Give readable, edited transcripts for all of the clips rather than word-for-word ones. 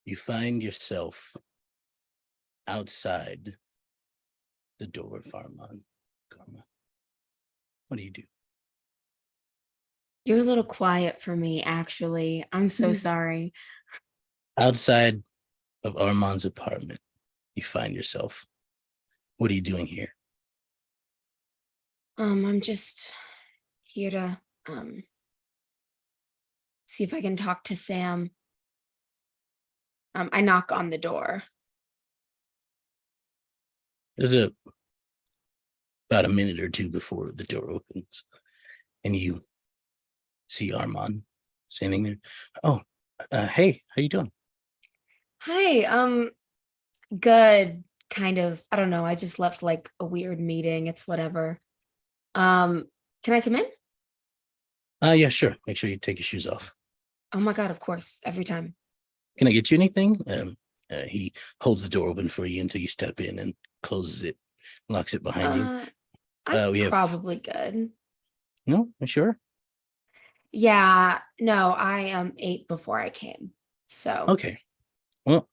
You find yourself outside the door of Armand. Karma. What do you do? You're a little quiet for me, actually. I'm so sorry. Outside of Armand's apartment, you find yourself. What are you doing here? I'm just here to see if I can talk to Sam. I knock on the door. There's about a minute or two before the door opens, and you see Armand standing there. Oh, hey, how you doing? Hi, good, kind of. I don't know. I just left like a weird meeting. It's whatever. Can I come in? Yeah, sure. Make sure you take your shoes off. Oh my God, of course, every time. Can I get you anything? He holds the door open for you until you step in and closes it, locks it behind you. I'm We have probably good. no, you sure? Yeah, no, I ate before I came. So Okay. Well,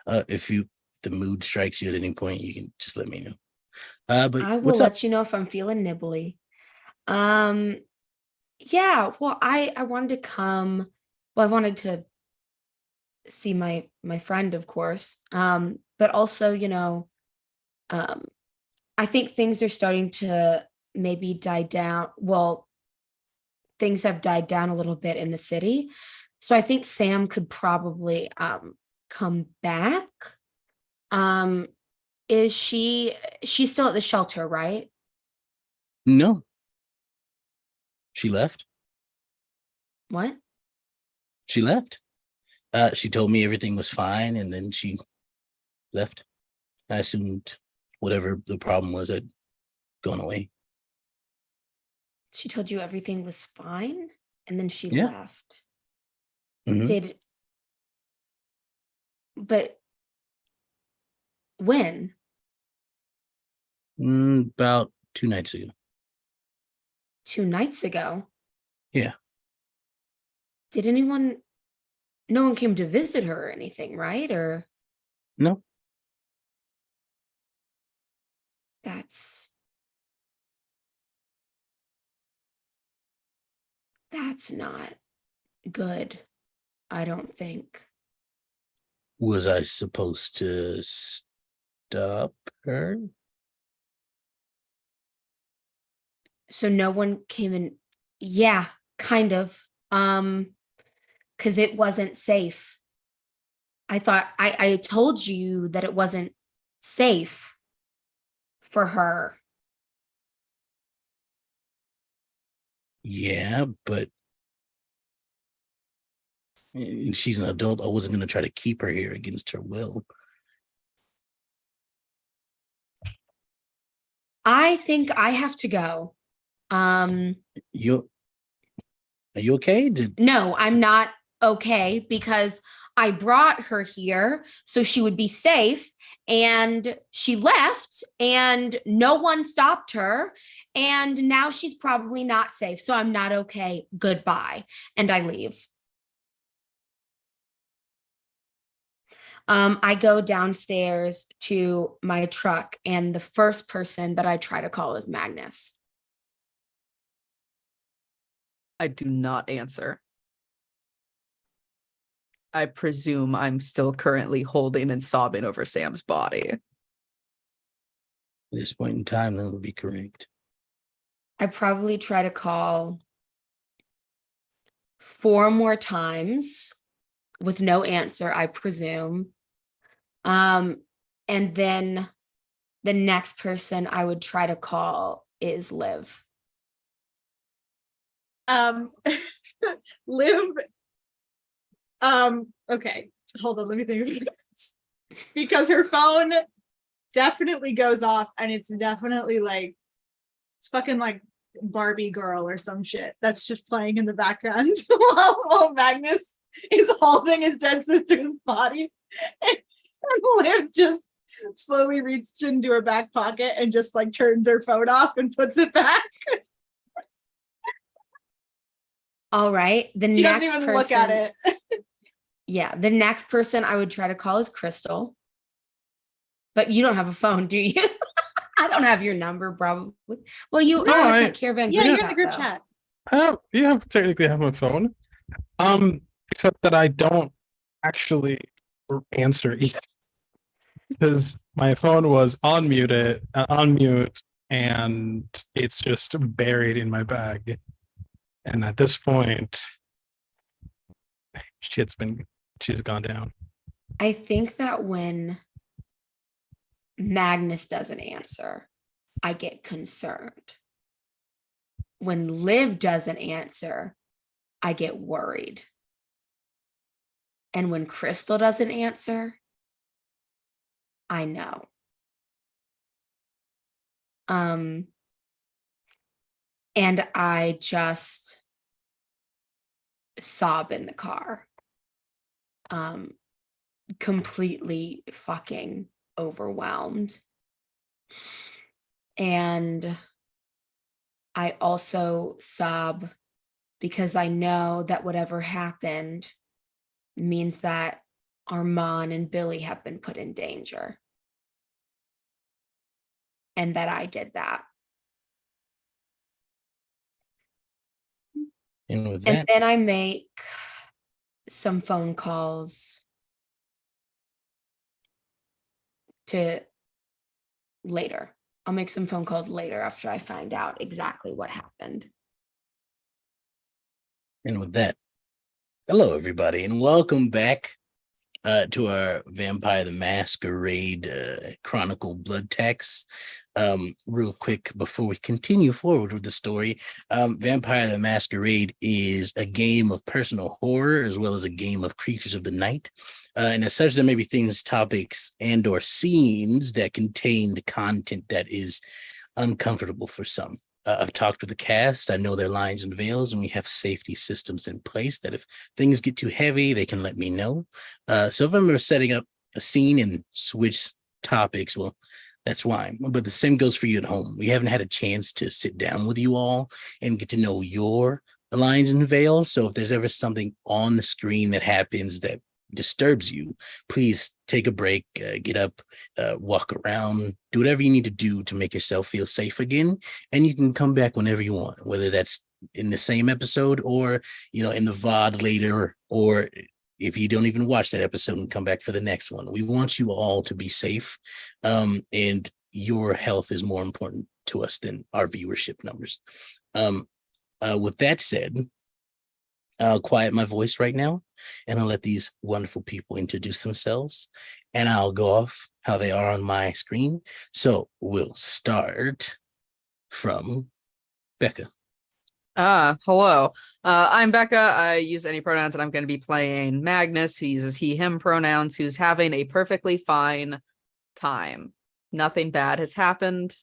if the mood strikes you at any point, you can just let me know. But I will what's up? let you know if I'm feeling nibbly. Um, yeah, well, I wanted to come. Well, I wanted to see my friend, of course. But also, um, I think things are starting to maybe die down. Well, things have died down a little bit in the city. So I think Sam could probably come back. Um, is she's still at the shelter, right? No, she left. What? She left. She told me everything was fine, and then she left. I assumed whatever the problem was had gone away. She told you everything was fine and then she Yeah. left. Mm-hmm. Did but when? About 2 nights ago. 2 nights ago? Yeah. Did anyone no one came to visit her or anything, right? Or No. that's that's not good, I don't think. Was I supposed to stop her? So no one came in. Yeah, kind of. Because it wasn't safe. I thought I told you that it wasn't safe for her. Yeah, but she's an adult. I wasn't going to try to keep her here against her will. I think I have to go. Um, You Are you okay? no, I'm not okay because I brought her here so she would be safe and she left and no one stopped her and now she's probably not safe. So I'm not okay. Goodbye. And I leave. I go downstairs to my truck, and the first person that I try to call is Magnus. I do not answer. I presume I'm still currently holding and sobbing over Sam's body. At this point in time, that would be correct. I probably try to call 4 more times with no answer, I presume. And then the next person I would try to call is Liv. Liv. Okay, hold on, let me think of this. Because her phone definitely goes off and it's definitely like it's fucking like Barbie girl or some shit that's just playing in the background while Magnus is holding his dead sister's body. And Liv just slowly reaches into her back pocket and just like turns her phone off and puts it back. All right. The She next doesn't even person, look at it. Yeah, the next person I would try to call is Crystal. But you don't have a phone, do you? I don't have your number, probably. Well, you No, are in I- the caravan Yeah, group you're in the group though. chat. You technically have my phone. Except that I don't actually answer it because my phone was on mute, and it's just buried in my bag. And at this point, she's gone down. I think that when Magnus doesn't answer, I get concerned. When Liv doesn't answer, I get worried. And when Crystal doesn't answer, I know. And I just sob in the car. Completely fucking overwhelmed. And I also sob because I know that whatever happened means that Armand and Billy have been put in danger. And that I did that. And with And that, then I make some phone calls to later. I'll make some phone calls later after I find out exactly what happened. and with that, hello everybody, and welcome back to our Vampire the Masquerade Chronicle blood tax. Real quick before we continue forward with the story, Vampire the Masquerade is a game of personal horror as well as a game of creatures of the night. And as such, there may be things, topics, and or scenes that contain the content that is uncomfortable for some. I've talked with the cast. I know their lines and veils, and we have safety systems in place that if things get too heavy, they can let me know. So if I'm ever setting up a scene and switch topics, well, that's why. But the same goes for you at home. We haven't had a chance to sit down with you all and get to know your lines and veils. So if there's ever something on the screen that happens that disturbs you, please take a break, get up, walk around, do whatever you need to do to make yourself feel safe again. And you can come back whenever you want, whether that's in the same episode or, in the VOD later, or if you don't even watch that episode and come back for the next one. We want you all to be safe. And your health is more important to us than our viewership numbers. With that said, I'll quiet my voice right now and I'll let these wonderful people introduce themselves, and I'll go off how they are on my screen. So we'll start from Becca. Hello. I'm Becca. I use any pronouns, and I'm going to be playing Magnus, who uses he, him pronouns, who's having a perfectly fine time. Nothing bad has happened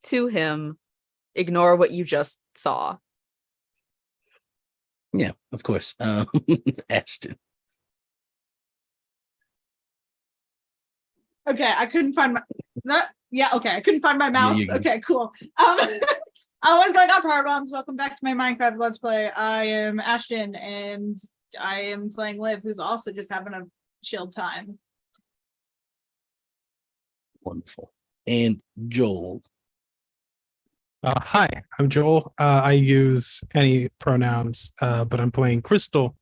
to him. Ignore what you just saw. Yeah, of course. Ashton. Okay, I couldn't find my I couldn't find my mouse. you- Okay, cool. What's going on, Power Bombs? Welcome back to my Minecraft Let's Play. I am Ashton, and I am playing Liv, who's also just having a chill time. Wonderful. And Joel. Hi, I'm Joel. I use any pronouns, but I'm playing Crystal,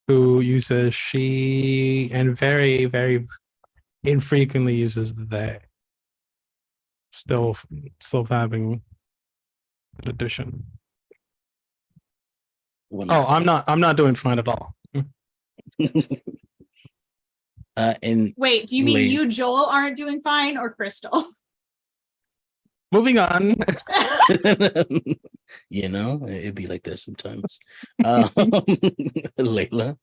who uses she and very, very infrequently uses they. Still having an addition. Wonderful. Oh, I'm not doing fine at all. And Wait, do you mean Wait. you, Joel, aren't doing fine, or Crystal? Moving on. it'd be like that sometimes. Layla.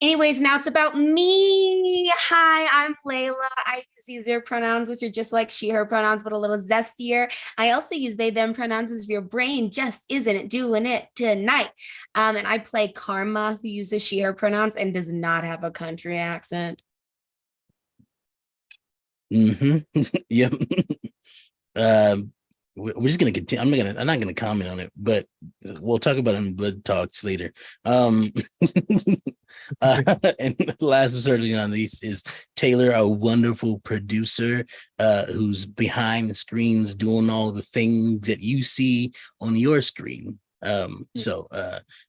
Anyways, now it's about me. Hi, I'm Layla. I use their pronouns, which are just like she, her pronouns, but a little zestier. I also use they, them pronouns as your brain just isn't doing it tonight. And I play Karma, who uses she, her pronouns and does not have a country accent. Yep. We're just gonna continue. I'm not gonna comment on it, but we'll talk about it in blood talks later. And last but certainly not least is Taylor, a wonderful producer who's behind the screens doing all the things that you see on your screen. So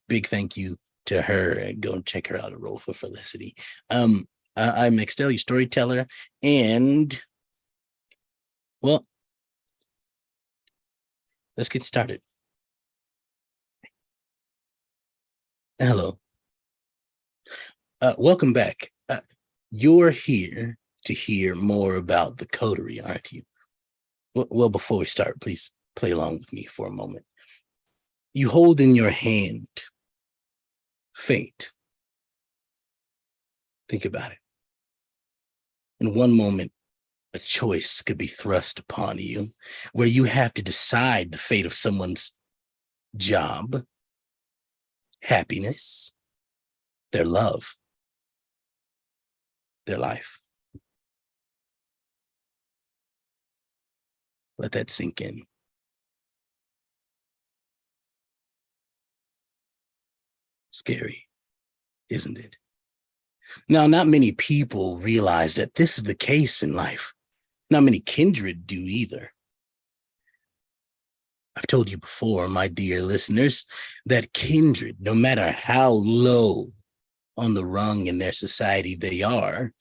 big thank you to her. Go and check her out at Roll for Felicity. I'm Nextel, your storyteller, and well, let's get started. Hello. Welcome back. You're here to hear more about the coterie, aren't you? Well, before we start, please play along with me for a moment. You hold in your hand fate. Think about it. In one moment, a choice could be thrust upon you where you have to decide the fate of someone's job, happiness, their love, their life. Let that sink in. Scary, isn't it? Now, not many people realize that this is the case in life. Not many kindred do either. I've told you before, my dear listeners, that kindred, no matter how low on the rung in their society they are,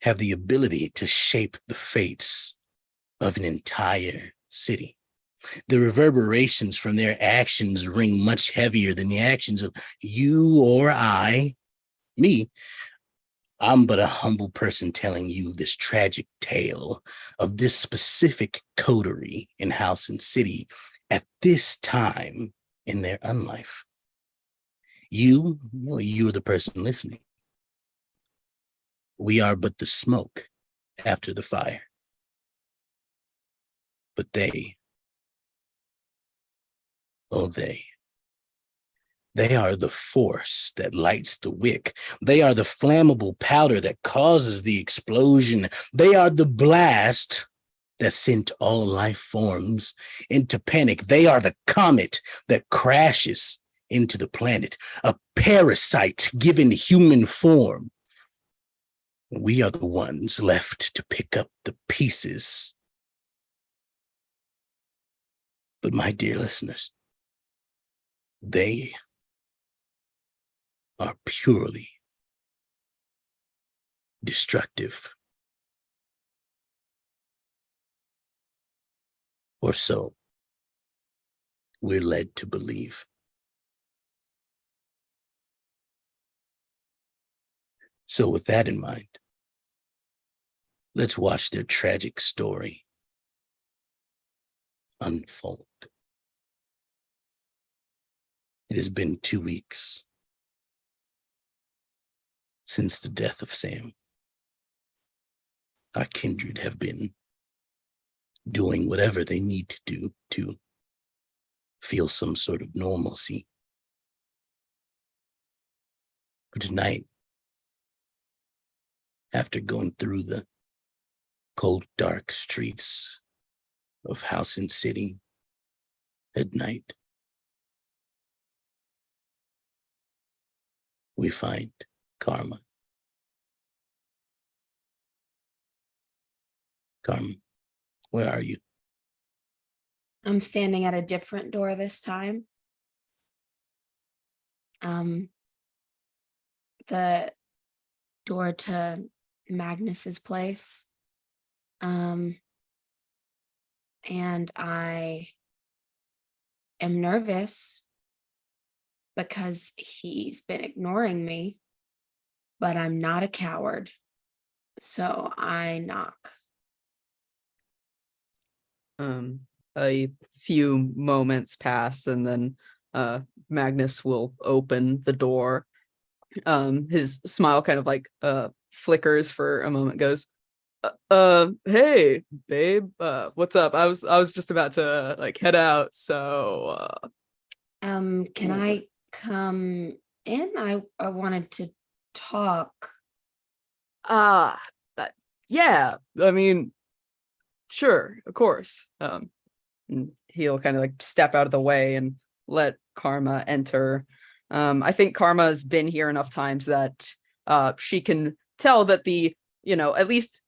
have the ability to shape the fates of an entire city. The reverberations from their actions ring much heavier than the actions of you or me. I'm but a humble person telling you this tragic tale of this specific coterie in house and city at this time in their unlife. You're the person listening. We are but the smoke after the fire. But they are the force that lights the wick. They are the flammable powder that causes the explosion. They are the blast that sent all life forms into panic. They are the comet that crashes into the planet, a parasite given human form. We are the ones left to pick up the pieces. But my dear listeners, they are purely destructive. Or so we're led to believe. So with that in mind, let's watch their tragic story unfold. It has been 2 weeks since the death of Sam. Our kindred have been doing whatever they need to do to feel some sort of normalcy. But tonight, after going through the cold, dark streets of house and city at night, we find Karma. Karma, where are you? I'm standing at a different door this time. The door to Magnus's place. And I am nervous because he's been ignoring me, but I'm not a coward. So I knock. A few moments pass and then Magnus will open the door. His smile kind of like flickers for a moment, goes, hey babe, what's up? I was just about to like head out, so Can I come in? I wanted to talk. yeah, I mean, sure, of course. And he'll kind of like step out of the way and let Karma enter. I think Karma's been here enough times that she can tell that the, at least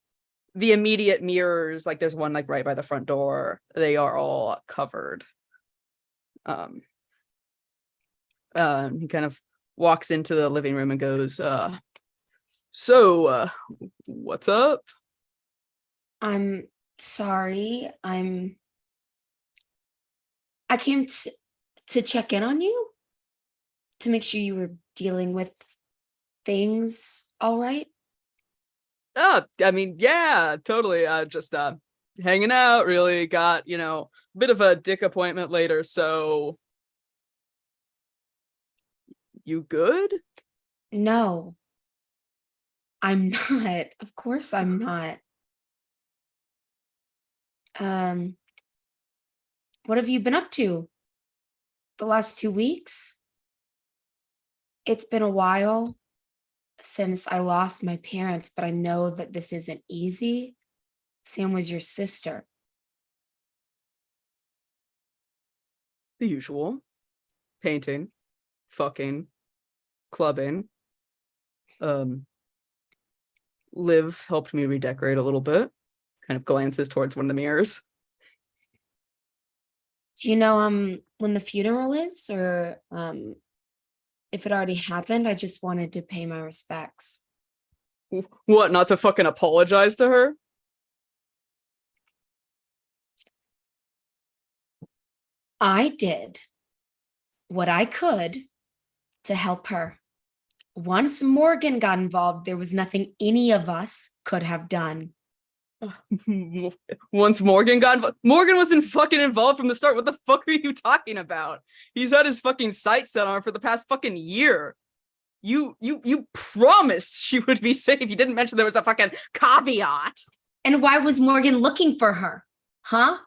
the immediate mirrors, like there's one like right by the front door, they are all covered. He kind of walks into the living room and goes, so what's up? I'm sorry. I came to check in on you, to make sure you were dealing with things all right. I mean, yeah, totally. Just hanging out, really. Got, a bit of a dick appointment later, so you good? No, I'm not. Of course I'm not. What have you been up to the last 2 weeks? It's been a while since I lost my parents, but I know that this isn't easy. Sam was your sister. The usual. Painting, fucking, clubbing. Liv helped me redecorate a little bit. Kind of glances towards one of the mirrors. Do you know when the funeral is, or if it already happened? I just wanted to pay my respects. What, not to fucking apologize to her? I did what I could to help her. Once Morgan got involved, there was nothing any of us could have done. Once Morgan Morgan wasn't fucking involved from the start. What the fuck are you talking about? He's had his fucking sights set on her for the past fucking year. You promised she would be safe. You didn't mention there was a fucking caveat. And why was Morgan looking for her? Huh?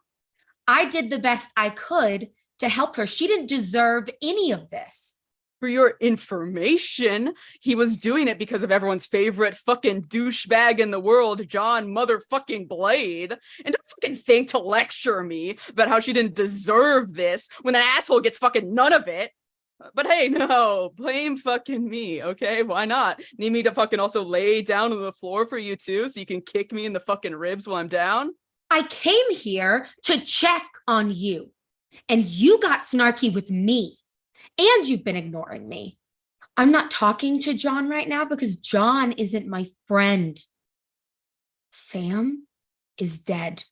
I did the best I could to help her. She didn't deserve any of this. For your information, he was doing it because of everyone's favorite fucking douchebag in the world, John motherfucking Blade. And don't fucking think to lecture me about how she didn't deserve this when that asshole gets fucking none of it. But hey, no, blame fucking me, okay? Why not? Need me to fucking also lay down on the floor for you too, so you can kick me in the fucking ribs while I'm down? I came here to check on you, and you got snarky with me, and you've been ignoring me. I'm not talking to John right now because John isn't my friend. Sam is dead.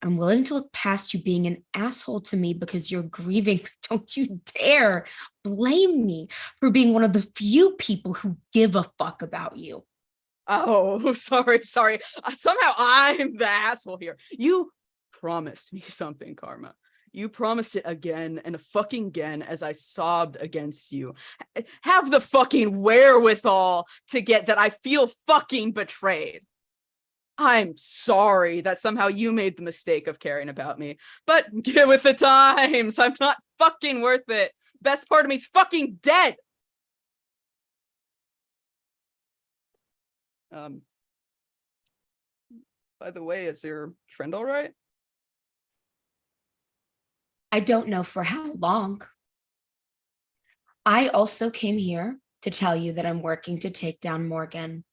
I'm willing to look past you being an asshole to me because you're grieving. Don't you dare blame me for being one of the few people who give a fuck about you. Oh, sorry. Somehow I'm the asshole here. You promised me something, Karma. You promised it again and fucking again as I sobbed against you. Have the fucking wherewithal to get that I feel fucking betrayed. I'm sorry that somehow you made the mistake of caring about me, but get with the times. I'm not fucking worth it. Best part of me's fucking dead. By the way, is your friend all right? I don't know for how long. I also came here to tell you that I'm working to take down Morgan.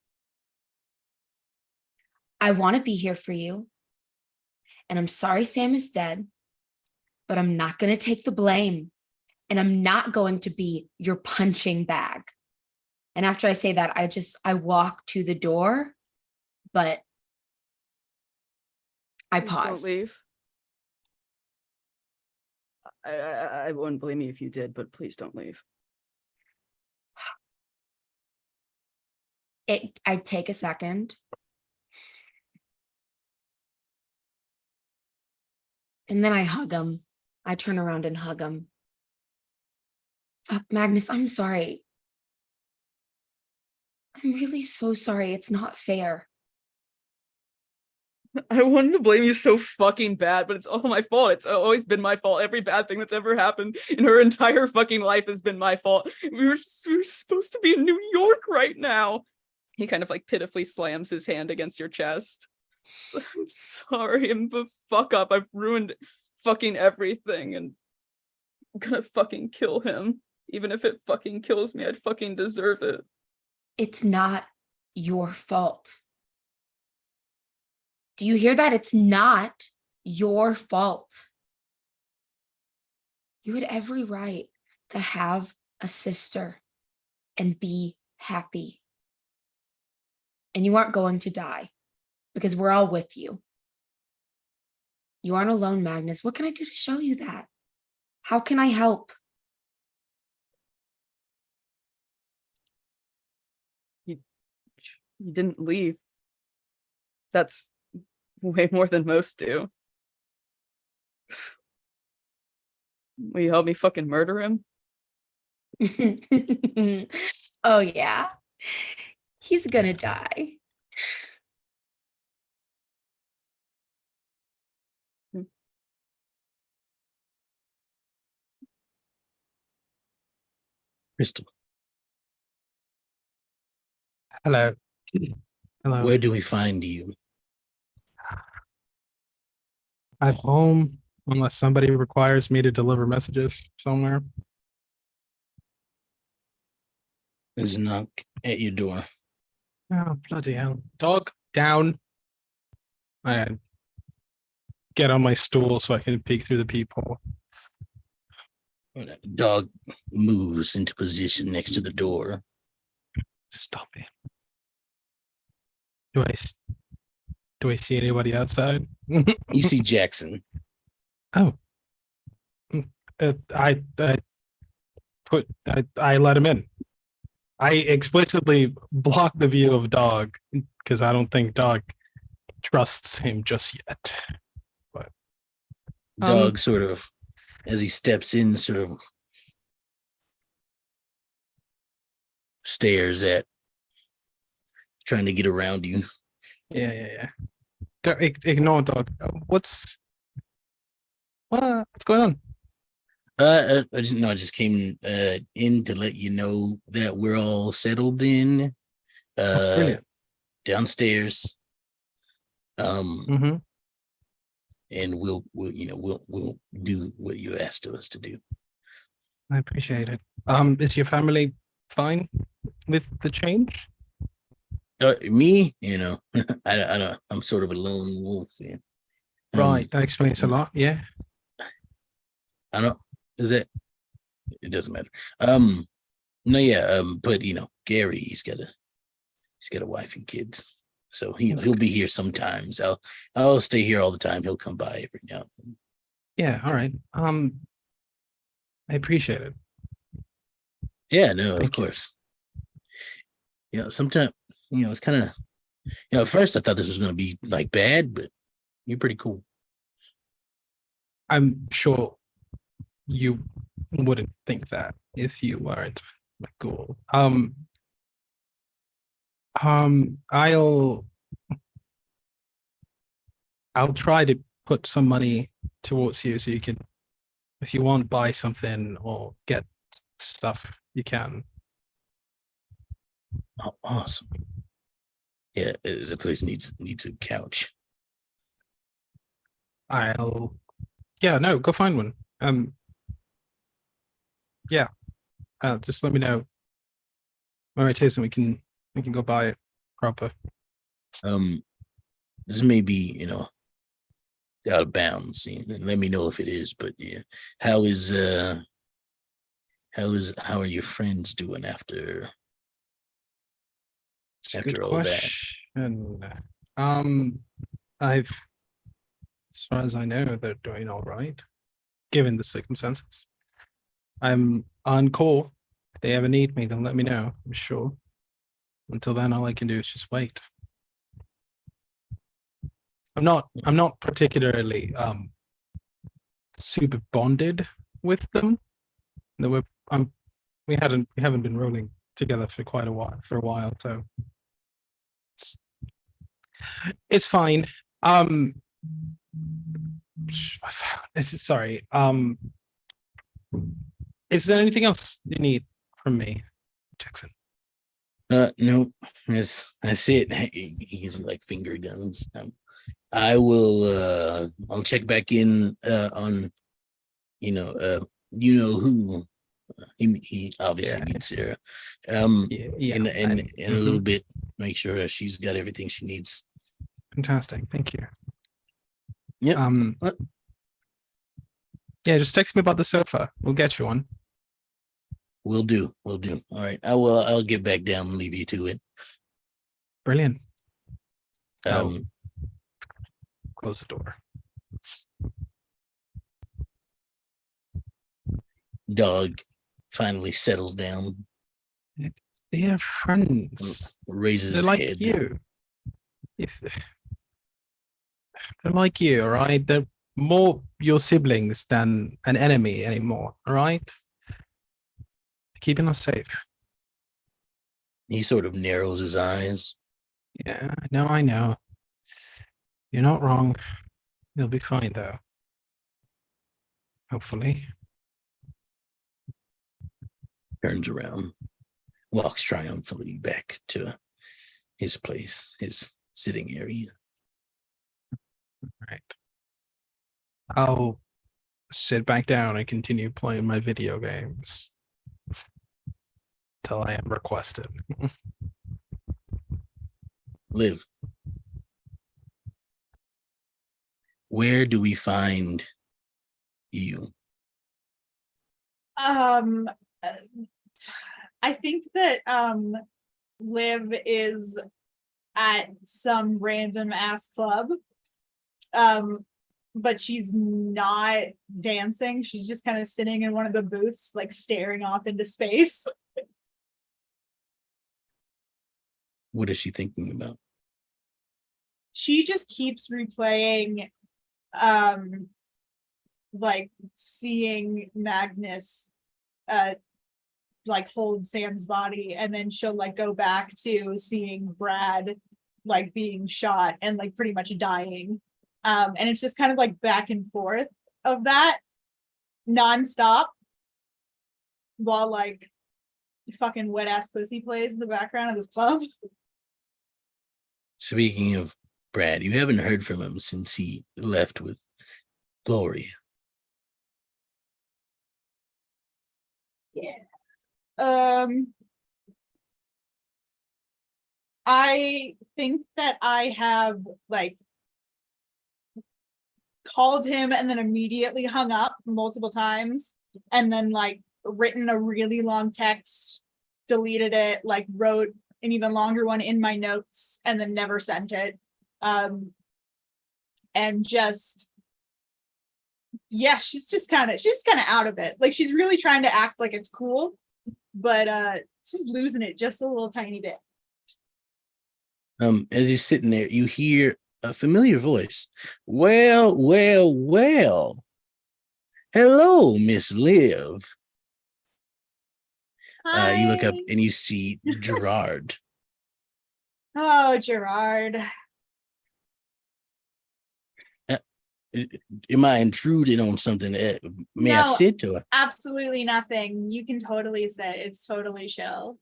I want to be here for you. And I'm sorry Sam is dead, but I'm not going to take the blame. And I'm not going to be your punching bag. And after I say that, I walk to the door, but I Please pause. don't leave. I wouldn't blame you if you did, but please don't leave. I take a second. And then I hug him. I turn around and hug him. Fuck, Magnus, I'm sorry. I'm really so sorry. It's not fair. I wanted to blame you so fucking bad, but it's all my fault. It's always been my fault. Every bad thing that's ever happened in her entire fucking life has been my fault. We were supposed to be in New York right now. He kind of like pitifully slams his hand against your chest. So, I'm sorry, I'm the fuck up. I've ruined fucking everything and I'm gonna fucking kill him. Even if it fucking kills me, I'd fucking deserve it. It's not your fault. Do you hear that? It's not your fault. You had every right to have a sister and be happy. And you aren't going to die because we're all with you. You aren't alone, Magnus. What can I do to show you that? How can I help? You didn't leave. That's way more than most do. Will you help me fucking murder him? Oh, yeah. He's gonna die. Crystal, Hello. Hello. where do we find you? At home, unless somebody requires me to deliver messages somewhere. There's a knock at your door. Oh, bloody hell. Dog, down. I get on my stool so I can peek through the peephole. When a dog moves into position next to the door. Stop it. Do I see anybody outside? You see Jackson. Oh. I let him in. I explicitly block the view of dog because I don't think dog trusts him just yet. But Dog sort of, as he steps in, sort of stares at, trying to get around you. yeah. Ignore dog. What's going on? I just came in to let you know that we're all settled in Brilliant. downstairs. Mm-hmm. And we'll do what you asked of us to do. I appreciate it. Is your family fine with the change? Me, I don't. I'm sort of a lone wolf. Yeah. Right, that explains a lot. Yeah. I don't. Is that? It doesn't matter. No, yeah. But Gary, he's got a wife and kids, so he'll be here sometimes. I'll stay here all the time. He'll come by every now and then. Yeah. All right. I appreciate it. Yeah, no, of Thank you. course. Sometimes it's kind of at first I thought this was going to be like bad, but you're pretty cool. I'm sure you wouldn't think that if you weren't my ghoul. I'll try to put some money towards you so you can, if you want, buy something or get stuff, you can. Oh, awesome. Yeah, the place needs a couch. Go find one. Just let me know where it is and we can go buy it proper. This may be out of bounds. Let me know if it is. But yeah, how are your friends doing after Good all that? question. As far as I know, they're doing all right, given the circumstances. I'm on call. If they ever need me, then let me know. I'm sure. Until then, all I can do is just wait. I'm not particularly super bonded with them. No, we haven't been rolling together for a while, so it's fine. Sorry. Is there anything else you need from me, Jackson? No, that's it. He's like finger guns. I will. I'll check back in on, who He obviously Yeah. needs Sarah. Yeah. In and- a little mhm. bit, make sure that she's got everything she needs. Fantastic. Thank you. Yep. What? Yeah, just text me about the sofa. We'll get you one. We'll do. We'll do. All right. I'll get back down and leave you to it. Brilliant. Um, Close the door. dog finally settles down, They're friends. raises They're his like head. you. If they're like you, all right? They're more your siblings than an enemy anymore, all right? Keeping us safe. He sort of narrows his eyes. Yeah, I know. You're not wrong. You'll be fine though. Hopefully. Turns around, walks triumphantly back to his place, his sitting area. Right. I'll sit back down and continue playing my video games till I am requested. Liv, where do we find you? I think that Liv is at some random ass club. But she's not dancing. She's just kind of sitting in one of the booths, like staring off into space. What is she thinking about? She just keeps replaying like seeing Magnus like hold Sam's body, and then she'll like go back to seeing Brad like being shot and like pretty much dying. And it's just kind of like back and forth of that nonstop while like fucking wet ass pussy plays in the background of this club. Speaking of Brad, you haven't heard from him since he left with Gloria. Yeah. I think that I have like called him and then immediately hung up multiple times, and then like written a really long text, deleted it, like wrote an even longer one in my notes, and then never sent it. And just yeah, she's kind of out of it. Like she's really trying to act like it's cool, but she's losing it just a little tiny bit. As you're sitting there, you hear a familiar voice. Well. Hello, Miss Liv. You look up Hi. and you see Gerard. Oh, Gerard. Am I intruding on something? May I No. sit or? Absolutely nothing. You can totally sit. It's totally chill.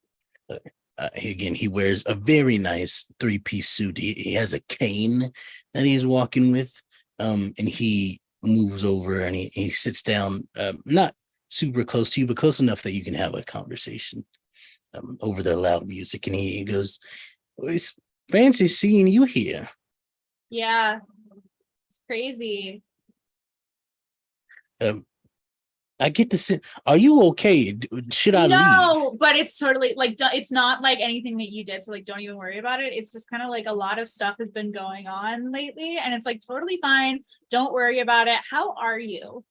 Again, he wears a very nice 3-piece suit. He has a cane that he's walking with. And he moves over and he sits down, not super close to you, but close enough that you can have a conversation over the loud music. And he goes, "It's fancy seeing you here." Yeah. It's crazy. I get to sit. Are you okay? Should I leave? No, but it's totally like it's not like anything that you did, so like don't even worry about it. It's just kind of like a lot of stuff has been going on lately, and it's like totally fine. Don't worry about it. How are you?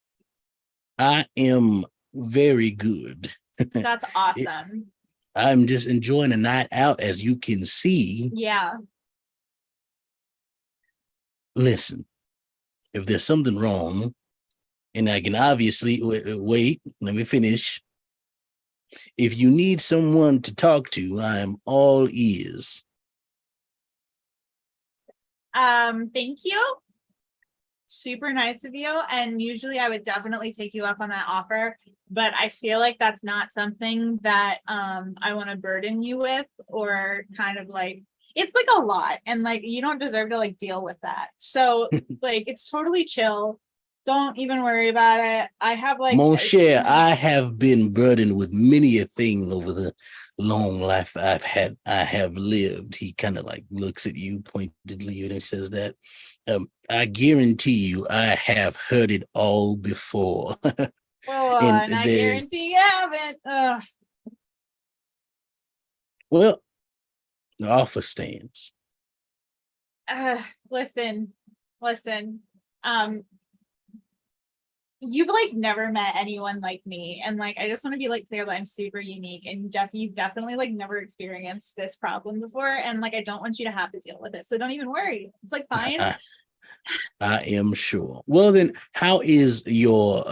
I am very good. That's awesome. I'm just enjoying a night out, as you can see. Yeah. Listen, if there's something wrong, and I can obviously wait, let me finish. If you need someone to talk to, I'm all ears. Thank you. Super nice of you. And usually I would definitely take you up on that offer, but I feel like that's not something that I want to burden you with, or kind of like it's like a lot, and like you don't deserve to like deal with that. So like it's totally chill. Don't even worry about it. I have like Mon cher, I have been burdened with many a thing over the long life I have lived. He kind of like looks at you pointedly and he says that. I guarantee you I have heard it all before. oh, and and I there's guarantee you haven't. Ugh. well, the offer stands. Listen. Um, you've like never met anyone like me, and like I just want to be like clear that I'm super unique, and you've definitely like never experienced this problem before, and like I don't want you to have to deal with it. So don't even worry. It's like fine. I am sure. Well then, how is your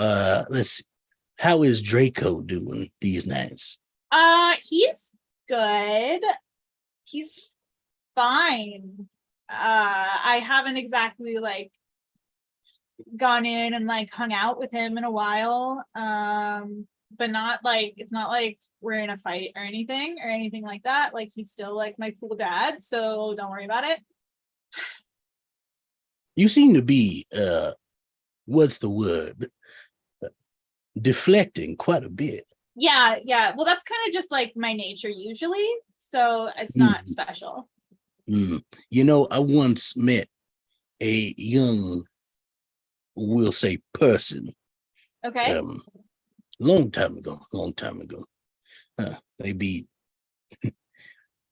how is Draco doing these nights? He's good. He's fine. I haven't exactly like gone in and like hung out with him in a while. But not like it's not like we're in a fight or anything like that. Like he's still like my cool dad, so don't worry about it. You seem to be what's the word? Deflecting quite a bit. Yeah. Well, that's kind of just like my nature usually, so it's not special. You know, I once met a young, we'll say, person. Okay. Long time ago. Maybe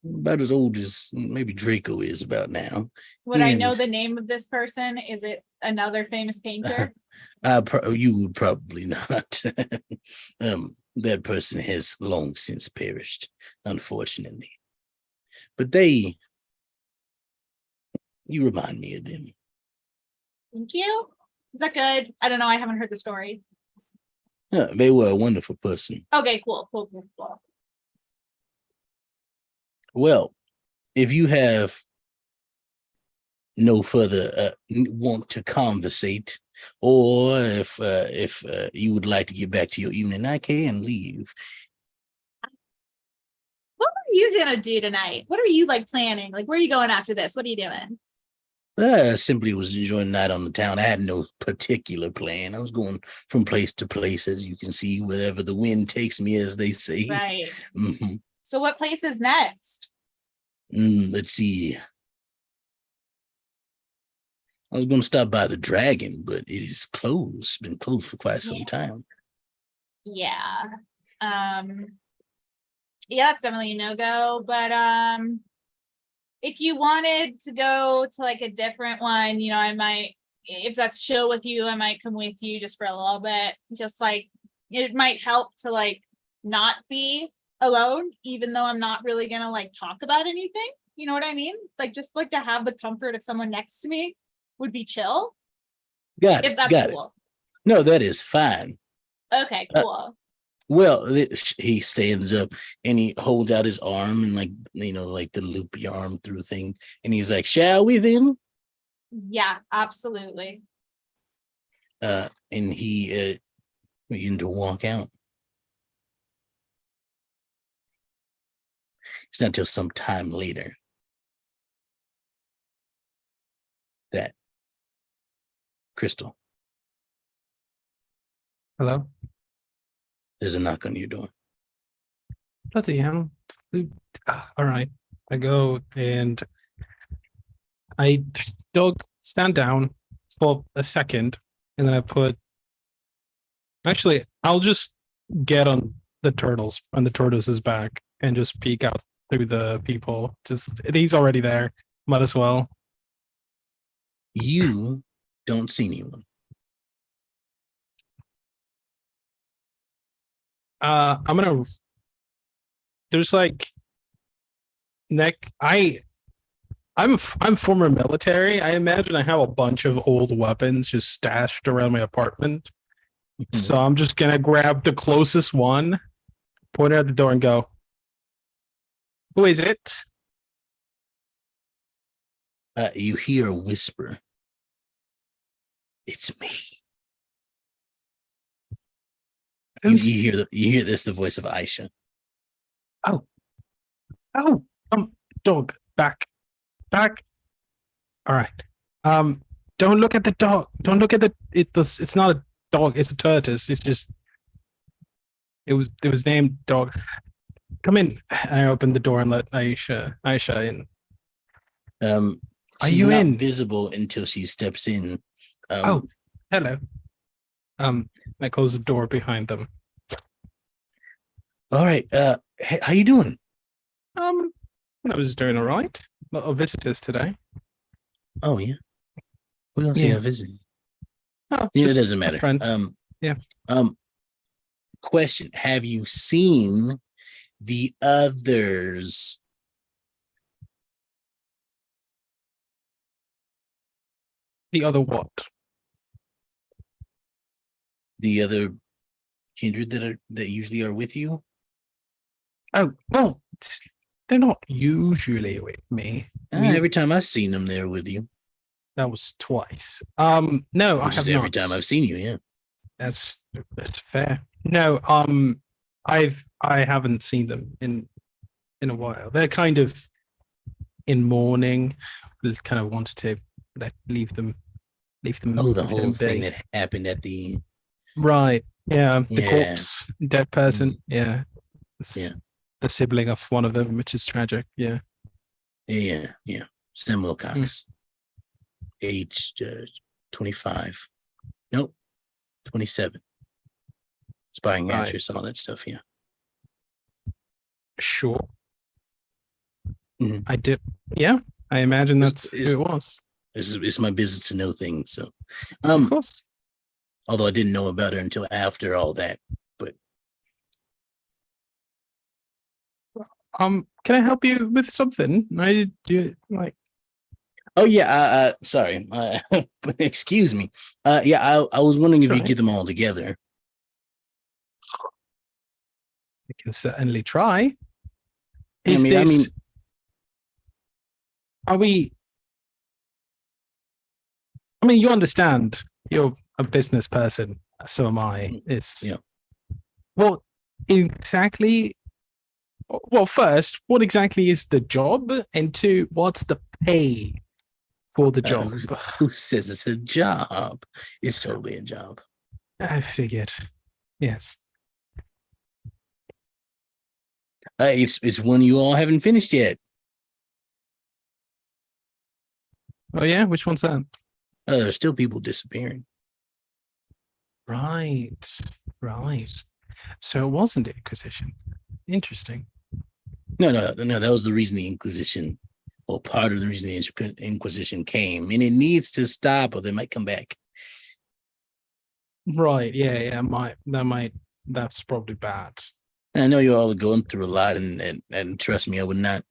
about as old as maybe Draco is about now. Would I know the name of this person? Is it another famous painter? You would probably not. That person has long since perished, unfortunately. But you remind me of them. Thank you. Is that good? I don't know. I haven't heard the story. They were a wonderful person. Okay, cool. Well, if you have no further want to conversate, or if you would like to get back to your evening, I can leave. What are you gonna do tonight? What are you like planning? Like, where are you going after this? What are you doing? Simply was enjoying the night on the town. I had no particular plan. I was going from place to place, as you can see, wherever the wind takes me, as they say. Right. Mm-hmm. So what place is next? Let's see. I was going to stop by the Dragon, but it is closed. It's been closed for quite some time. Yeah. Yeah, that's definitely a no-go. But if you wanted to go to like a different one, you know, I might, if that's chill with you, I might come with you just for a little bit. Just like it might help to like not be alone, even though I'm not really gonna like talk about anything. You know what I mean? Like just like to have the comfort of someone next to me would be chill. Got it. If that's got cool. It. No, that is fine. Okay, cool. Well, he stands up and he holds out his arm and like, you know, like the loopy arm through thing. And he's like, shall we then? Yeah, absolutely. And he began to walk out. It's not until some time later that Crystal, Hello? there's a knock on your door. Bloody hell. All right. I go and I stand down for a second and then I put. Actually, I'll just get on the tortoise's back and just peek out through the peephole. Just he's already there. Might as well. You don't see anyone. I'm gonna. There's like I'm former military. I imagine I have a bunch of old weapons just stashed around my apartment. So I'm just gonna grab the closest one, point it at the door, and go, "Who is it?" You hear a whisper. It's me. You hear this, the voice of Aisha. Oh, dog, back. All right. Don't look at the dog. Don't look at the. It's not a dog. It's a tortoise. It's just. It was named dog. Come in. And I opened the door and let Aisha in. Are She's you not in? visible until she steps in. Oh, hello. I close the door behind them. All right. How you doing? I was doing all right. A lot of visitors today. Oh yeah. We're gonna say Yeah. a visit. Oh, Yeah, it just doesn't a matter. friend. Yeah. Question: have you seen the others? The other what? The other kindred that usually are with you? Oh, well, they're not usually with me. Every time I've seen them, they're with you. That was twice. No, I Which have is every not. time I've seen you. Yeah. That's fair. No, I haven't seen them in a while. They're kind of in mourning. Kind of wanted to leave them. Oh, the leave whole them thing be. that happened at the. Right. Yeah. The Yeah. corpse, dead person. Yeah. It's Yeah. the sibling of one of them, which is tragic. Yeah. Yeah. Sam Wilcox, aged 25. Nope, 27. Aspiring Right. actress, all that stuff. Yeah. Sure. Mhm. I did. Yeah. I imagine Is- that's is- who it was. It's my business to know things. So, Of course. although I didn't know about her until after all that. But Can I help you with something? I do like. oh yeah, sorry, excuse me. Yeah, I was wondering if That's you right. get them all together. I can certainly try. I Is mean, this? Are we? I mean, you understand. You're a business person. So am I. It's Yeah. Well, exactly. Well, first, what exactly is the job, and two, what's the pay for the job? Who says it's a job? It's totally a job. I figured. Yes. It's one you all haven't finished yet. Oh yeah, which one's that? There's still people disappearing. Right. So it wasn't the Inquisition. Interesting. No. That was the reason the Inquisition, well, part of the reason the Inquisition came, and it needs to stop, or they might come back. Right. Yeah. That's probably bad. And I know you all are going through a lot, and trust me, I would not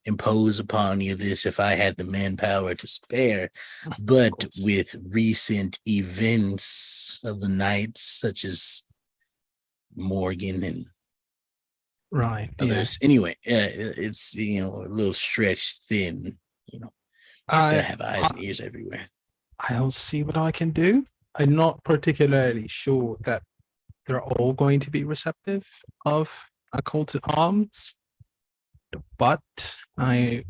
impose upon you this if I had the manpower to spare. But with recent events of the night, such as Morgan and Right. others, anyway, it's a little stretched thin. Gotta have eyes and ears everywhere. I'll see what I can do. I'm not particularly sure that they're all going to be receptive of a call to arms, but I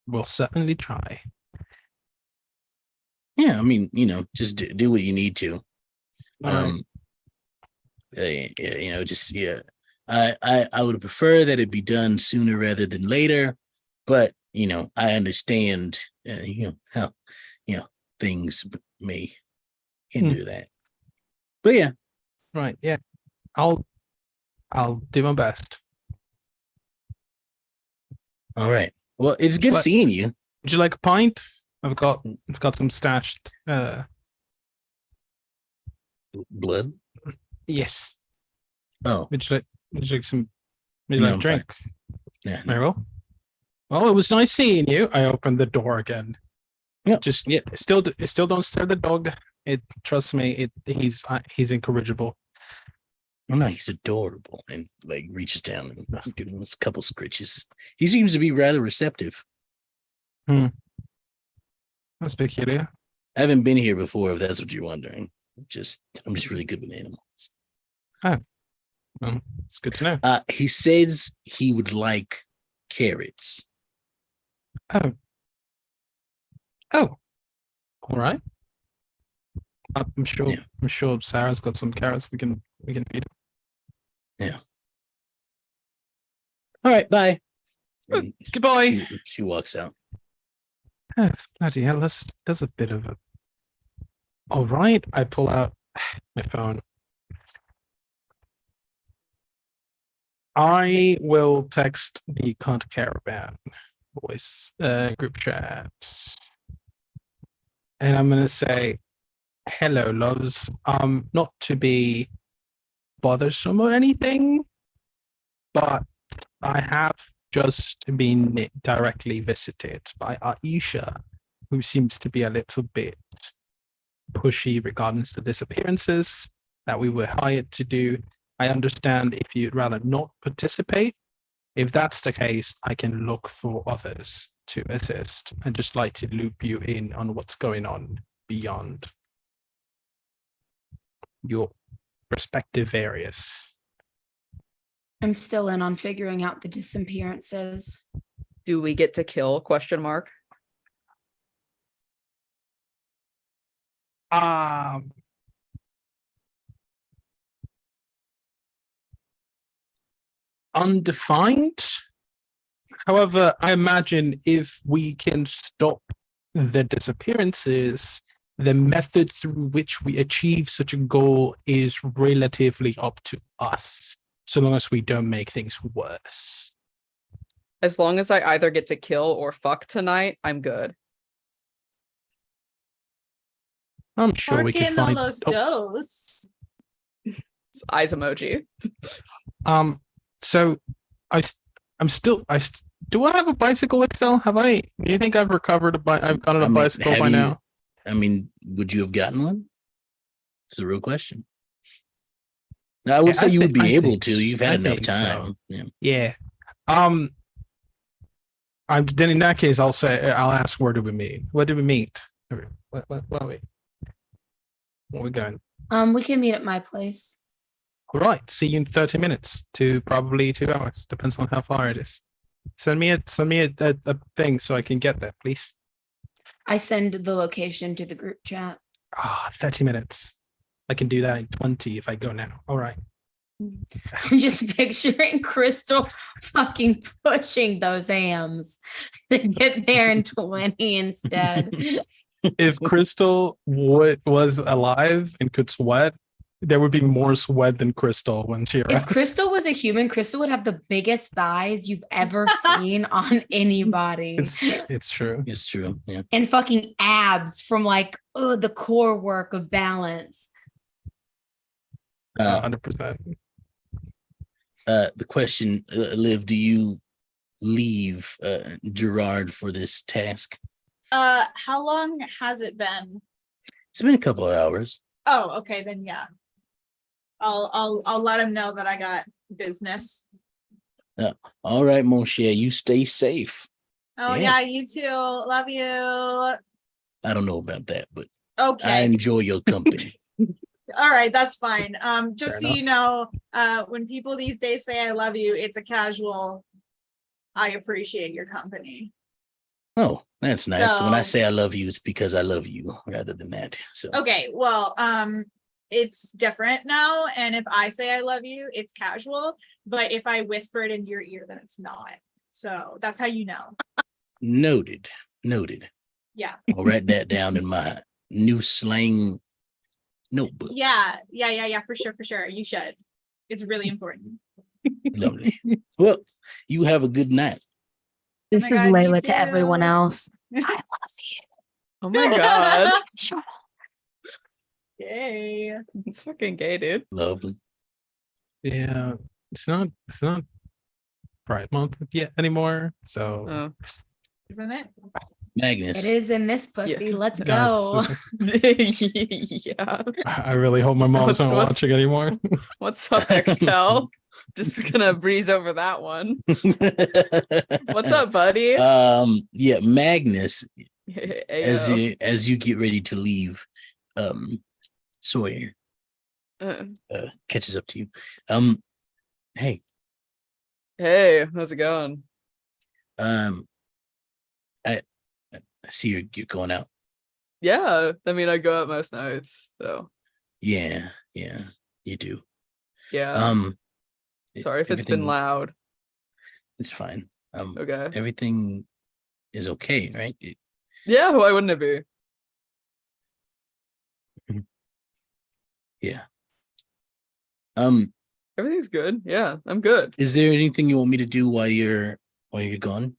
will certainly try. Yeah, I mean, just do what you need to. All right. Just I would prefer that it be done sooner rather than later, but I understand how things may hinder that. But yeah, Right. Yeah. I'll do my best. all right. Well, it's good Like- seeing you. Would you like a pint? I've got some stashed. Blood. Yes. Oh, Would you like some? Would you No, like a I'm drink? yeah. Very well. Well, it was nice seeing you. I opened the door again. Yeah. Just Yeah. still don't stir the dog. Trust me. He's incorrigible. Oh, no, he's adorable, and like reaches down and gives him a couple scritches. He seems to be rather receptive. That's peculiar. I haven't been here before, if that's what you're wondering. I'm just really good with animals. Well, it's good to know. He says he would like carrots. Oh. Oh, all right. I'm sure. Yeah. I'm sure Sarah's got some carrots. We can feed All right, bye. her. And Goodbye. she walks out. Oh, bloody hell! That's a bit of a. All right. I pull out my phone. I will text the Cunt Caravan voice group chat, and I'm gonna say, "Hello, loves. Not to be bothersome or anything, but I have just been directly visited by Aisha, who seems to be a little bit pushy regarding the disappearances that we were hired to do. I understand if you'd rather not participate. If that's the case, I can look for others to assist. I'd just like to loop you in on what's going on beyond your respective areas." I'm still in on figuring out the disappearances. Do we get to kill? Question mark. Undefined. However, I imagine if we can stop the disappearances, the method through which we achieve such a goal is relatively up to us, so long as we don't make things worse. As long as I either get to kill or fuck tonight, I'm good. I'm sure we can Porque no find. los Oh, dos. It's eyes emoji. So I'm still. Do I have a bicycle, Excel? Have I? Do you think I've recovered I've gotten a bicycle have by you- now? I mean, would you have gotten one? It's a real question. Now, I would say you would be able to. You've had enough time. Yeah. Yeah. Then in that case, I'll ask, where do we meet? Where do we meet? What are we? Where we going? We can meet at my place. All right. See you in 30 minutes to probably 2 hours. Depends on how far it is. Send me a thing so I can get there, please. I send the location to the group chat. 30 minutes. I can do that in 20 if I go now. All right. I'm just picturing Crystal fucking pushing those hams to get there in 20 instead. If Crystal was alive and could sweat, there would be more sweat than Crystal when she arrives. If Crystal was a human, Crystal would have the biggest thighs you've ever seen on anybody. It's true. It's true. Yeah. And fucking abs from like the core work of balance. 100%. The question, Liv, do you leave Gerard for this task? How long has it been? It's been a couple of hours. Oh, okay, then yeah. I'll let him know that I got business. All right, mon cher, you stay safe. Oh Yeah. yeah, you too. Love you. I don't know about that, but I Okay. enjoy your company. All right, that's fine. Just Fair so you know, when people these days say I love you, it's a casual, I appreciate your company. Oh, that's nice. When I So- say I love you, it's because I love you rather than that. So Okay, well, it's different now. And if I say I love you, it's casual. But if I whisper it in your ear, then it's not. So that's how you know. noted. Yeah. I'll write that down in my new slang notebook. Yeah. For sure. You should. It's really important. Lovely. Well, you have a good night. This my is God, you Layla to everyone too. else. I love you. Oh my god. Yay. It's fucking gay, dude. Lovely. Yeah, it's not Pride Month yet anymore. So Oh. Isn't it? Magnus. It is in this pussy. Yeah. Let's Yes, go. Yeah. I really hope my mom's not What's- watching anymore. What's up, Extel? Just gonna breeze over that one. What's up, buddy? Yeah, Magnus, Ayo. as you get ready to leave, Sawyer Uh, catches up to you. Hey, Hey, how's it going? I I see you're going out. Yeah, I mean, I go out most nights, so Yeah, you do. yeah. Sorry if it's been everything- loud. It's fine. Okay. Everything is okay, right? Yeah, why wouldn't it be? Yeah. Everything's good. Yeah, I'm good. Is there anything you want me to do while you're gone?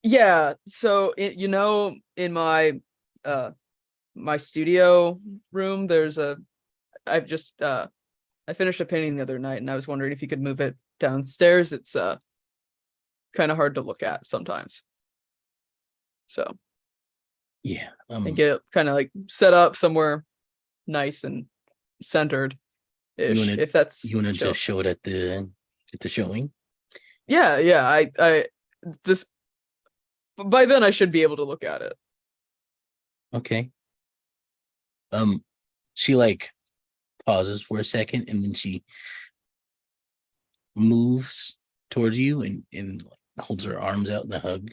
Yeah. So in my my studio room, I finished a painting the other night, and I was wondering if you could move it downstairs. It's kind of hard to look at sometimes. So Yeah. and get it kind of like set up somewhere nice and centered ish. wanna- If that's You want to chill. just show it at the showing? Yeah. I just by then I should be able to look at it. Okay. She like pauses for a second and then she moves towards you and holds her arms out in a hug.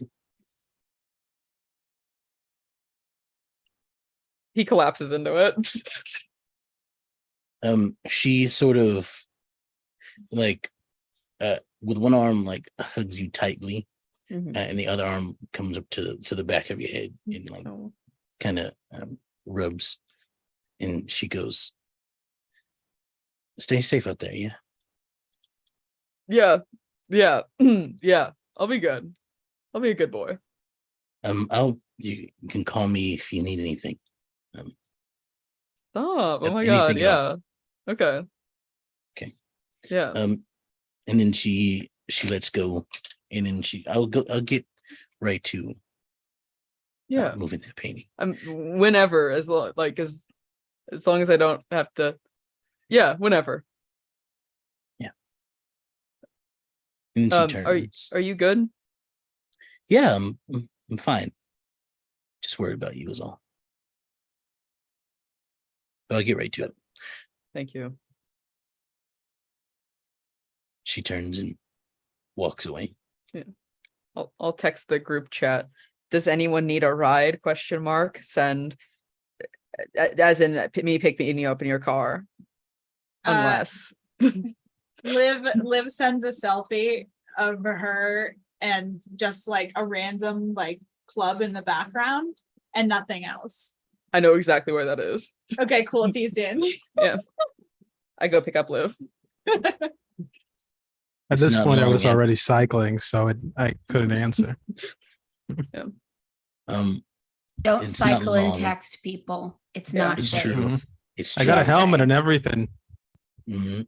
He collapses into it. She sort of like with one arm like hugs you tightly, Mhm. and the other arm comes up to the back of your head and like Oh. kind of rubs, and she goes, "Stay safe out there, yeah." Yeah. Yeah. I'll be good. I'll be a good boy. You can call me if you need anything. Stop. Oh Yep, my god. anything at all. Yeah. Okay. Okay. Yeah. And then she lets go, and then I'll get right to Yeah. moving that painting. I'm whenever as long as I don't have to. Yeah, whenever. And then she Are turns. you good? Yeah, I'm fine. Just worried about you is all. But I'll get right to it. Thank you. She turns and walks away. I'll text the group chat. Does anyone need a ride? Question mark. Send as in me picking you up in your car. Unless Liv sends a selfie of her and just like a random like club in the background and nothing else. I know exactly where that is. Okay, cool. See you soon. I go pick up Liv. At It's this not point, I long was yet. already cycling, so I couldn't answer. Um, Don't It's not cycle and long. text people. It's Yeah. not It's safe. true. Mhm. it's I got a Just helmet saying. and everything.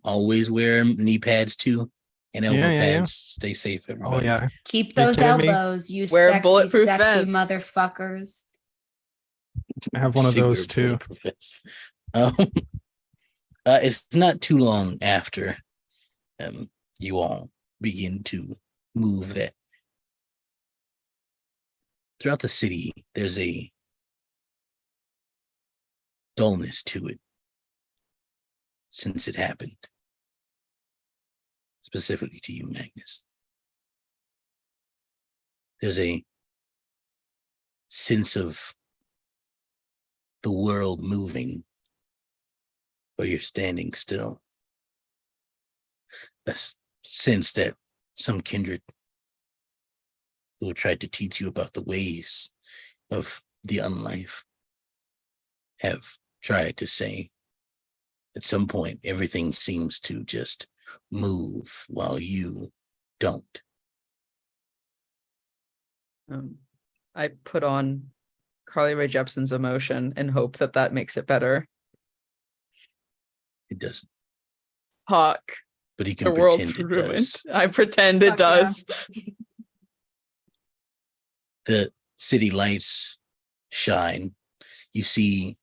Always wear knee pads too, and elbow Yeah. pads. Stay safe, Oh everybody. yeah, Keep You those kidding me? elbows, you Wear sexy, bulletproof sexy vests. motherfuckers. I have one of Say we're those too. bulletproof vests. It's not too long after you all begin to move that throughout the city. There's a dullness to it since it happened, specifically to you, Magnus. There's a sense of the world moving, but you're standing still. A sense that some kindred who tried to teach you about the ways of the unlife have tried to say at some point everything seems to just move while you don't. I put on Carly Rae Jepsen's Emotion and hope that makes it better. It doesn't, Hawk, but he the can world's pretend it ruined. does. I pretend it Fuck yeah. does. The city lights shine. You see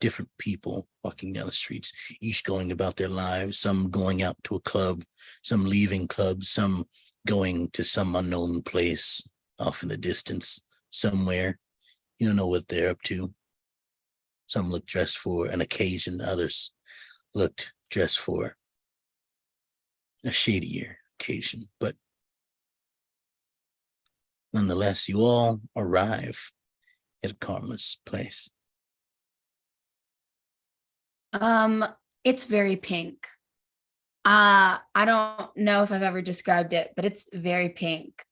different people walking down the streets, each going about their lives, some going out to a club, some leaving clubs, some going to some unknown place off in the distance somewhere. You don't know what they're up to. Some look dressed for an occasion, others looked dressed for a shadier occasion, but Nonetheless, you all arrive at Karma's place. It's very pink. I don't know if I've ever described it, but it's very pink.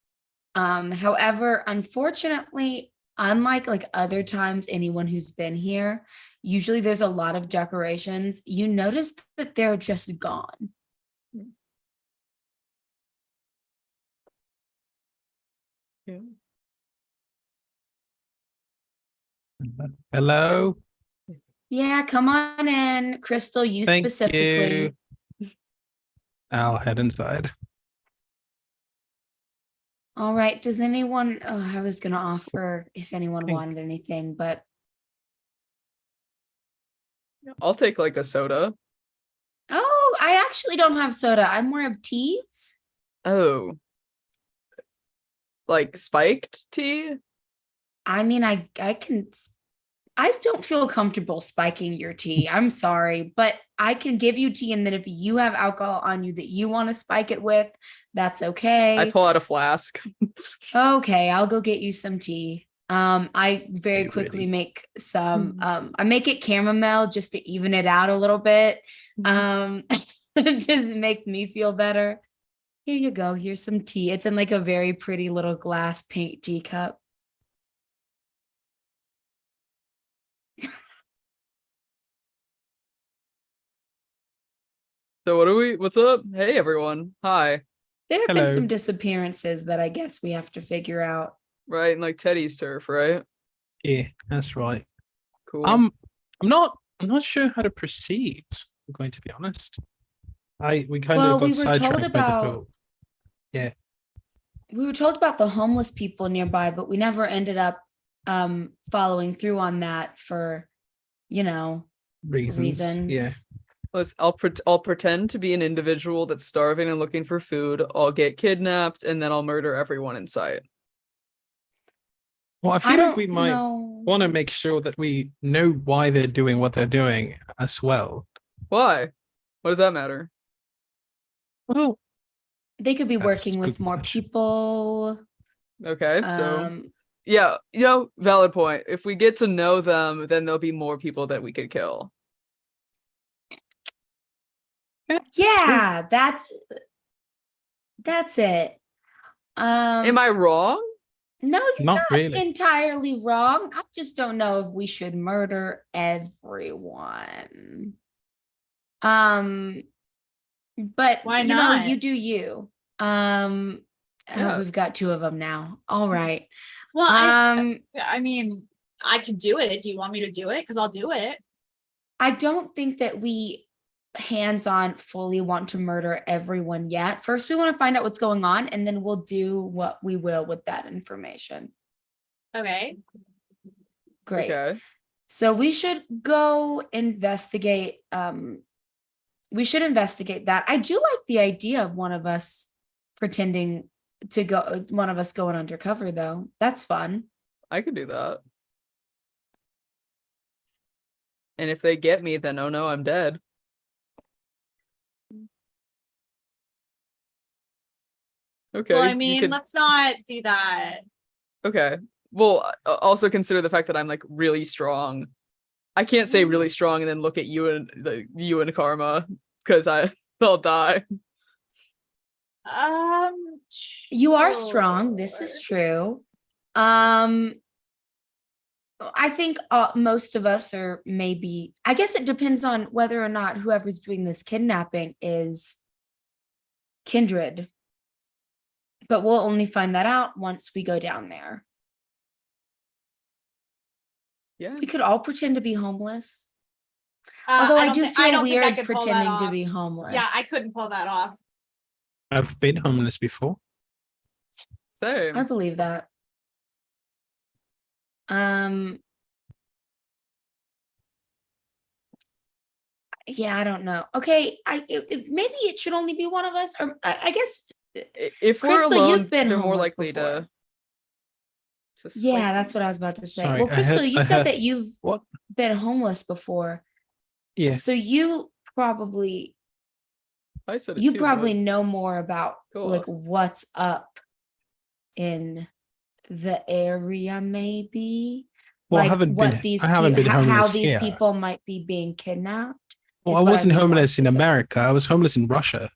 However, unfortunately, unlike like other times anyone who's been here, usually there's a lot of decorations. You notice that they're just gone. Yeah. Hello. Yeah, come on in. Crystal, you Thank specifically. you. I'll head inside. All right. Does anyone, oh, I was going to offer if anyone Thank- wanted anything, but I'll take like a soda. oh, I actually don't have soda. I'm more of teas. Oh. Like spiked tea? I mean, I can, I don't feel comfortable spiking your tea. I'm sorry, but I can give you tea. And then if you have alcohol on you that you want to spike it with, that's okay. I pull out a flask. Okay, I'll go get you some tea. I very Get quickly ready. make some, I make it chamomile just to even it out a little bit. It just makes me feel better. Here you go. Here's some tea. It's in like a very pretty little glass pink teacup. So what's up? Hey everyone. Hi. There have Hello. been some disappearances that I guess we have to figure out. Right, and like Teddy's turf, right? Yeah, that's right. Cool. I'm not sure how to proceed. I'm going to be honest. We kind Well, of got we were told sidetracked by the about- whole. Yeah. We were told about the homeless people nearby, but we never ended up following through on that for, you know, reasons. Yeah. I'll pretend to be an individual that's starving and looking for food. I'll get kidnapped and then I'll murder everyone in sight. Well, I I feel like don't we might know. want to make sure that we know why they're doing what they're doing as well. Why? What does that matter? Well, They could be That's working a with good more question. people. Okay, so Um, yeah, valid point. If we get to know them, then there'll be more people that we could kill. yeah, that's it. Am I wrong? No, you're Not not really. entirely wrong. I just don't know if we should murder everyone. But Why you know, not? you do you. Yeah. We've got 2 of them now. All right. Well, I mean, I could do it. Do you want me to do it? Because I'll do it. don't think that we hands-on fully want to murder everyone yet. First, we want to find out what's going on, and then we'll do what we will with that information. Okay. Great. Okay. So we should go investigate. We should investigate that. I do like the idea of one of us pretending to go, one of us going undercover, though. That's fun. I could do that. And if they get me, then oh no, I'm dead. Okay. Well, I you mean, could- let's not do that. Okay. Well, also consider the fact that I'm like really strong. I can't say really strong and then look at you and Karma because I'll die. You are strong. This is true. I think most of us are maybe, I guess it depends on whether or not whoever's doing this kidnapping is kindred. But we'll only find that out once we go down there. Yeah. We could all pretend to be homeless. Uh, Although I don't do thi- I feel don't think I weird could pull that pretending to off. be homeless. Yeah, I couldn't pull that off. I've been homeless before. Same. I believe that. Yeah, I don't know. Okay, maybe it should only be one of us, or I guess. If we're Crystal, alone, you've been they're more homeless likely before. to Yeah, swipe that's me. what I was about to say. Sorry, Well, I Crystal, had- you I said had- that you've What? been homeless before. Yeah. So you probably I said it you too, probably but know more about Go like off. what's up in the area maybe? Well, I Like haven't what been. these I haven't been how homeless these here. people might be being kidnapped? Well, is I what wasn't mean more homeless in specific. America. I was homeless in Russia,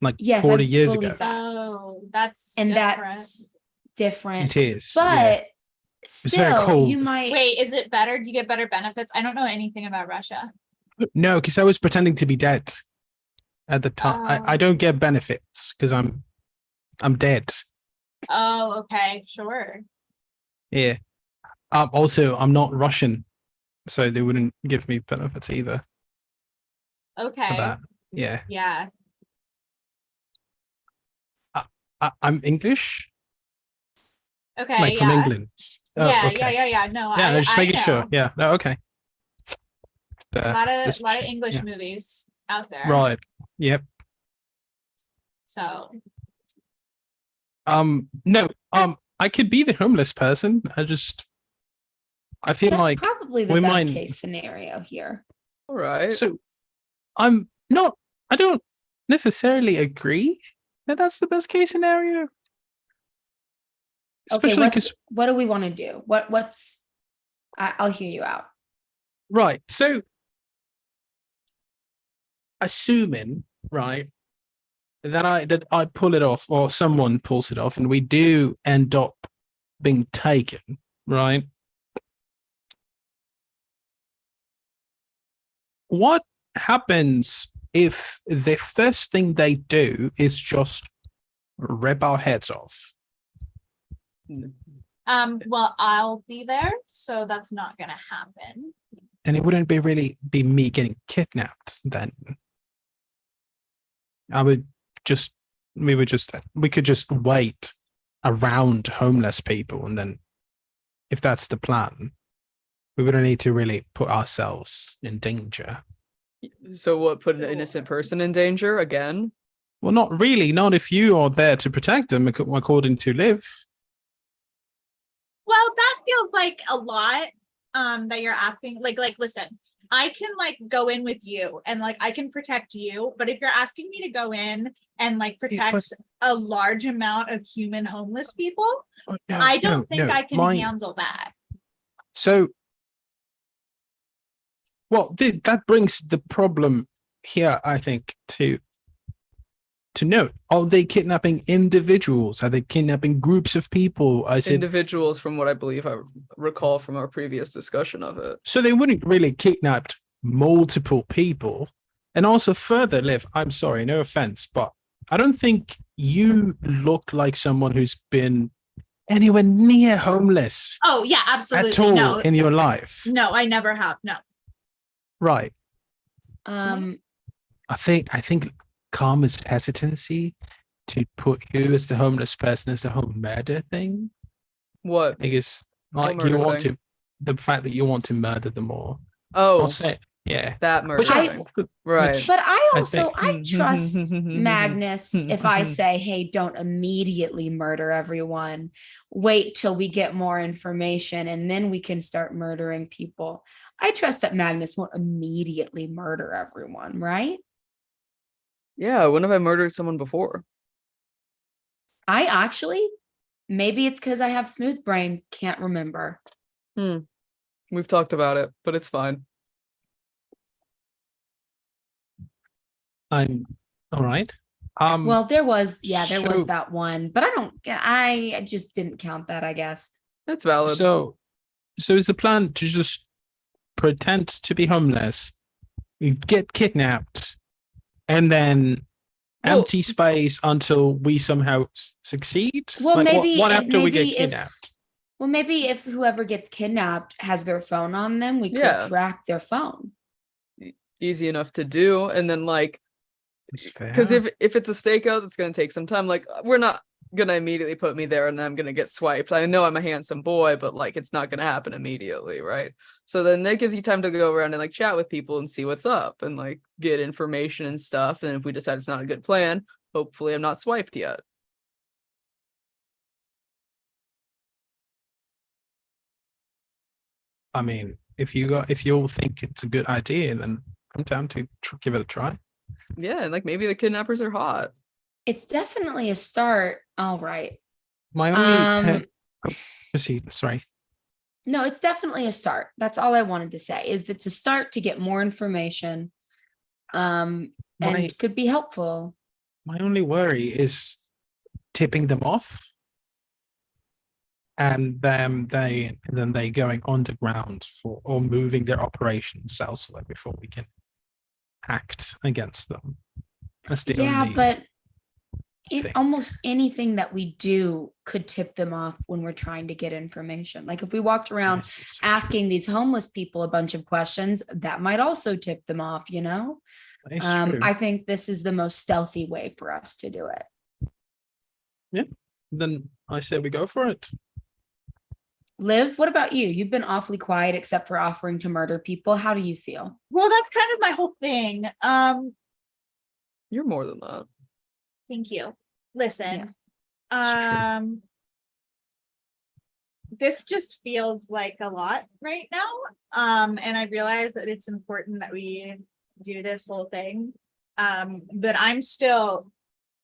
like Yes, 40 I years believe ago. that. Oh, that's And different. that's different. It is. But Yeah. It's very still, you cold. might Wait, is it better? Do you get better benefits? I don't know anything about Russia. No, because I was pretending to be dead at the time. I Oh. don't get benefits because I'm dead. Oh, okay, sure. Yeah. Also, I'm not Russian, so they wouldn't give me benefits either for Okay. that. Yeah. Yeah. I'm English, Okay. like from yeah. England. Oh, Yeah, okay. yeah. No, Yeah, no, just I making know. sure. Yeah. No, okay. A lot of Just check, English yeah. movies out there. Right. Yep. So No. I could be the homeless person. I feel that's like probably the we best might. case scenario here. All right. So I'm not. I don't necessarily agree that that's the best case scenario. Okay, Especially because what do we want to do? What's I'll hear you out. right. So assuming right that I pull it off or someone pulls it off and we do end up being taken, right? What happens if the first thing they do is just rip our heads off? well, I'll be there, so that's not gonna happen. And it wouldn't be me getting kidnapped then. We could just wait around homeless people, and then if that's the plan, we wouldn't need to really put ourselves in danger. So what, put an innocent person in danger again? Well, not really. Not if you are there to protect them, according to Liv. Well, that feels like a lot that you're asking. Like listen, I can like go in with you and like I can protect you, but if you're asking me to go in and like protect a large amount of human homeless people, I don't think I can handle that. So, well, that brings the problem here, I think, to note. Are they kidnapping individuals? Are they kidnapping groups of people? I said Individuals, from what I believe I recall from our previous discussion of it. so they wouldn't really kidnap multiple people. And also further, Liv, I'm sorry, no offense, but I don't think you look like someone who's been anywhere near homeless Oh yeah, absolutely. at all No, in your life. no, I never have. No. Right. Um, I think Karma's hesitancy to put you as the homeless person as the whole murder thing. What? I guess like murder you want thing? to the fact that you want to murder them all. Oh, I'll say yeah. that murder Which I- thing. Right. which- but I I also think- I trust Magnus if I say, hey, don't immediately murder everyone. Wait till we get more information and then we can start murdering people. I trust that Magnus won't immediately murder everyone, right? Yeah, when have I murdered someone before? I actually, maybe it's because I have smooth brain, can't remember. We've talked about it, but it's fine. I'm all right. Well, there was so- that one, but I just didn't count that, I guess. That's valid. so is the plan to just pretend to be homeless, you get kidnapped, and then Well- empty space until we somehow succeed? Well, Like, maybe what if- after we get maybe if- kidnapped? Well, maybe if whoever gets kidnapped has their phone on them, we could Yeah. track their phone. Easy enough to do, and then like, It's fair. because if it's a stakeout, that's gonna take some time. Like, we're not gonna immediately put me there and then I'm gonna get swiped. I know I'm a handsome boy, but like, it's not gonna happen immediately, right? So then that gives you time to go around and like chat with people and see what's up and like get information and stuff. And if we decide it's not a good plan, hopefully I'm not swiped yet. I mean, if you all think it's a good idea, then I'm down to give it a try. Yeah, and like maybe the kidnappers are hot. It's definitely a start. All right. My only Proceed. Sorry. No, it's definitely a start. That's all I wanted to say is it's a start to get more information. And My could be helpful. my only worry is tipping them off, and then they going underground for or moving their operations elsewhere before we can act against them. That's the Yeah, only but thing. almost anything that we do could tip them off when we're trying to get information. Like if we walked around Yes, it's true. asking these homeless people a bunch of questions, that might also tip them off, you know? It's true. I think this is the most stealthy way for us to do it. Then I say we go for it. Liv, what about you? You've been awfully quiet except for offering to murder people. How do you feel? Well, that's kind of my whole thing. You're more than that. Thank you. Listen. It's true. This just feels like a lot right now. And I realize that it's important that we do this whole thing. But I'm still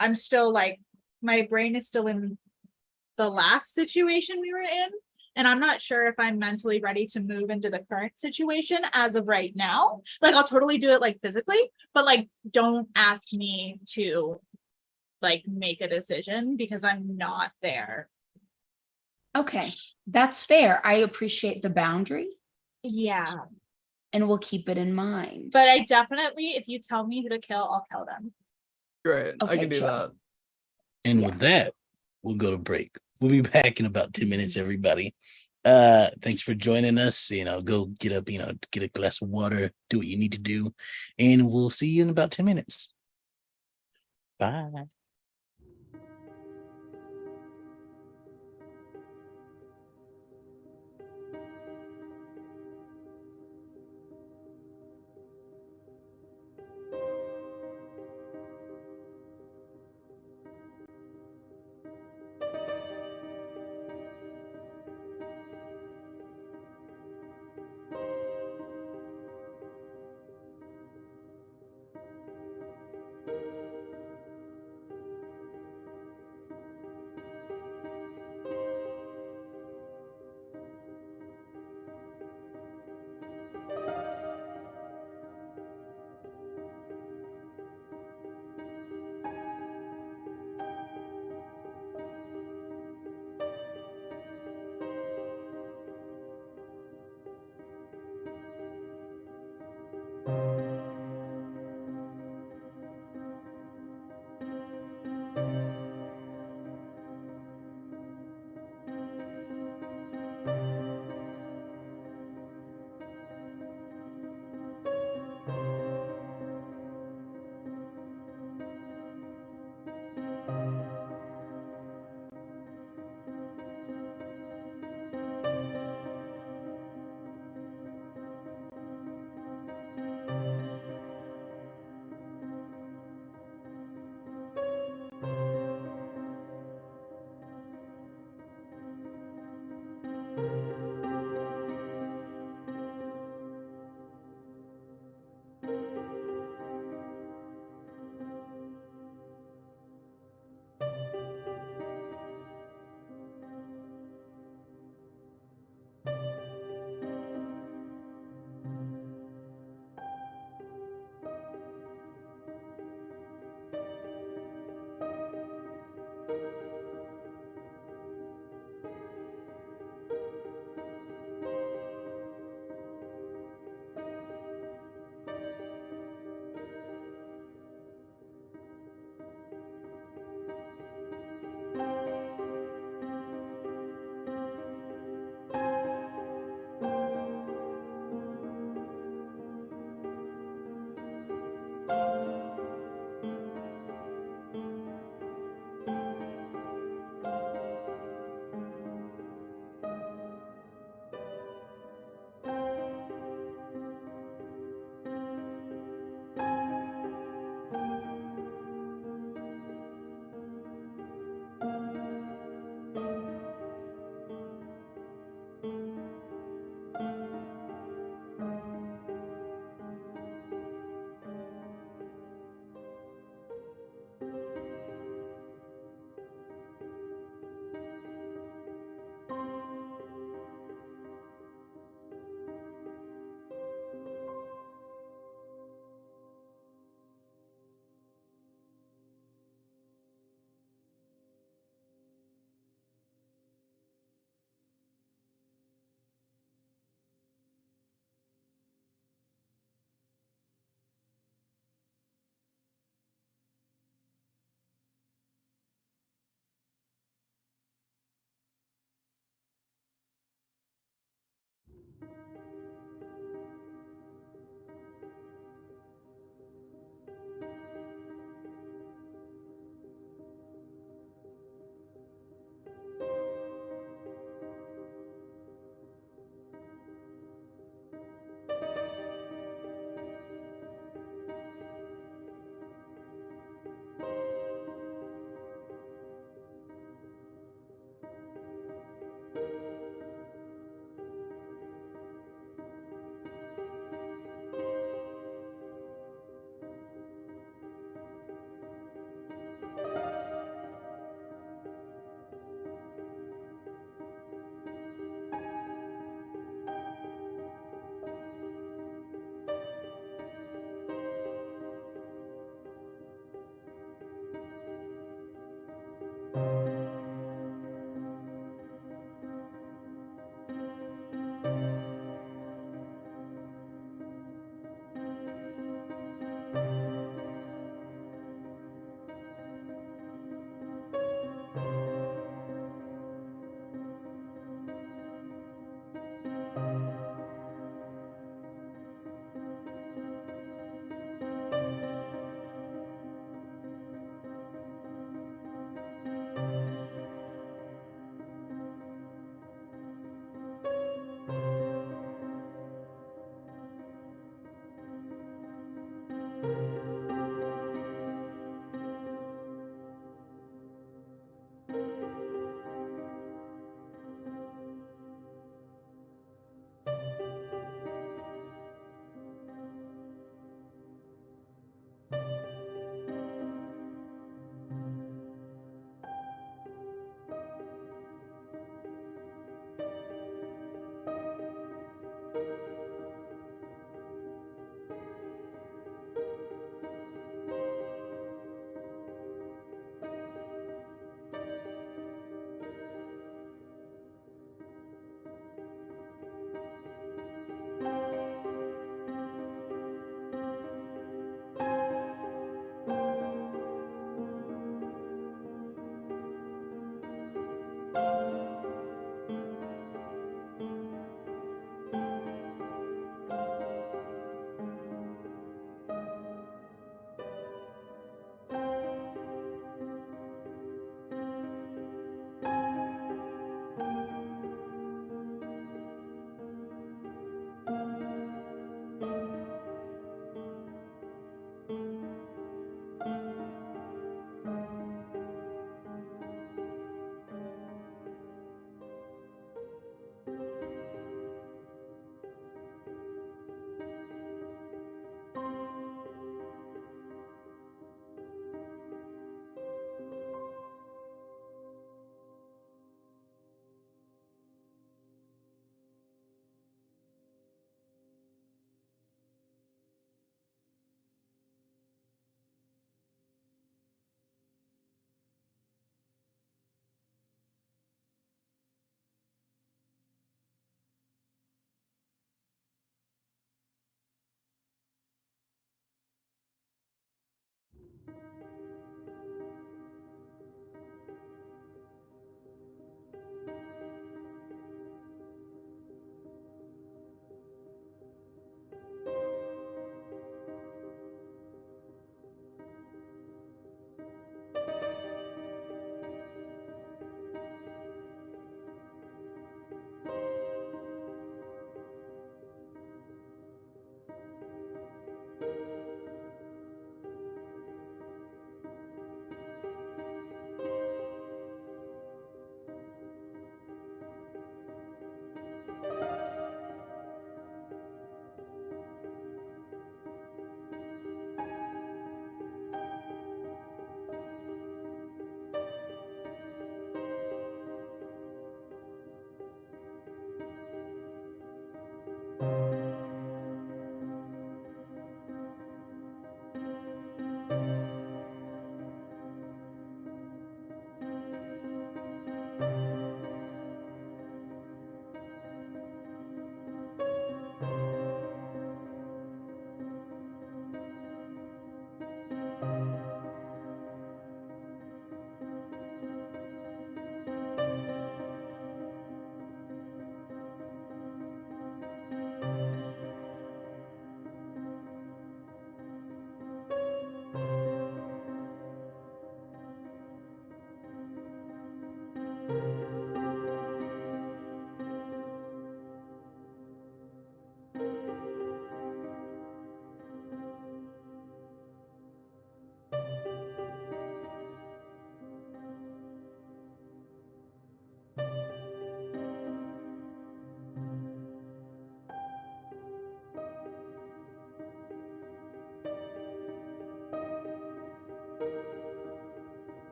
like, my brain is still in the last situation we were in. And I'm not sure if I'm mentally ready to move into the current situation as of right now. Like, I'll totally do it like physically, but like, don't ask me to like make a decision because I'm not there. Okay, that's fair. I appreciate the boundary Yeah. and we'll keep it in mind. But I definitely, if you tell me who to kill, I'll kill them. Great. I Okay, can do chill. that. And Yeah. with that, we'll go to break. We'll be back in about 10 minutes, everybody. Thanks for joining us. Go get up, get a glass of water, do what you need to do, and we'll see you in about 10 minutes. Bye.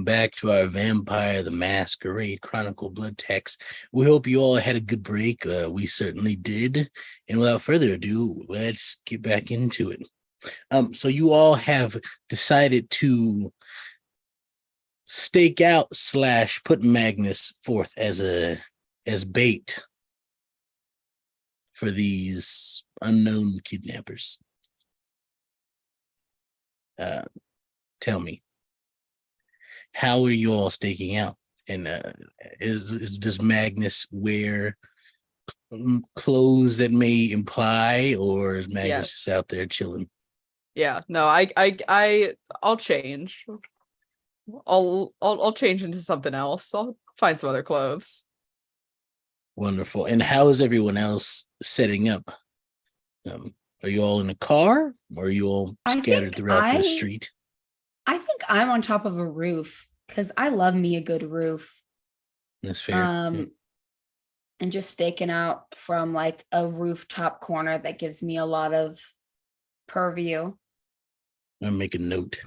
back to our Vampire the Masquerade Chronicle blood text. We hope you all had a good break. We certainly did. And without further ado, let's get back into it. So you all have decided to stake out / put Magnus forth as bait for these unknown kidnappers. Tell me, how are you all staking out? And does Magnus wear clothes that may imply, or is Magnus just out there chilling? Yeah, no, I'll change. I'll change into something else. I'll find some other clothes. Wonderful. And how is everyone else setting up? Are you all in a car, or are you all I scattered think throughout the street? I think I'm on top of a roof because I love me a good roof. That's fair. And just staking out from like a rooftop corner that gives me a lot of purview. I'll make a note.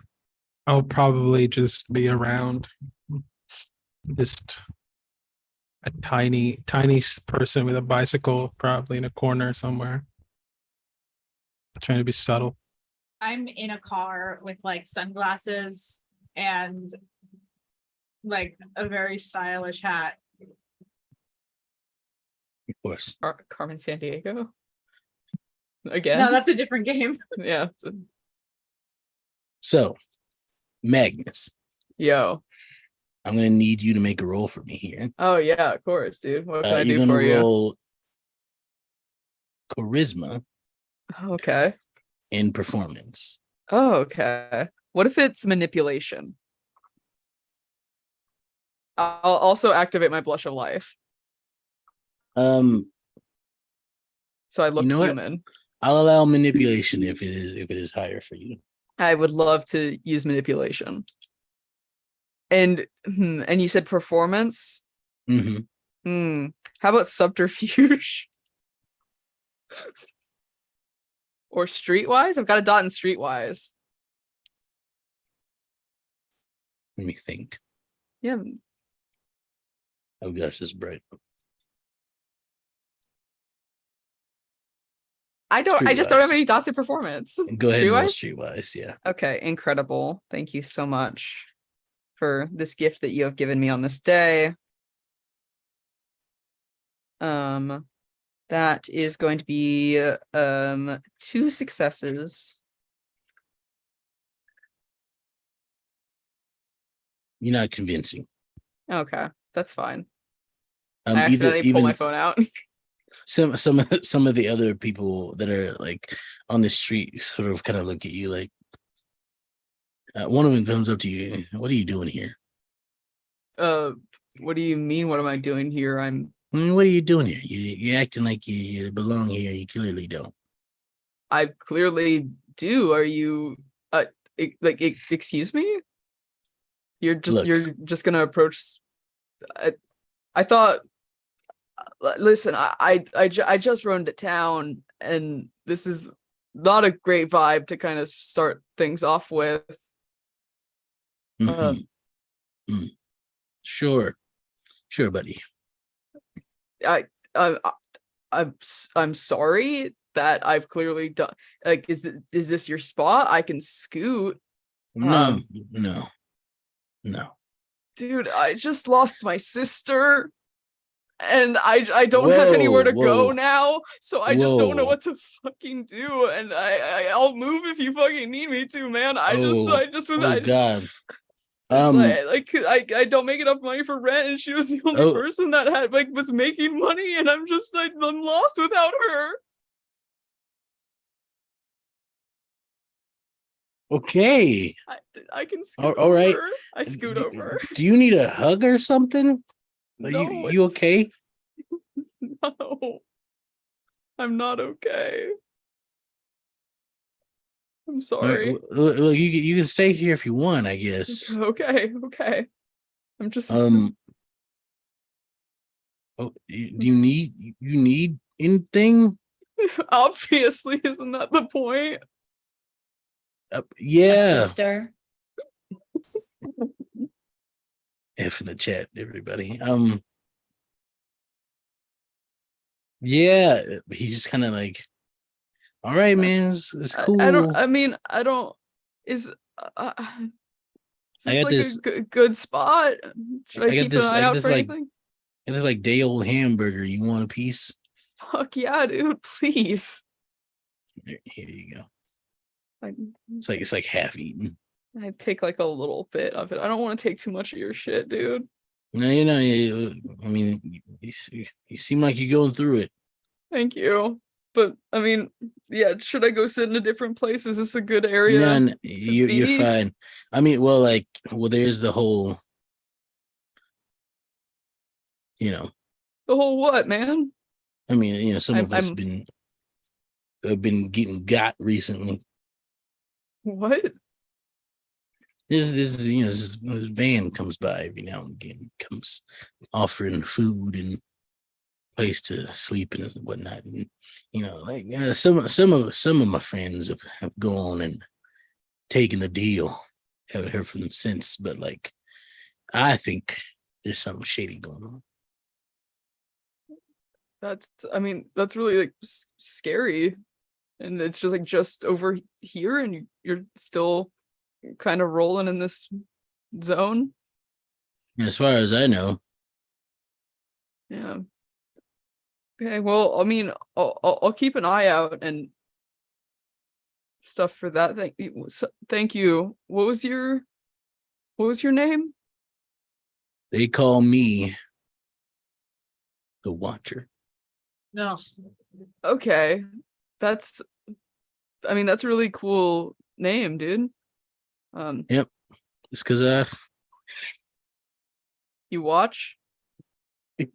I'll probably just be around. Just a tiny person with a bicycle, probably in a corner somewhere. Trying to be subtle. I'm in a car with like sunglasses and like a very stylish hat. Of course. Carmen Sandiego. Again. No, that's a different game. Yeah. So, Magnus, Yo. I'm going to need you to make a roll for me here. Oh yeah, of course, dude. What can I You're do going for to you? roll charisma Okay. and performance. Oh, okay. What if it's manipulation? I'll also activate my blush of life, Um, so I look know what? human. I'll allow manipulation if it is higher for you. I would love to use manipulation. And you said performance? Mm-hmm. How about subterfuge? Or streetwise? I've got a dot in streetwise. Let me think. Yeah. Oh gosh, this is bright. I just don't have Streetwise. any dots in performance. Go ahead and roll Streetwise? streetwise, yeah. Okay, incredible. Thank you so much for this gift that you have given me on this day. That is going to be 2 successes. You're not convincing. Okay, that's fine. I I accidentally pull my phone out. some of the other people that are like on the street sort of kind of look at you like. One of them comes up to you. What are you doing here? What do you mean? What am I doing here? I mean, what are you doing here? You're acting like you belong here. You clearly don't. I clearly do. Are you excuse me? You're just gonna approach. I thought. Listen, I just run to town, and this is not a great vibe to kind of start things off with. Sure, buddy. I'm sorry that I've clearly done. Like, is this your spot? I can scoot. No. Dude, I just lost my sister, and I don't have anywhere to go now, so I just don't know what to fucking do. And I'll move if you fucking need me to, man. I don't make enough money for rent, and she was the only person that was making money, and I'm lost without her. Okay. I can scoot all right. over. I scoot over. Do you need a hug or something? Are you okay? No. I'm not okay. I'm sorry. Right, look, you can stay here if you want, I guess. Okay. I'm just do you need anything? obviously, isn't that the point? Yeah. A sister. F in the chat, everybody. Yeah, he's just kind of like, all right, man, it's cool. I don't. I mean, I don't. Is uh, is I this got like this- a good spot? Should I I got keep this- an I eye got out this, for like- anything? And it's like day old hamburger. You want a piece? Fuck yeah, dude! Please. Here you go. I, It's like half eaten. I take like a little bit of it. I don't want to take too much of your shit, dude. No, I mean, you seem like you're going through it. Thank you. But I mean, yeah, should I go sit in a different place? Is this a good area? None. to You're be? fine. I mean, there's the whole, The whole what, man? I mean, some of us I'm- have been getting got recently. What? This van comes by every now and again, comes offering food and place to sleep and whatnot. And some of my friends have gone and taken the deal. Haven't heard from them since, but like, I think there's something shady going on. I mean, that's really like scary. And it's just like just over here and you're still kind of rolling in this zone. As far as I know, Yeah. Okay, well, I mean, I'll keep an eye out and stuff for that. Thank you. What was your name? they call me the Watcher. No. Okay. That's a really cool name, dude. It's because You watch?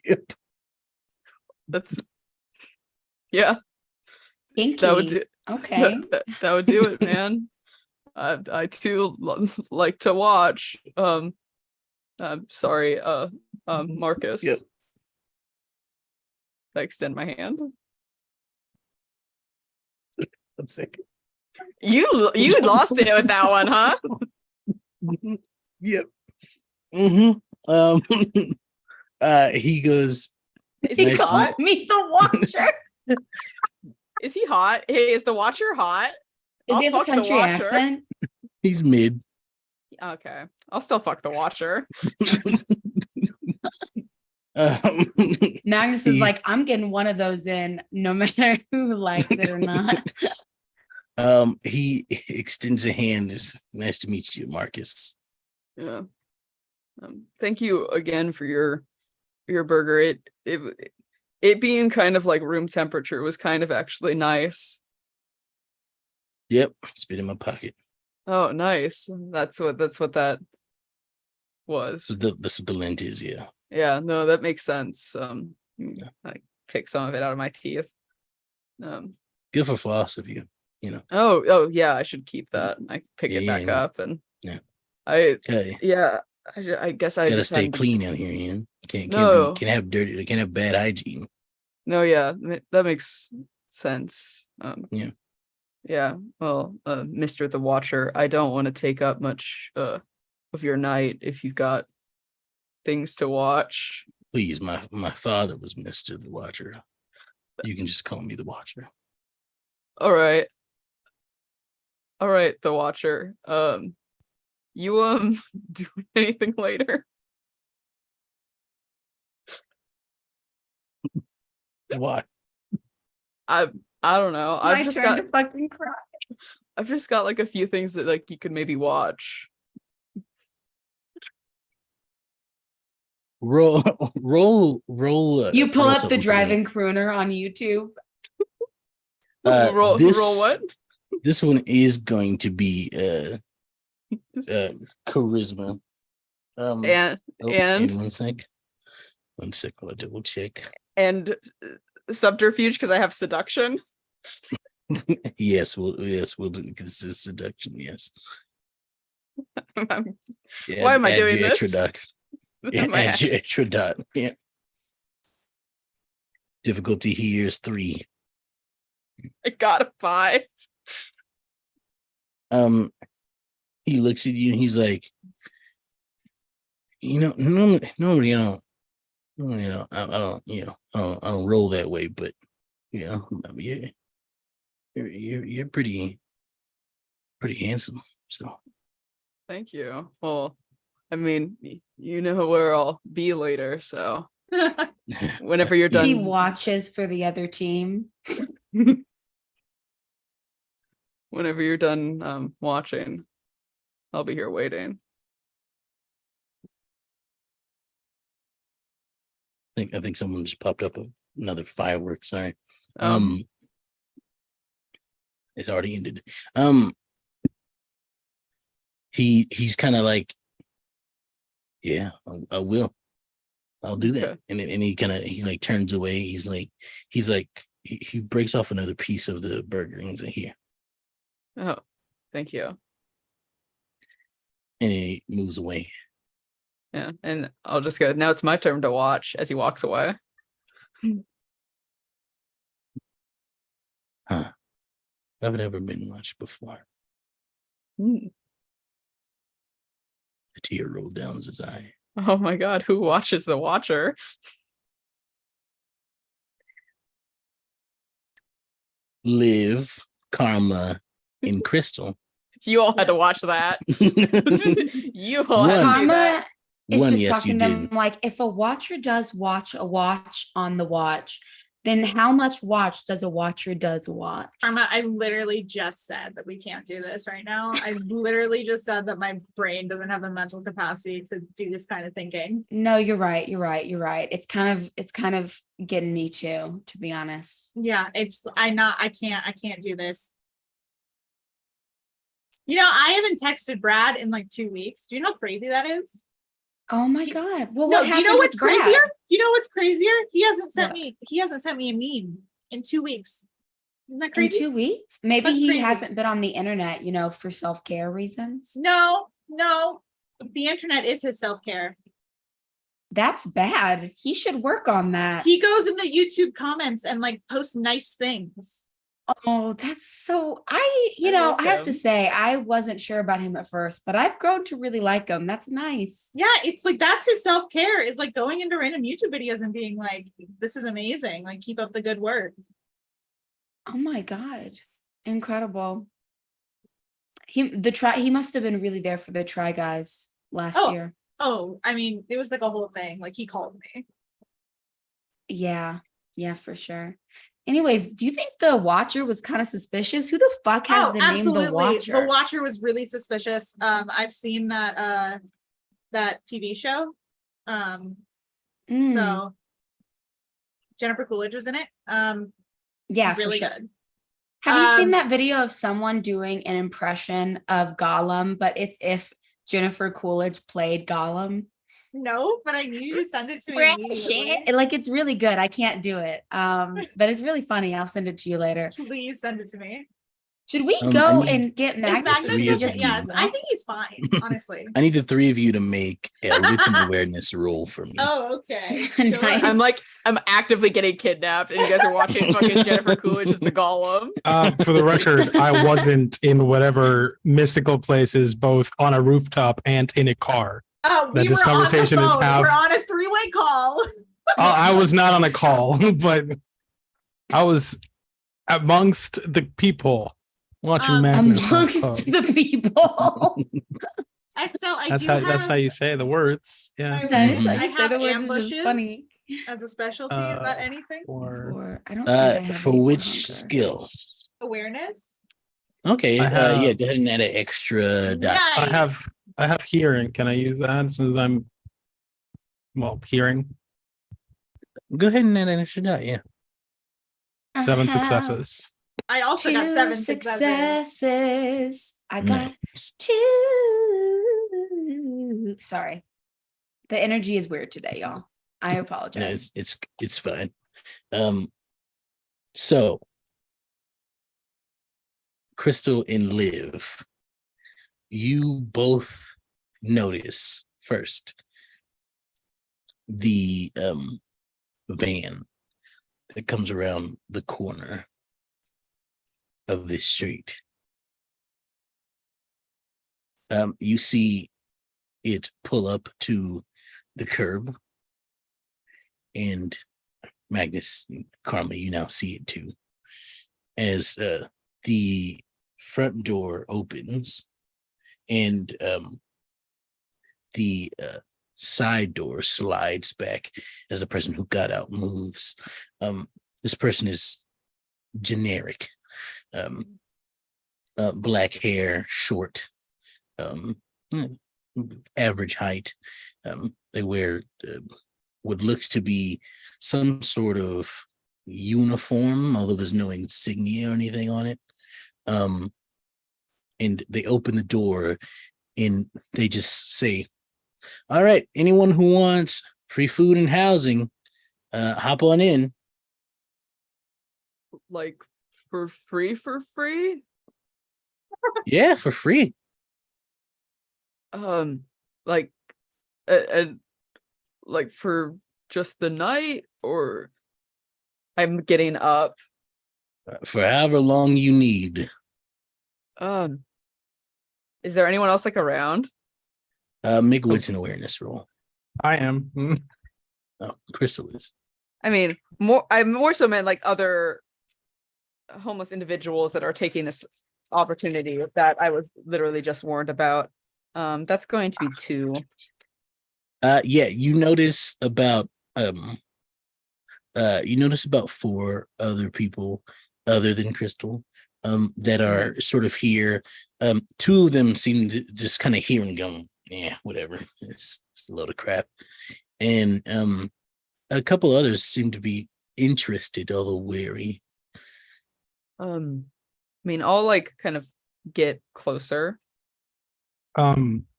yep. That's yeah, Kinky. that would do Okay. that would do it, man. I too like to watch. I'm sorry, Marcus. Yep. I extend my hand. One second. You lost it with that one, huh? Yep. He goes, He Nice called me the Watcher. Is he hot? Hey, is the Watcher hot? Does he I'll have a fuck the country Watcher. accent? he's mid. Okay, I'll still fuck the Watcher. um, Magnus is He- like, I'm getting one of those in, no matter who likes it or not. he extends a hand. It's nice to meet you, Marcus. Yeah. Thank you again for your burger. It being kind of like room temperature was kind of actually nice. Yep, spit in my pocket. Oh, nice. That's what that was. So that's what the lint is. Yeah. Yeah, no, that makes sense. Yeah. I pick some of it out of my teeth. Good for floss of you. Oh yeah, I should keep that. I pick it Yeah, back yeah. up and Yeah. I Okay. guess I Gotta just stay hadn't- clean out here, Ian. Can't No. can't have dirty. Can't have bad hygiene. No, yeah, that makes sense. Yeah. Yeah. Well, Mr. the Watcher, I don't want to take up much of your night if you've got things to watch. Please, my father was Mr. the Watcher. You can just call me the Watcher. All right, the Watcher. You do anything later? Why? I don't know. My turn to fucking cry. I've just got like a few things that like you could maybe watch. Roll. You pull roll up the something for me. driving crooner on YouTube. roll what? This one is going to be charisma. And one sec. One sec, I'll double check. and subterfuge because I have seduction. Yes, we'll do this is seduction, yes. Yeah, Why am I add doing your this? Extra dot. Yeah, Am I add your extra dot. Yeah. Difficulty here is 3. I got a 5. He looks at you and he's like, normally I don't roll that way, but I mean, you're pretty handsome. So Thank you. Well, I mean, you know where I'll be later, so whenever you're He done, watches for the other team. whenever you're done watching, I'll be here waiting. I think someone just popped up another firework. Sorry. Um, It already ended. He's kind of like, yeah, I will. I'll do that. Okay. And he like turns away. He's like he breaks off another piece of the burger and he's like, here. Oh, thank you. And he moves away. Yeah, and I'll just go. Now it's my turn to watch as he walks away. Huh. I've never been watched before. Hmm. A tear rolled down his eye. Oh my God, who watches the Watcher? Liv, Karma, and Crystal. You all had to watch that. You all had to see that. Karma is One, just yes, talking you to them didn't. like, if a watcher does watch a watch on the watch, then how much watch does a watcher does watch? Karma, I literally just said that we can't do this right now. I literally just said that my brain doesn't have the mental capacity to do this kind of thinking. No, you're right. It's kind of getting me too, to be honest. Yeah, I can't do this. I haven't texted Brad in like 2 weeks. Do you know how crazy that is? Oh my God. Well, No, what do you happened know with what's Brad? crazier? You know what's crazier? He hasn't sent What? me a meme in 2 weeks. Isn't that In crazy? 2 weeks? Maybe That's he crazy. hasn't been on the internet, for self-care reasons. No. The internet is his self-care. That's bad. He should work on that. He goes in the YouTube comments and like posts nice things. Oh, that's so I love I have to him. say, I wasn't sure about him at first, but I've grown to really like him. That's nice. Yeah, it's like that's his self-care, is like going into random YouTube videos and being like, this is amazing. Like, keep up the good work. Oh my God. Incredible. He must have been really there for the Try Guys last Oh. year. Oh, I mean, it was like a whole thing. Like, he called me. Yeah, for sure. Anyways, do you think the Watcher was kind of suspicious? Who the fuck has the name The Watcher? The Watcher was really suspicious. I've seen that TV show. Mm, So Jennifer Coolidge was in it. yeah, for really sure. good. Have you seen that video of someone doing an impression of Gollum, but it's if Jennifer Coolidge played Gollum? No, but I need you to send it to me immediately. Like, it's really good. I can't do it. But it's really funny. I'll send it to you later. Please send it to me. Should we I go need- and get Is Magnus? Magnus Three okay? of just you. Yes, I think he's fine, honestly. I need the three of you to make a written awareness roll for me. Oh, okay. Nice. I'm actively getting kidnapped, and you guys are watching fucking Jennifer Coolidge as the Golem. For the record, I wasn't in whatever mystical places, both on a rooftop and in a car. Oh, That this conversation is have- We're on a three-way call. I was not on a call, but I was amongst the people watching Magnus. on Amongst phones. the people. That's how you say the words. Yeah. That is how I you say have the words, it's just ambushes funny. as a specialty. Is that anything? Or Or I don't think I have For any more which hunger. skill? Awareness. Okay, I have- yeah, go ahead and add an extra dot. Nice. I have hearing. Can I use that since I'm hearing? Go ahead and add an extra dot, yeah. 7 I have successes. I also got 2 7 successes. successes. I got Nice. 2. Sorry. The energy is weird today, y'all. I No, apologize. it's fine. So Crystal and Liv, you both notice first the van that comes around the corner of this street. You see it pull up to the curb, and Magnus and Karma, you now see it too, as the front door opens and the side door slides back as the person who got out moves. This person is generic, black hair, short, average height. They wear what looks to be some sort of uniform, although there's no insignia or anything on it. And they open the door and they just say, "All right, anyone who wants free food and housing, hop on in." Like for free? Yeah, for free. Like and like for just the night, or I'm getting up. For however long you need. Is there anyone else like around? Make wits and awareness roll. I am. Oh, Crystal is. I mean, I more so meant like other homeless individuals that are taking this opportunity that I was literally just warned about. That's going to be 2. Yeah, you notice about 4 other people other than Crystal that are sort of here. 2 of them seem to just kind of hear and go, yeah, whatever. It's a load of crap. And a couple others seem to be interested, although wary. I mean, I'll like kind of get closer.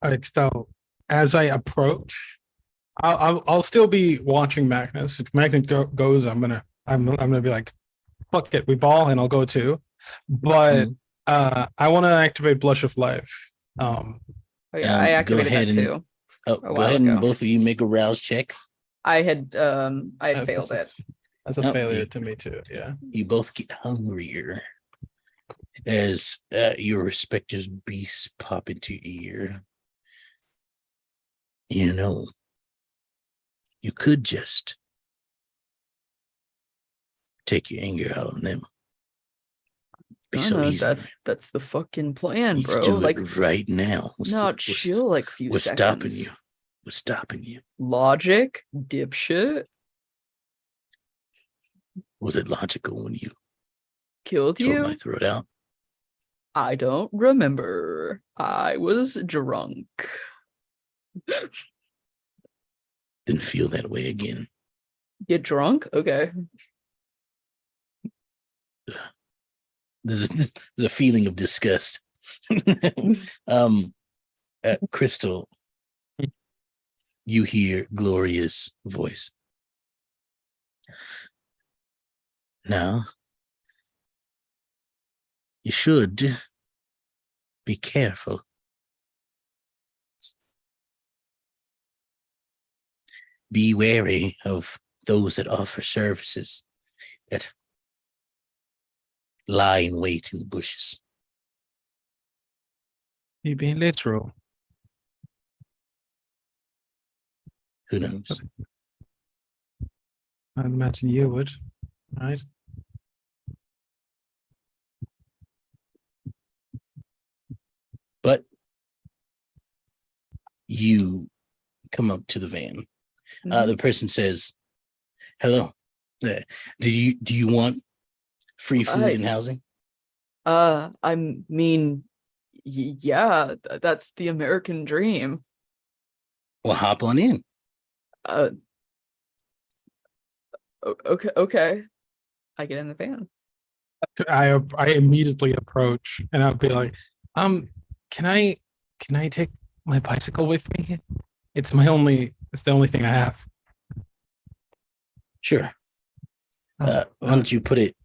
Excel, as I approach, I'll still be watching Magnus. If Magnus goes, I'm gonna be like, fuck it, we ball, and I'll go too. But I want to activate Blush of Life. Oh yeah, I activated that too. Go ahead and both of you make a rouse check. I had failed it. That's a failure to me too. Yeah. You both get hungrier as your respective beasts pop into your ear. You know, you could just take your anger out on them. Be so easy. That's the fucking plan, You bro. do Like it right now. chill like few we're seconds. We're stopping you. Logic, dipshit. Was it logical when you Killed tore you? my throat out? I don't remember. I was drunk. Didn't feel that way again. Get drunk? Okay. There's a feeling of disgust. Crystal, you hear Gloria's voice. Now, you should be careful. Be wary of those that offer services that lie in wait in the bushes. You being literal? Who knows? I'd imagine you would, right? But you come up to the van. The person says, "Hello. Do you want free food and housing?" I mean, yeah, that's the American dream. Well, hop on in. Okay. I get in the van. I immediately approach and I'll be like, can I take my bicycle with me? It's the only thing I have. Sure. Why don't you put it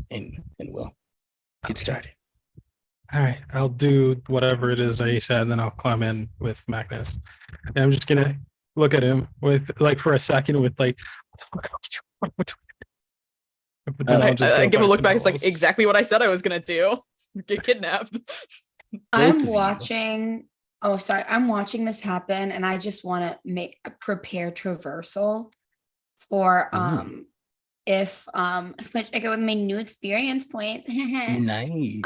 in and we'll get started. All right, I'll do whatever it is I said, and then I'll climb in with Magnus. And I'm just gonna look at him with like for a second with like, what the I give a look back. It's like exactly what I said I was gonna do. Get kidnapped. Both of I'm you. watching Oh, sorry. I'm watching this happen and I just want to prepare traversal for if which I go with my new experience points. Nice.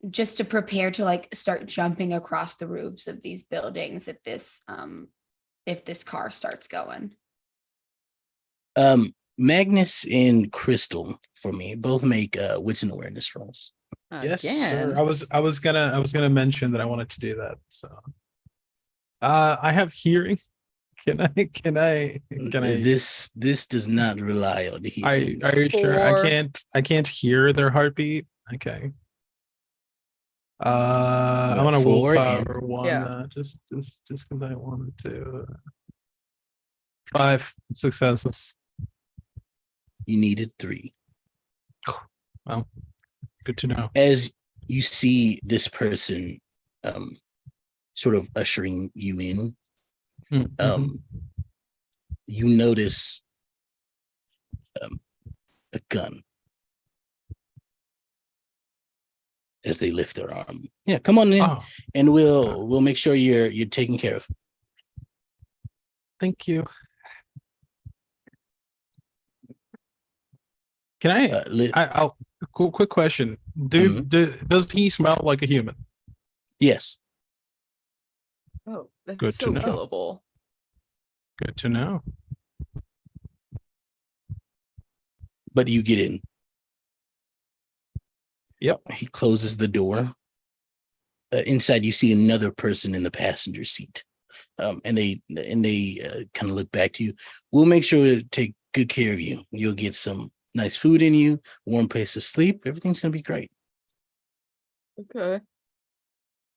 Just to prepare to like start jumping across the roofs of these buildings if this car starts going. Magnus and Crystal for me both make wits and awareness rolls. Yes, sir. Again. I was gonna mention that I wanted to do that. So I have hearing. Can I This does not rely on the are hearings. you sure? Four. I can't hear their heartbeat. Okay. I'm Well, gonna four willpower one Yeah. just because I wanted to. 5 successes. You needed 3. Well, good to know. As you see this person sort of ushering you in, Mhm. you notice a gun as they lift their arm. Yeah, come on in, Oh, and we'll make sure you're taken care of. thank you. Can I? I'll quick question. Does he smell like a human? Yes. Oh, that's Good to so know. killable. Good to know. But you get in. Yep. He closes the door. Inside, you see another person in the passenger seat, and they kind of look back to you. We'll make sure to take good care of you. You'll get some nice food in you, warm place to sleep. Everything's gonna be great. Okay.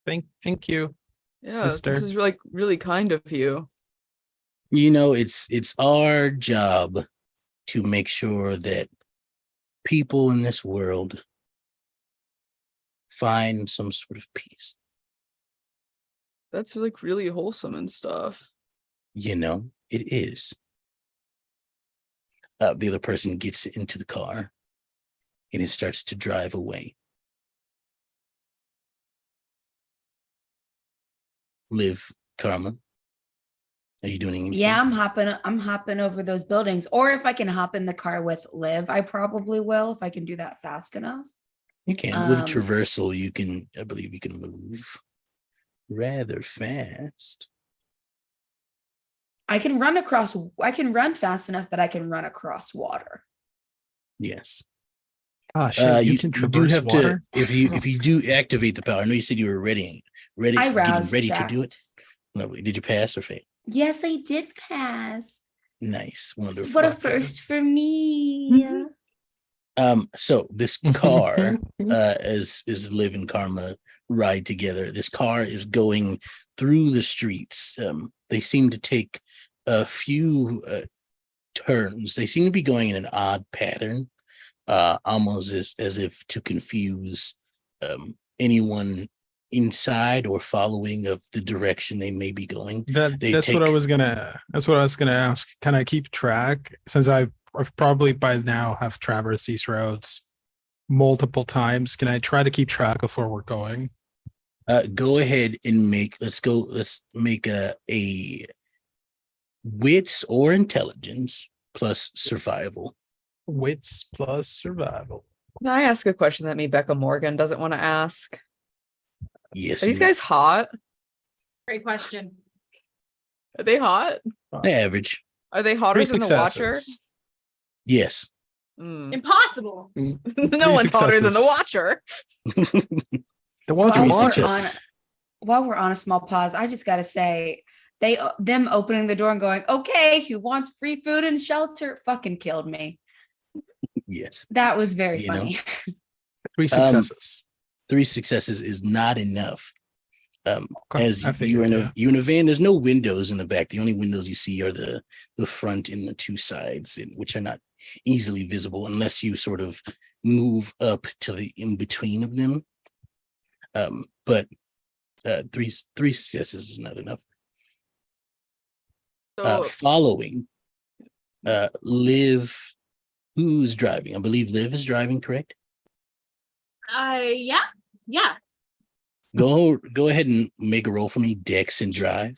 Thank you. Yeah, Mister. this is like really kind of you. You know, it's our job to make sure that people in this world find some sort of peace. That's like really wholesome and stuff. You know, it is. The other person gets into the car and it starts to drive away. Liv, Karma, are you doing anything? Yeah, I'm hopping over those buildings. Or if I can hop in the car with Liv, I probably will if I can do that fast enough. You can. With traversal, you can, I believe you can move rather fast. I can run fast enough that I can run across water. Yes. Ah, shit, you can do traverse have water. to if you do activate the power. I know you said you were I getting roused ready to checked. do it. Lovely. Did you pass or fail? Yes, I did pass. Nice. Wonderful. What a Okay. first for me. So this car, as Liv and Karma ride together, this car is going through the streets. They seem to take a few turns. They seem to be going in an odd pattern, almost as if to confuse anyone inside or following of the direction they may be going. That's what I was gonna ask. Can I keep track, since I've probably by now have traversed these roads multiple times? Can I try to keep track of where we're going? Go ahead and let's make a wits or intelligence plus survival. Wits plus survival. Can I ask a question that Becca Morgan doesn't want to ask? Yes. Are these guys hot? Great question. Are they hot? Average. Are they hotter 3 than the Watcher? successes. Yes. Impossible. No one's hotter than the Watcher. The Watcher Three wants successes. While we're on a small pause, I just gotta say, them opening the door and going, okay, who wants free food and shelter? Fucking killed me. Yes. That was very funny. 3 successes. 3 successes is not enough. Okay, As I you're figured, you're in a van, there's no windows in the back. The only windows you see are the front and the 2 sides, which are not easily visible unless you sort of move up to the in between of them. But 3 successes is not enough. So Following, Liv, who's driving? I believe Liv is driving, correct? Yeah. Go ahead and make a roll for me, Dex and Drive.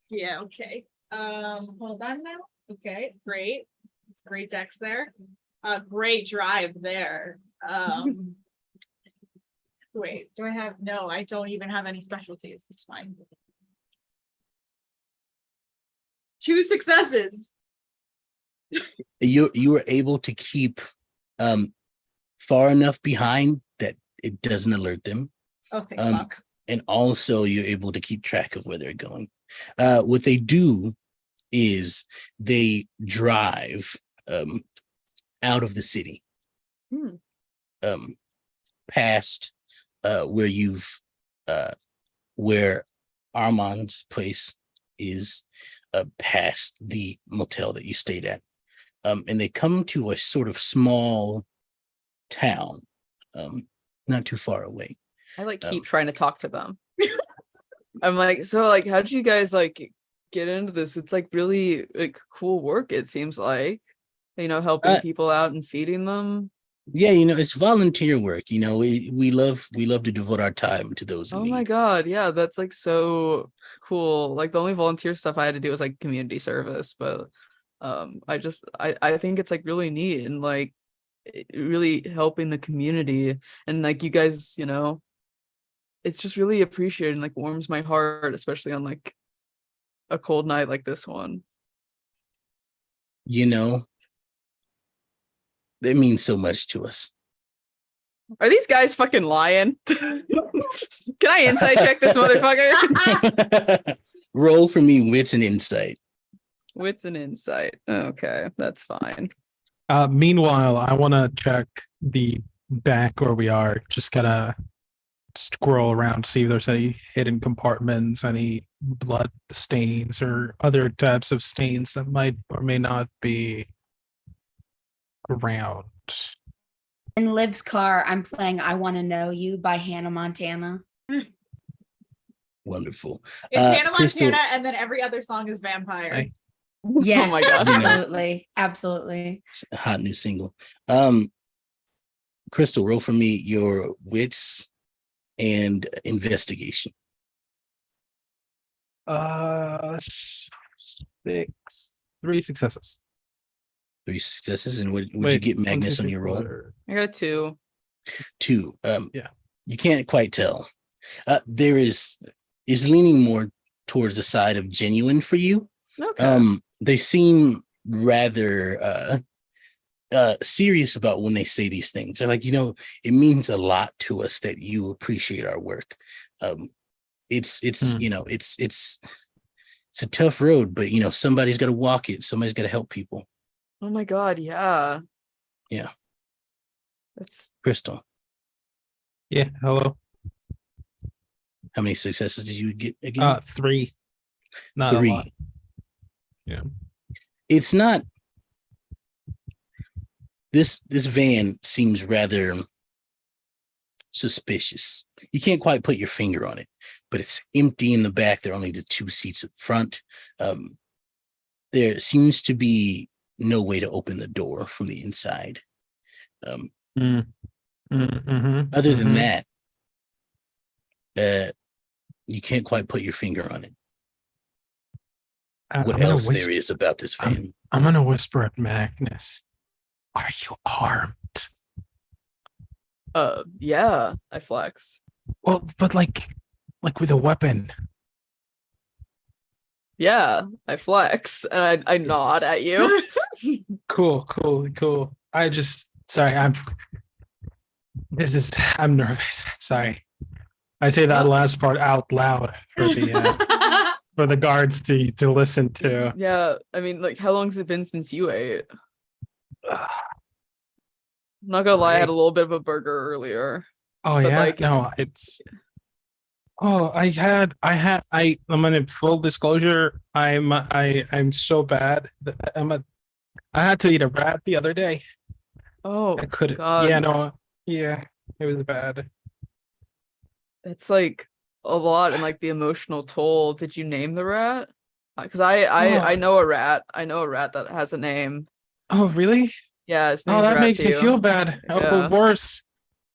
Yeah, okay. Hold on now. Okay, great. Great decks there. Great drive there. Wait, do I have no, I don't even have any specialties. It's fine. 2 successes. You were able to keep far enough behind that it doesn't alert them. Oh, thank Um, fuck. And also you're able to keep track of where they're going. What they do is they drive out of the city, past where Armand's place is, past the motel that you stayed at, and they come to a sort of small town, not too far away. I like keep trying to talk to them. I'm like, so like, how did you guys like get into this? It's like really like cool work. It seems like, helping people out and feeding them. Yeah, it's volunteer work. We love to devote our time to those in Oh need. my God. Yeah. That's like so cool. Like the only volunteer stuff I had to do was like community service, but I think it's like really neat and like really helping the community, and like you guys, it's just really appreciated and like warms my heart, especially on like a cold night like this one. That means so much to us. Are these guys fucking lying? Can I insight check this motherfucker? Roll for me, wits and insight. Wits and insight. Okay, that's fine. Meanwhile, I want to check the back where we are. Just gotta scroll around, see if there's any hidden compartments, any blood stains, or other types of stains that might or may not be around. In Liv's car, I'm playing "I Want to Know You" by Hannah Montana. Wonderful. It's Hannah Crystal, Montana, and then every other song is Vampire. Hey. Yes, Oh my God. absolutely, absolutely. hot new single. Crystal, roll for me your wits and investigation. 3 successes. 3 successes. And would you Wait, get 1, 2, Magnus on 3, your roll? 4. I got a 2. 2. Yeah. You can't quite tell. There is leaning more towards the side of genuine for you. Okay. They seem rather serious about when they say these things. They're like, it means a lot to us that you appreciate our work. It's a tough road, but somebody's got to walk it. Somebody's got to help people. Oh my God. Yeah. Yeah. That's Crystal, Yeah, hello. how many successes did you get again? 3. Not 3. a lot. Yeah. It's not. This van seems rather suspicious. You can't quite put your finger on it, but it's empty in the back. There are only the 2 seats up front. There seems to be no way to open the door from the inside. Other than that, you can't quite put your finger on it. What else there is about this van? I'm gonna whisper at Magnus. Are you armed? Yeah, I flex. Well, but like with a weapon. Yeah, I flex and I nod at you. Cool. Sorry, I'm nervous. Sorry. I say that last part out loud for the for the guards to listen to. Yeah, I mean, like, how long's it been since you ate? I'm not gonna lie, I had a little bit of a burger earlier. Oh But, yeah, like- no, it's. Oh, I'm in full disclosure. I'm so bad. I had to eat a rat the other day. Oh, I couldn't. God. Yeah, no, yeah, it was bad. It's like a lot and like the emotional toll. Did you name the rat? Because I know a rat. I know a rat that has a name. Oh really? Yeah, his Oh, name's that Rat makes me too. feel bad. Yeah. Oh, worse.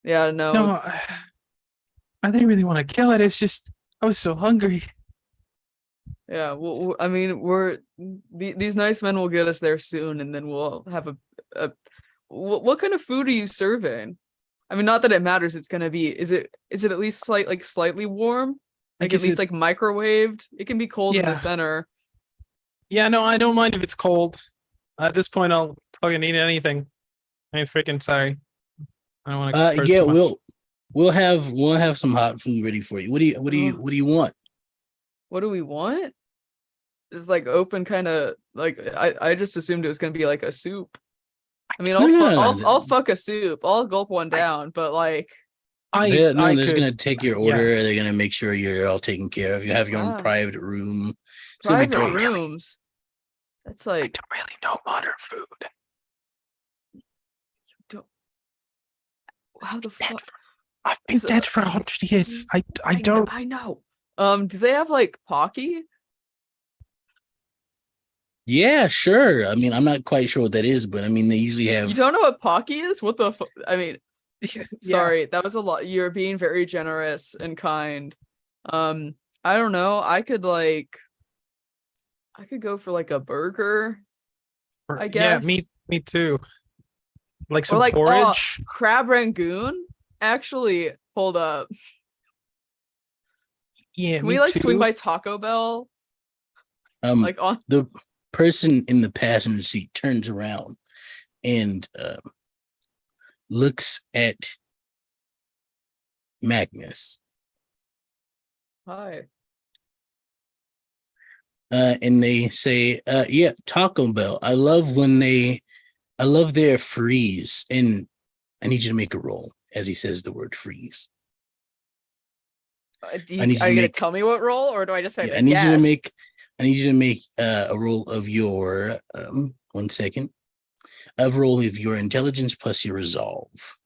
Yeah, no. No, it's- I didn't really want to kill it. It's just I was so hungry. Yeah, well, I mean, these nice men will get us there soon, and then we'll have a what kind of food are you serving? I mean, not that it matters. It's gonna be. Is it at least slightly warm? Like at least like microwaved. It can be cold in the Yeah. center. Yeah, no, I don't mind if it's cold. At this point, I'll fucking eat anything. I ain't freaking sorry. I don't want to. Yeah, we'll have some hot food ready for you. What do you want? What do we want? It's like open kind of like I just assumed it was gonna be like a soup. I mean, I'll fuck a soup. I'll gulp one down, but like they're could, gonna take your order. They're gonna make sure you're all taken care of. You have your own private room. It's gonna be private great. rooms. That's like I don't really know modern food. How the fuck? I've been dead for 100 years. I don't. I know. Do they have like Pocky? Yeah, sure. I mean, I'm not quite sure what that is, but I mean, they usually have. You don't know what Pocky is? What the? I mean, Yeah. sorry, that was a lot. You're being very generous and kind. I don't know. I could go for like a burger. I guess. Yeah, me too. Like some or like porridge. Crab rangoon. Actually, hold up. Yeah, Can we like swing by Taco Bell? Like on the person in the passenger seat turns around and looks at Magnus. Hi. And they say, yeah, Taco Bell. I love their freeze. And I need you to make a roll as he says the word freeze. Are you gonna tell me what roll, or do I just say I need you to make a roll of your 1 second. A roll of your intelligence plus your resolve.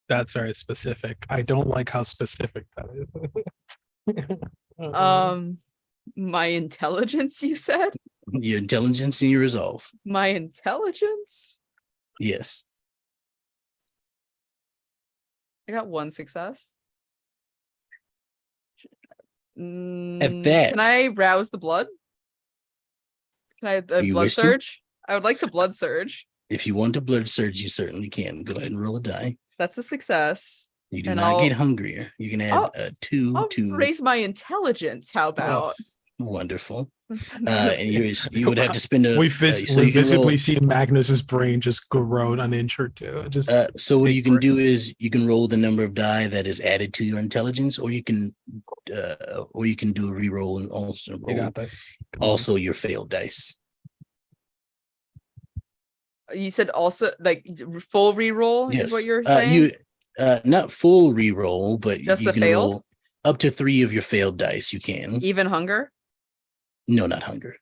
That's very specific. I don't like how specific that is. My intelligence, you said? Your intelligence and your resolve. My intelligence? Yes. I got 1 success. At that, can I rouse the blood? Can I blood surge? I would like to blood surge. If you want to blood surge, you certainly can. Go ahead and roll a die. That's a success. You do not get hungrier. You can add a 2 I'll to raise my intelligence. How about? Wonderful. And you would have to spend a. We visibly see Magnus's brain just grow uninjured too. So what you can do is you can roll the number of die that is added to your intelligence, or you can do a reroll and also roll. You got this. Also, your failed dice. You said also like full reroll is what you're saying? You not full reroll, but just you the can failed? roll up to 3 of your failed dice. You can. Even hunger? No, not hunger.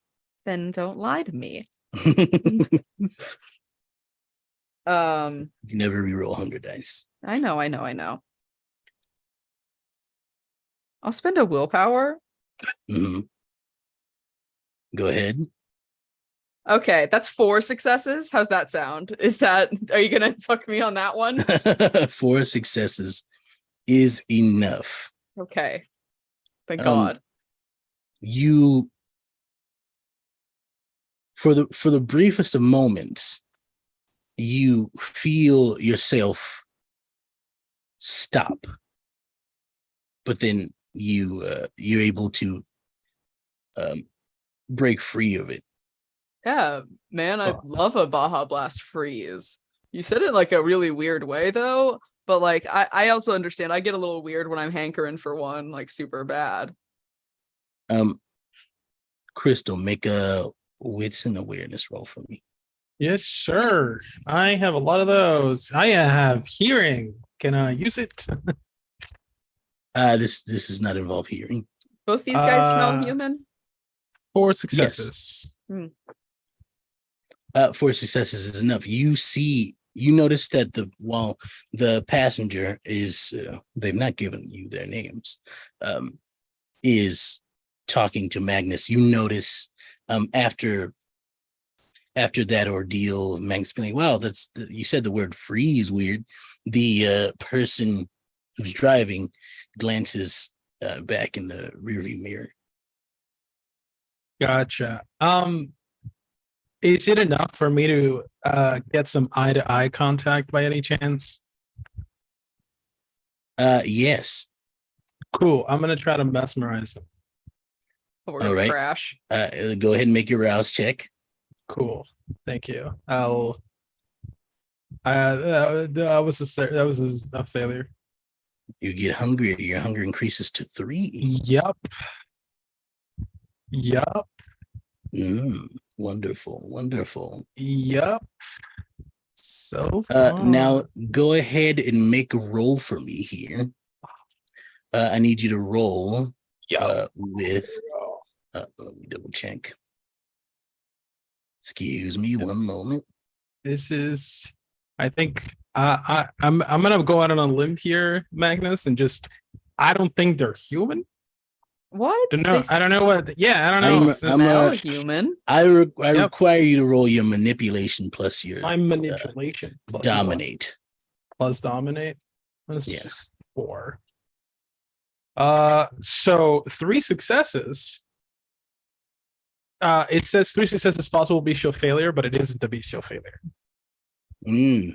Then don't lie to me. You never reroll hunger dice. I know. I'll spend a willpower. Mm-hmm. Go ahead. Okay, that's 4 successes. How's that sound? Are you gonna fuck me on that one? 4 successes is enough. Okay. Thank God. You for the briefest of moments, you feel yourself stop, but then you're able to break free of it. Yeah, man, I love a Baja Blast freeze. You said it like a really weird way though, but like I also understand. I get a little weird when I'm hankering for one, like super bad. Crystal, make a wits and awareness roll for me. Yes, sir. I have a lot of those. I have hearing. Can I use it? This does not involve hearing. Both these guys smell human? 4 successes. Yes. 4 successes is enough. You notice that while the passenger is, they've not given you their names, is talking to Magnus. You notice after that ordeal, Magnus being like, wow, you said the word freeze weird. The person who's driving glances back in the rearview mirror. Gotcha. Is it enough for me to get some eye-to-eye contact by any chance? Yes. Cool. I'm gonna try to mesmerize him. We're gonna Alright. crash. Go ahead and make your rouse check. Cool. Thank you. That was a failure. You get hungrier. Your hunger increases to 3. Yup. Yup. Wonderful. Wonderful. Yup. So Now go ahead and make a roll for me here. I need you to roll with let me double check. Excuse me one moment. This is, I think, I'm gonna go out on a limb here, Magnus, and I don't think they're human. What? I don't know what. Yeah, I don't know. I'm- Smell human. I require you to roll your manipulation plus your My manipulation plus dominate. plus dominate. That's Yes. 4. So 3 successes. It says 3 successes possible bestial failure, but it isn't a bestial failure,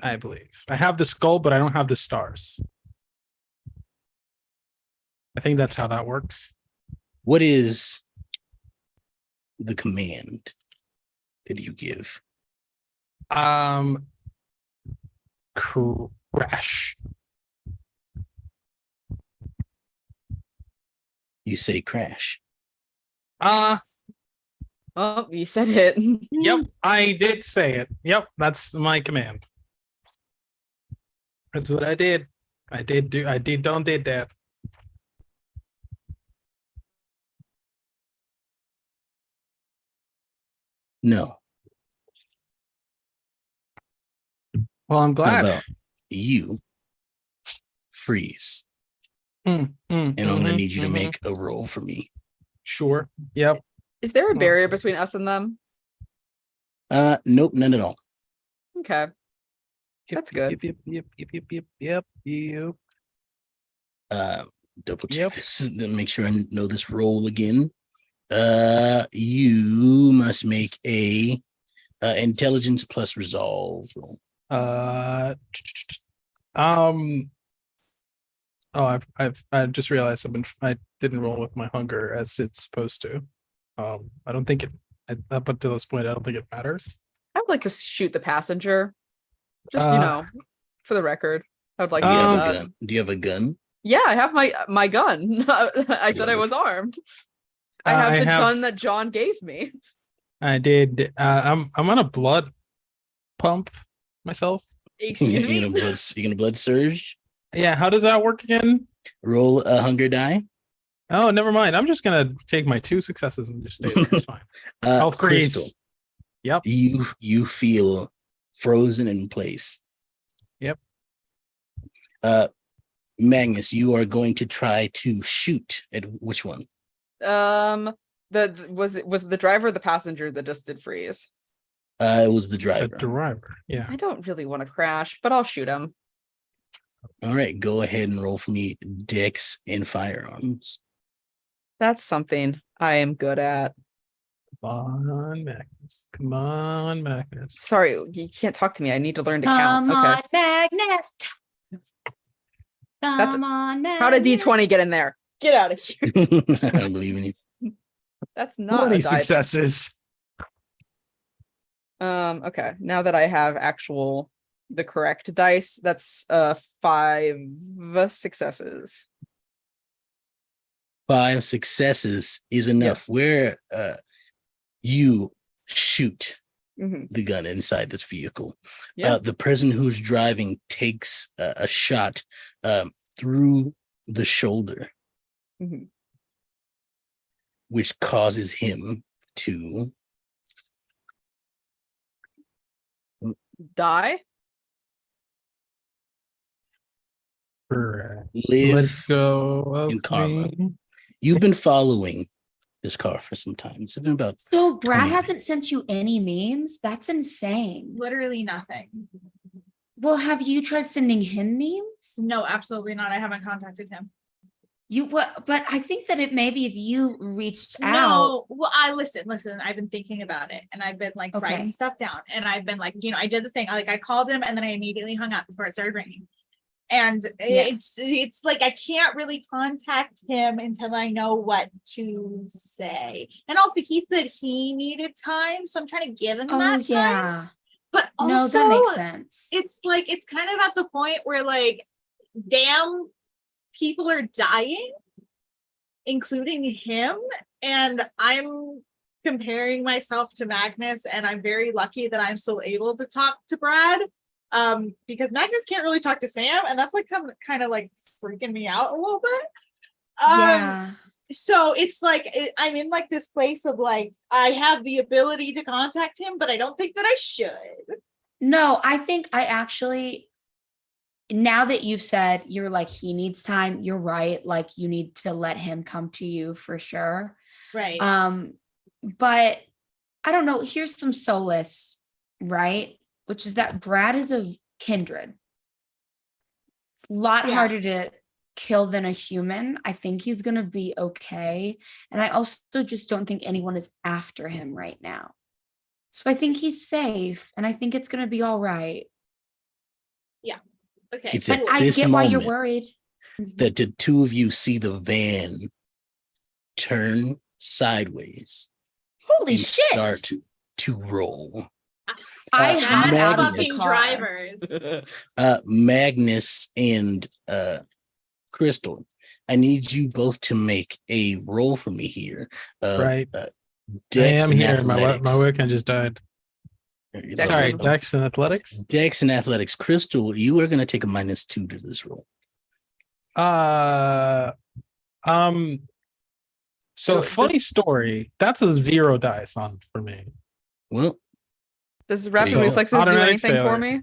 I believe. I have the skull, but I don't have the stars. I think that's how that works. What is the command that you give? Crash. You say crash. Oh, you said it. Yep, I did say it. Yep, that's my command. That's what I did. I did that. No. Well, I'm How glad. about you freeze? And I'm Mm-hmm, gonna need you to make a roll for me. Sure. Yep. Is there a barrier between us and them? Nope, none at all. Okay. That's good. Yep. Double check Yep. this to make sure I know this roll again. You must make a intelligence plus resolve roll. I just realized I didn't roll with my hunger as it's supposed to. I don't think up until this point, I don't think it matters. I would like to shoot the passenger. Just, Uh, for the record. I would like Do to you do have a that. gun? Do you have a gun? Yeah, I have my gun. I said I was armed. I have the gun that John gave me. I did. I'm on a blood pump myself. Excuse me. You're gonna blood surge. Yeah, how does that work again? Roll a hunger die. Oh, never mind. I'm just gonna take my 2 successes and just stay there. It's fine. I'll freeze. Crystal, Yep. you feel frozen in place. Yep. Magnus, you are going to try to shoot at which one? Was it the driver or the passenger that just did freeze? It was the The driver. driver. Yeah. I don't really want to crash, but I'll shoot him. All right, go ahead and roll for me dex and firearms. That's something I am good at. Come on, Magnus. Come on, Magnus. Sorry, you can't talk to me. I need to learn to count. Come Okay. on, Magnus. That's- Come on, Magnus. How did D20 get in there? Get out of here. I don't believe in you. That's not 20 a die. successes. Okay. Now that I have the correct dice, that's 5 successes. 5 successes is enough. Where you shoot Mhm. the gun inside this vehicle. Yeah. The person who's driving takes a shot through the shoulder, Mhm. which causes him to Die. Correct. Let live. go of in karma. me. You've been following this car for some time. It's been about So Brad 20 hasn't sent you any memes? That's insane. Literally nothing. Well, have you tried sending him memes? No, absolutely not. I haven't contacted him. You what? But I think that it maybe if you reached out. No, well, I listen. I've been thinking about it, and I've been like writing Okay. stuff down, and I've been like, I did the thing. I called him, and then I immediately hung up before it started ringing. And Yeah. it's like I can't really contact him until I know what to say. And also, he said he needed time, so I'm trying to give him Oh that time. yeah. But No, also, that makes sense. it's like it's kind of at the point where like, damn, people are dying, including him, and I'm comparing myself to Magnus, and I'm very lucky that I'm still able to talk to Brad, because Magnus can't really talk to Sam, and that's like kind of like freaking me out a little bit. Yeah. So it's like I'm in like this place of like I have the ability to contact him, but I don't think that I should. No, I think I actually, now that you've said you're like, he needs time, you're right. Like, you need to let him come to you for sure. Right. But I don't know. Here's some solace, right? Which is that Brad is a kindred. It's a lot Yeah. harder to kill than a human. I think he's going to be okay. And I also just don't think anyone is after him right now. So I think he's safe, and I think it's going to be all right. Okay. It's But at I this get why you're moment worried. that the two of you see the van turn sideways Holy and shit. start to roll. I Bad had out of the Magnus. fucking car. drivers. Magnus and Crystal, I need you both to make a roll for me here. Right. I Dex am and here. My athletics. webcam just died. Dex Sorry, and- Dex and athletics. Dex and athletics. Crystal, you are going to take a -2 to this roll. So Oh, funny just- story. That's a 0 dice on for me. Well, Does rapid So, reflexes do automatic anything for failure. me?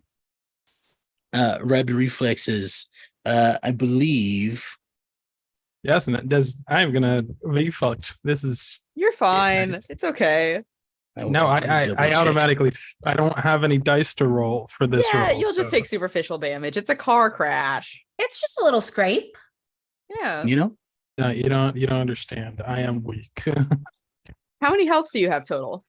rapid reflexes. I believe. Yes, and it does. I'm gonna reflect. This is You're fine. nice. It's okay. no. I'll I double-check. automatically. I don't have any dice to roll for this Yeah, roll. you'll just so- take superficial damage. It's a car crash. It's just a little scrape. Yeah. You know, No, you don't. You don't understand. I am weak. How many health do you have total?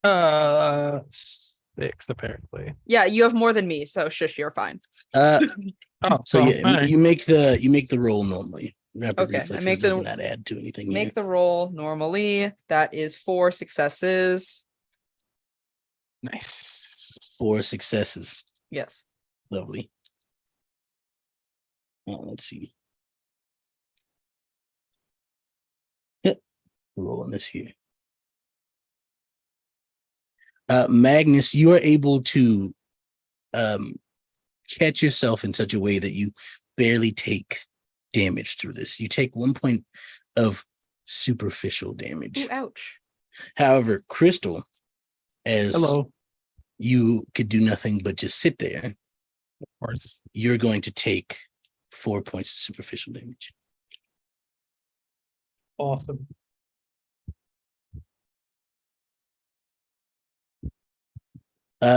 6 apparently. Yeah, you have more than me, so shush, you're fine. Oh, so well, yeah, alright. you make the roll normally. Rapid Okay, I reflexes make the- does not add to anything. here. Make the roll normally. That is 4 successes. Nice. 4 successes. Yes. Lovely. Let's see. Yep, rolling this here. Magnus, you are able to catch yourself in such a way that you barely take damage through this. You take 1 point of superficial damage. Ooh, ouch. However, Crystal, as Hello. you could do nothing but just sit there, Of course. you're going to take 4 points of superficial damage. Awesome.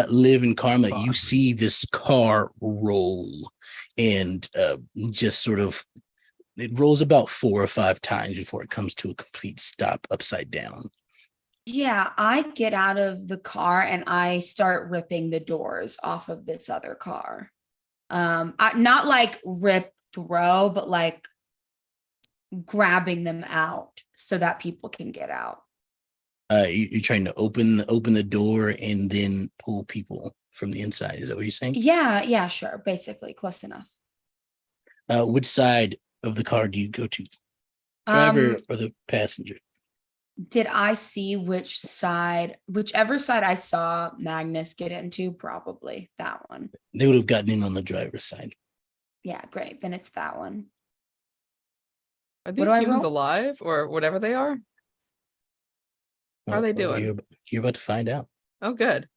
Liv and Karma, you Fuck. see this car roll and just sort of it rolls about 4 or 5 times before it comes to a complete stop upside down. Yeah, I get out of the car and I start ripping the doors off of this other car. Not like rip throw, but like grabbing them out so that people can get out. You're trying to open the door and then pull people from the inside. Is that what you're saying? Yeah, sure. Basically, close enough. Which side of the car do you go to? Driver or the passenger? Did I see whichever side I saw Magnus get into? Probably that one. They would have gotten in on the driver's side. Yeah, great. Then it's that one. Are What these do I humans roll? alive or whatever they are? How are they doing? You're about to find out. Oh, good.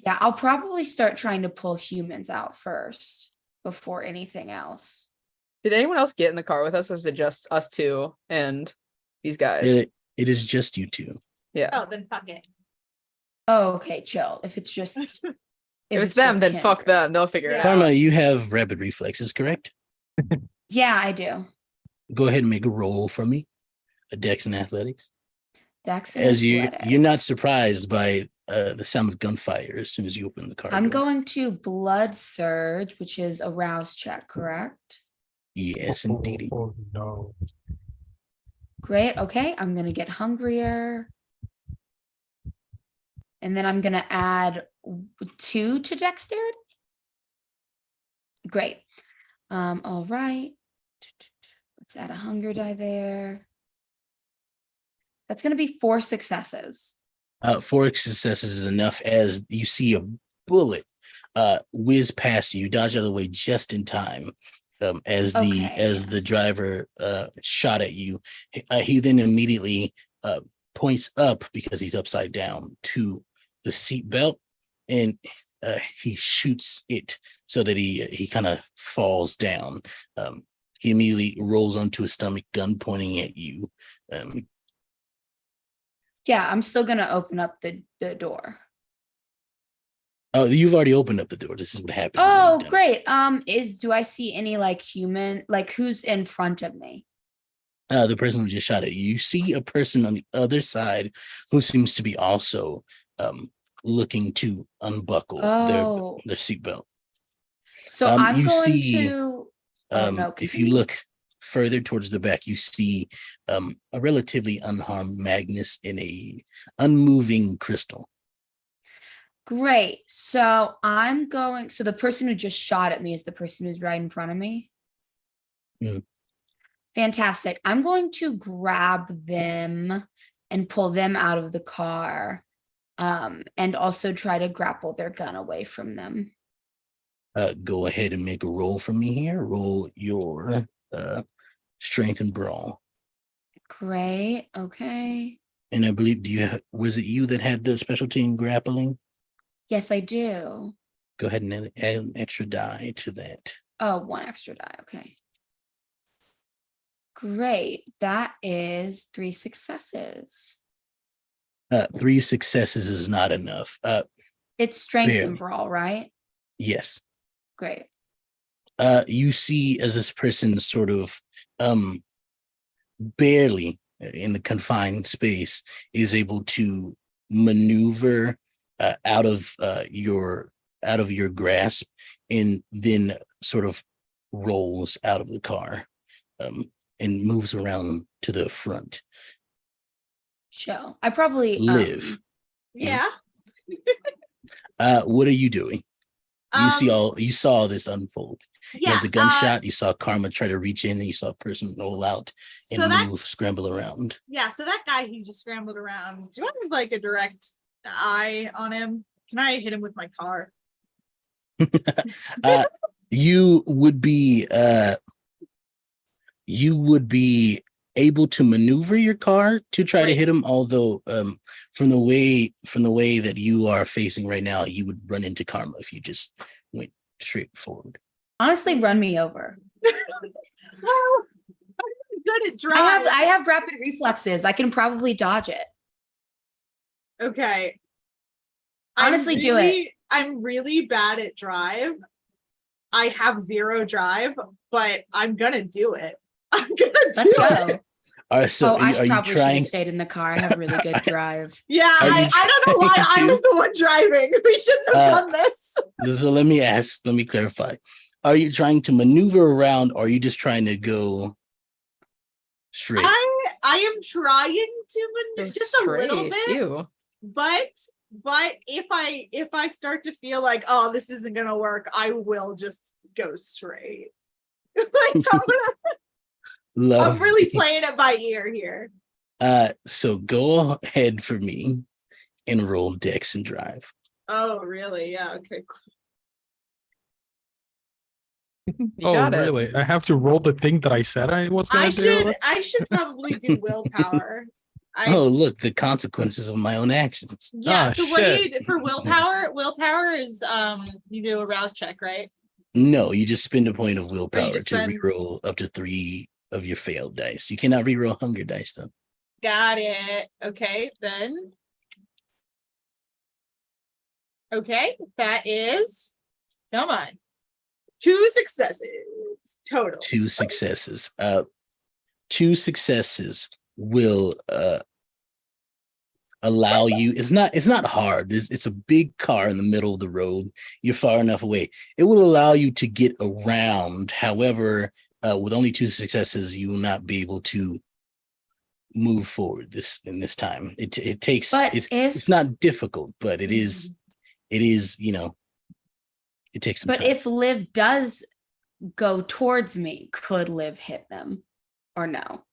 Yeah, I'll probably start trying to pull humans out first before anything else. Did anyone else get in the car with us, or is it just us two and these guys? It is just you two. Yeah. Oh, then fuck it. Oh, okay, chill. If it's just If it's just them, then fuck kindred. them. They'll figure it Yeah. out. Karma, you have rapid reflexes, correct? Yeah, I do. Go ahead and make a roll for me. A Dex and Athletics. Dex and As you're not athletics. surprised by the sound of gunfire as soon as you open the car I'm door. going to blood surge, which is a rouse check, correct? Yes, indeed. Oh, no. Great. Okay, I'm gonna get hungrier. And then I'm gonna add 2 to dexterity. Great. All right. Let's add a hunger die there. That's gonna be 4 successes. 4 successes is enough as you see a bullet whiz past you, dodge out of the way just in time. As the driver shot at you, he then immediately points up because he's upside down to the seat belt, and he shoots it so that he kind of falls down. He immediately rolls onto his stomach, gun pointing at you. Yeah, I'm still gonna open up the door. Oh, you've already opened up the door. This is what happens. when Oh, you're done. great. Do I see any like human, like who's in front of me? The person who just shot at you. You see a person on the other side who seems to be also looking to unbuckle Oh. their seatbelt. So I'm you going see, to no, if you continue. look further towards the back, you see a relatively unharmed Magnus in a unmoving crystal. Great. So the person who just shot at me is the person who's right in front of me. Mm. Fantastic. I'm going to grab them and pull them out of the car, and also try to grapple their gun away from them. Go ahead and make a roll for me here. Roll your strength and brawl. Great. Okay. And I believe, was it you that had the specialty in grappling? Yes, I do. Go ahead and add an extra die to that. Oh, 1 extra die. Okay. Great. That is 3 successes. 3 successes is not enough. It's strength and Barely. brawl, right? Yes. Great. You see as this person sort of barely in the confined space is able to maneuver out of your grasp, and then sort of rolls out of the car and moves around to the front. Chill. I probably Liv, Yeah. what are you doing? You saw this unfold. You have the gunshot, you saw Karma try to reach in, and you saw a person roll out and scramble around. Yeah, so that guy who just scrambled around, do I have like a direct eye on him? Can I hit him with my car? You would be able to maneuver your car to try to hit him, although from the way that you are facing right now, you would run into Karma if you just went straight forward. honestly run me over. Well, I'm good at driving. I have rapid reflexes. I can probably dodge it. Okay. Honestly, do it. I'm really bad at drive. I have 0 drive, but I'm gonna do it. I'm gonna Let's do go. it. All right, so I are you probably should trying? have stayed in the car. I have really good drive. Yeah, Are you I don't know why I trying was the one driving. We shouldn't have done this. So let me clarify. Are you trying to maneuver around, or are you just trying to go straight? I am trying to maneuver just a little bit. Ew. But if I start to feel like, oh, this isn't gonna work, I will just go straight. Like I'm really playing it by ear here. So go ahead for me and roll Dex and drive. Oh, really? Yeah. Okay. You Oh, got it. really? I have to roll the thing that I said I was going to do? I should probably do willpower. Oh, look, the consequences of my own actions. Yeah. Ah, So what do you shit. do for willpower? Willpower is you do a rouse check, right? No, you just spend a point of willpower to just spend- reroll up to 3 of your failed dice. You cannot reroll hunger dice, though. Got it. Okay, then Okay, that is, come on, 2 successes total. Two successes. Two successes will allow you. It's not hard. It's a big car in the middle of the road. You're far enough away. It will allow you to get around. However, with only 2 successes, you will not be able to move forward this time. It takes. But It's not difficult, but it is. It is. It takes some But time. if Liv does go towards me, could Liv hit them or no?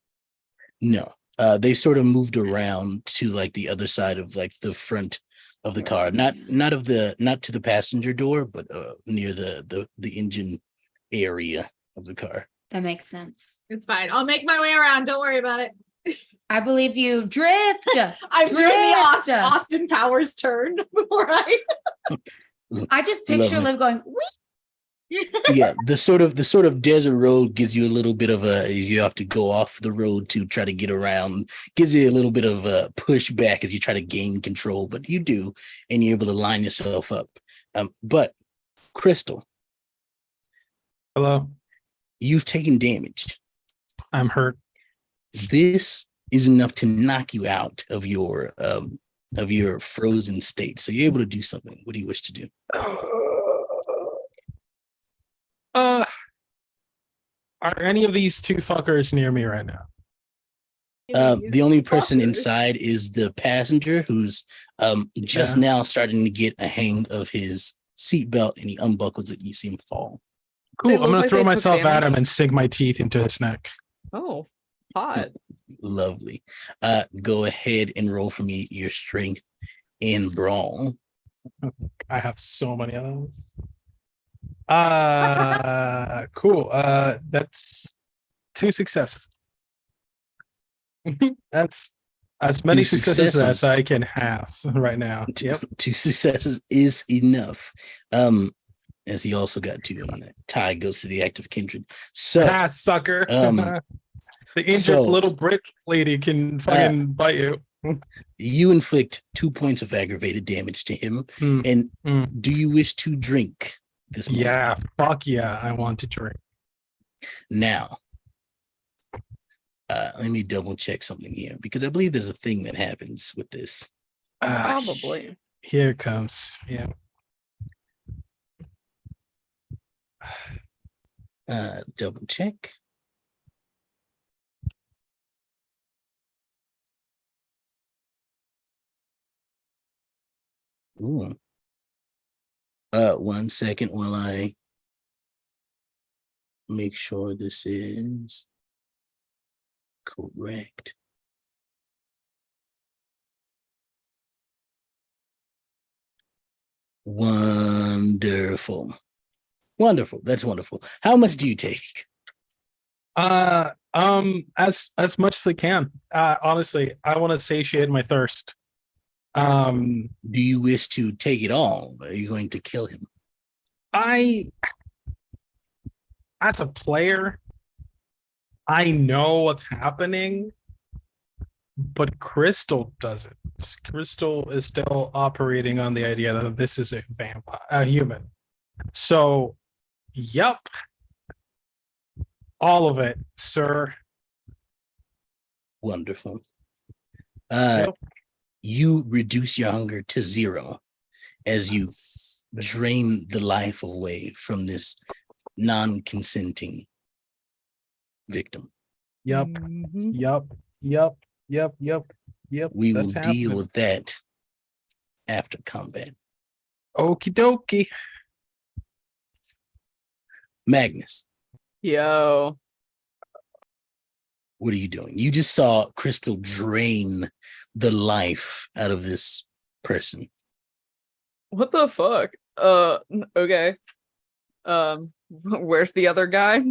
No, they sort of moved around to like the other side of like the front of the car, not to the passenger door, but near the engine area of the car. That makes sense. It's fine. I'll make my way around. Don't worry about it. I believe you. Drift. I'm doing the Drift. Austin Powers turn before I. I just picture Lovely. Liv going, "Wee." Yeah, the sort of desert road gives you a little bit of you have to go off the road to try to get around, gives you a little bit of a pushback as you try to gain control, but you do, and you're able to line yourself up. But Crystal, Hello. you've taken damage. I'm hurt. This is enough to knock you out of your frozen state. So you're able to do something. What do you wish to do? Are any of these 2 fuckers near me right now? The only person Fuckers. inside is the passenger who's just now starting to get a hang of his seatbelt, and he unbuckles it. You see him fall. Cool. They I'm look gonna like throw they took myself at damage. him and sink my teeth into his neck. Oh, hot. Lovely. Go ahead and roll for me your strength in brawl. I have so many of those. Cool. That's 2 successes. That's as many 2 successes as successes. I can have right now. Yep. 2 successes is enough. As he also got 2 on it. Tie goes to the active kindred. So Ah, sucker. um, the injured so, little Brit lady can fucking bite you. you inflict 2 points of aggravated damage to him. Mm, And mm. do you wish to drink this moment? Yeah, fuck yeah, I want to drink. Now, let me double check something here because I believe there's a thing that happens with this. Probably. Here it comes. Yeah. Double check. Ooh. 1 second while I make sure this is correct. Wonderful. Wonderful. That's wonderful. How much do you take? As much as I can. Honestly, I want to satiate my thirst. Do you wish to take it all? Are you going to kill him? As a player, I know what's happening, but Crystal doesn't. Crystal is still operating on the idea that this is a vampire, a human. So, yep. All of it, sir. Wonderful. Yep. You reduce your hunger to 0 as you drain the life away from this non-consenting victim. Yep. Mhm. Yep. We will That's deal happening. with that after combat. Okie dokie. Magnus, Yo. what are you doing? You just saw Crystal drain the life out of this person. What the fuck? Okay. Where's the other guy?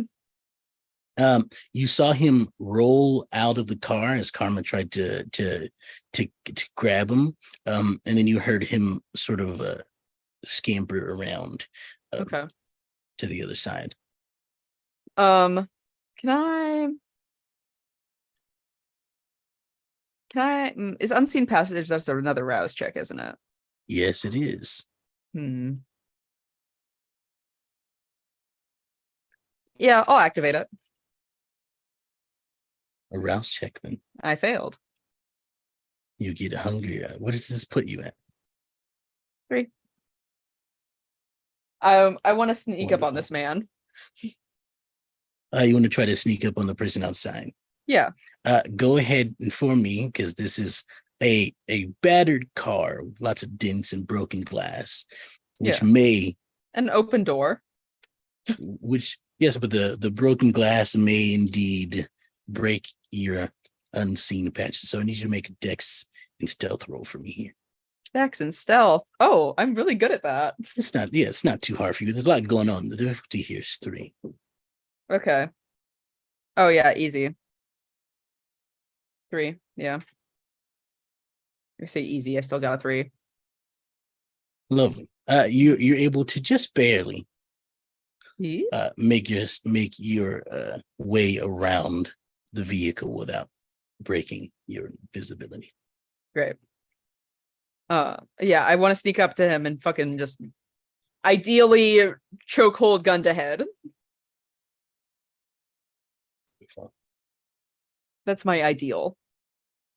You saw him roll out of the car as Karma tried to grab him. And then you heard him sort of scamper around Okay. to the other side. Can I is unseen passage, that's another rouse check, isn't it? Yes, it is. Hmm. Yeah, I'll activate it. A rouse check, then. I failed. You get hungry. What does this put you at? 3. I want to sneak up on Wonderful. this man. You want to try to sneak up on the person outside? Yeah. Go ahead and for me, because this is a battered car with lots of dents and broken glass, which Yeah. may, An open door. which yes, but the broken glass may indeed break your unseen patches. So I need you to make a dex and stealth roll for me here. Dex and stealth. Oh, I'm really good at that. It's not too hard for you. There's a lot going on. The difficulty here is 3. Okay. Oh yeah, easy. 3. Yeah. I say easy. I still got a 3. Lovely. You're able to just barely make your way around the vehicle without breaking your visibility. Great. Yeah, I want to sneak up to him and fucking just ideally chokehold gun to head. That's my ideal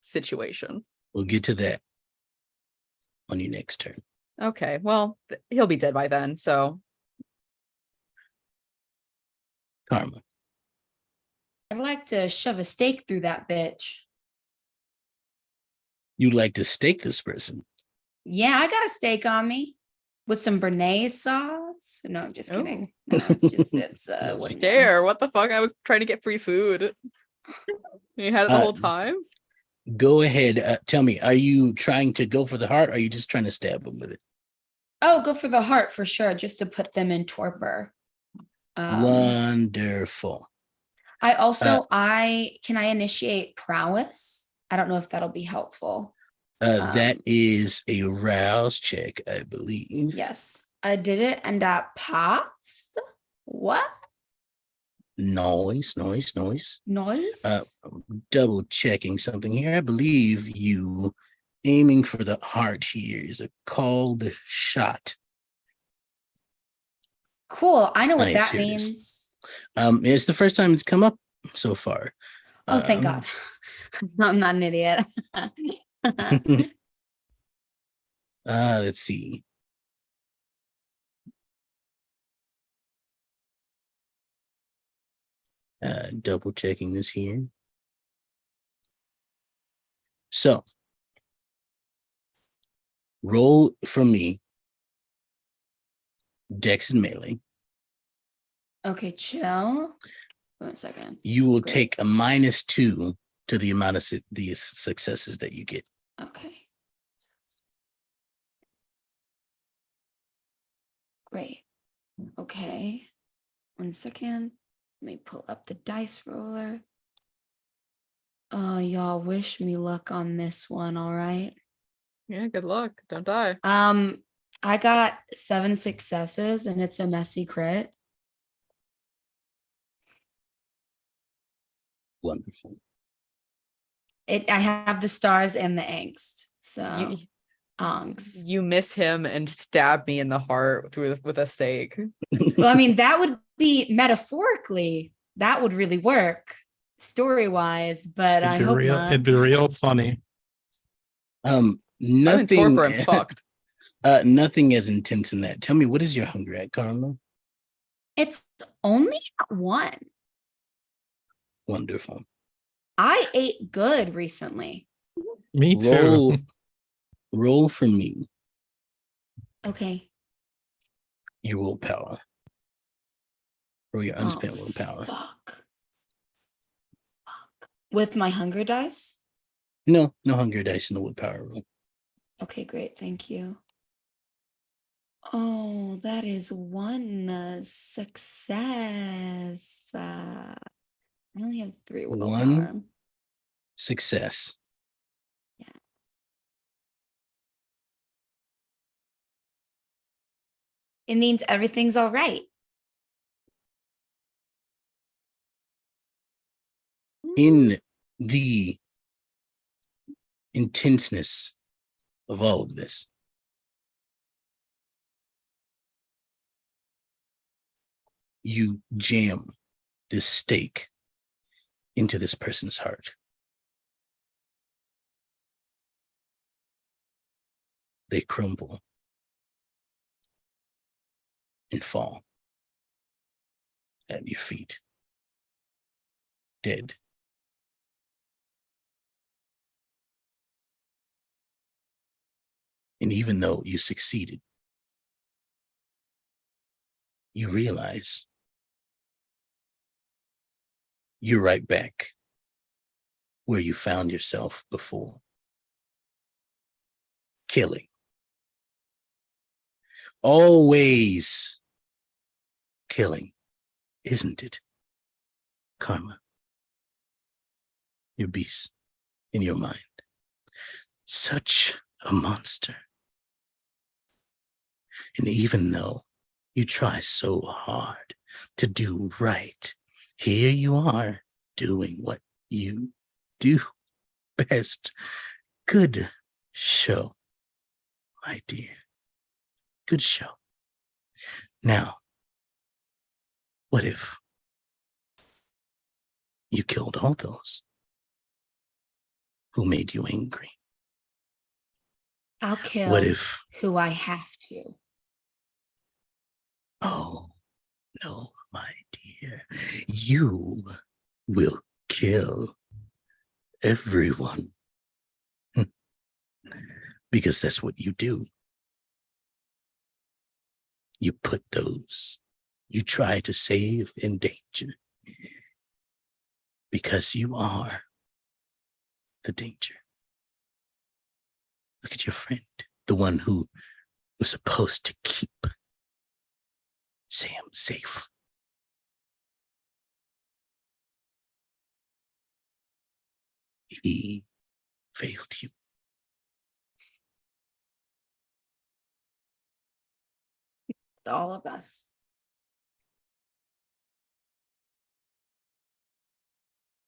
situation. We'll get to that on your next turn. Okay, well, he'll be dead by then, so Karma. I'd like to shove a stake through that bitch. You'd like to stake this person. Yeah, I got a steak on me with some béarnaise sauce. No, I'm just Oh. kidding. No, it's wingman. share. What the fuck? I was trying to get free food. You had it the whole time? Go ahead. Tell me, are you trying to go for the heart or are you just trying to stab them with it? Oh, go for the heart for sure, just to put them in torpor. Wonderful. I also can I initiate prowess? I don't know if that'll be helpful. That is a rouse check, I believe. Yes, I did it and I passed. What? Noise. Noise? Double checking something here. I believe you aiming for the heart here is a called shot. Cool. I know what Nice, that here it is. means. It's the first time it's come up so far. Oh, thank God. I'm not an idiot. Let's see. Double checking this here. So, roll from me. Dex and melee. Okay, chill. 1 second. You will Great. take a -2 to the amount of these successes that you get. Okay. Great. Okay. 1 second. Let me pull up the dice roller. Oh, y'all wish me luck on this one, all right? Yeah, good luck. Don't die. I got 7 successes and it's a messy crit. Wonderful. I have the stars and the angst. So angst. You miss him and stab me in the heart with a stake. Well, I mean, that would be metaphorically, that would really work story-wise, but I hope not. It'd be real funny. I'm in Nothing. torpor. I'm fucked. Nothing as intense in that. Tell me, what is your hunger at, Carla? It's only at 1. Wonderful. I ate good recently. Me too. Roll for me Okay. your willpower. Roll your unspent Oh, willpower. Fuck. With my hunger dice? No hunger dice in the willpower roll. Okay, great. Thank you. Oh, that is 1 success. I only have 3 willpower. 1 success. Yeah. It means everything's all right. In the intenseness of all of this, You jam this stake into this person's heart. They crumble and fall at your feet, dead. And even though you succeeded, you realize you're right back where you found yourself before. Killing. Always killing, isn't it? Karma. Your beast in your mind. Such a monster. And even though you try so hard to do right, here you are doing what you do best. Good show, my dear. Good show. Now, what if you killed all those who made you angry? I'll kill What if, who I have to. oh, no, my dear, you will kill everyone. Because that's what you do. You put those you try to save in danger because you are the danger. Look at your friend, the one who was supposed to keep Sam safe. He failed you. All of us.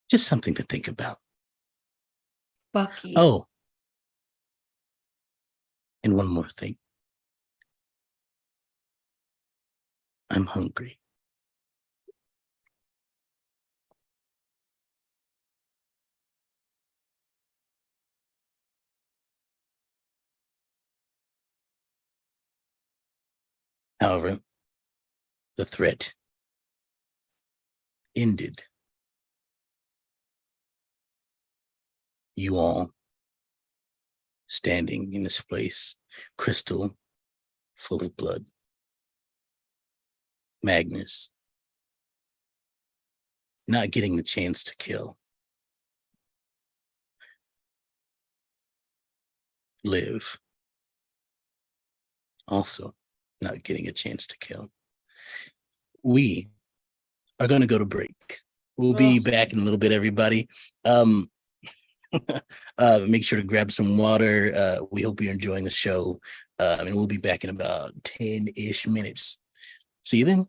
Just something to think about. Fuck you. Oh, and one more thing. I'm hungry. However, the threat ended. You all standing in this place, crystal full of blood. Magnus not getting the chance to kill. Live also not getting a chance to kill. We are going to go to break. We'll be back in a little bit, everybody. Make sure to grab some water. We hope you're enjoying the show. And we'll be back in about 10-ish minutes. See you then.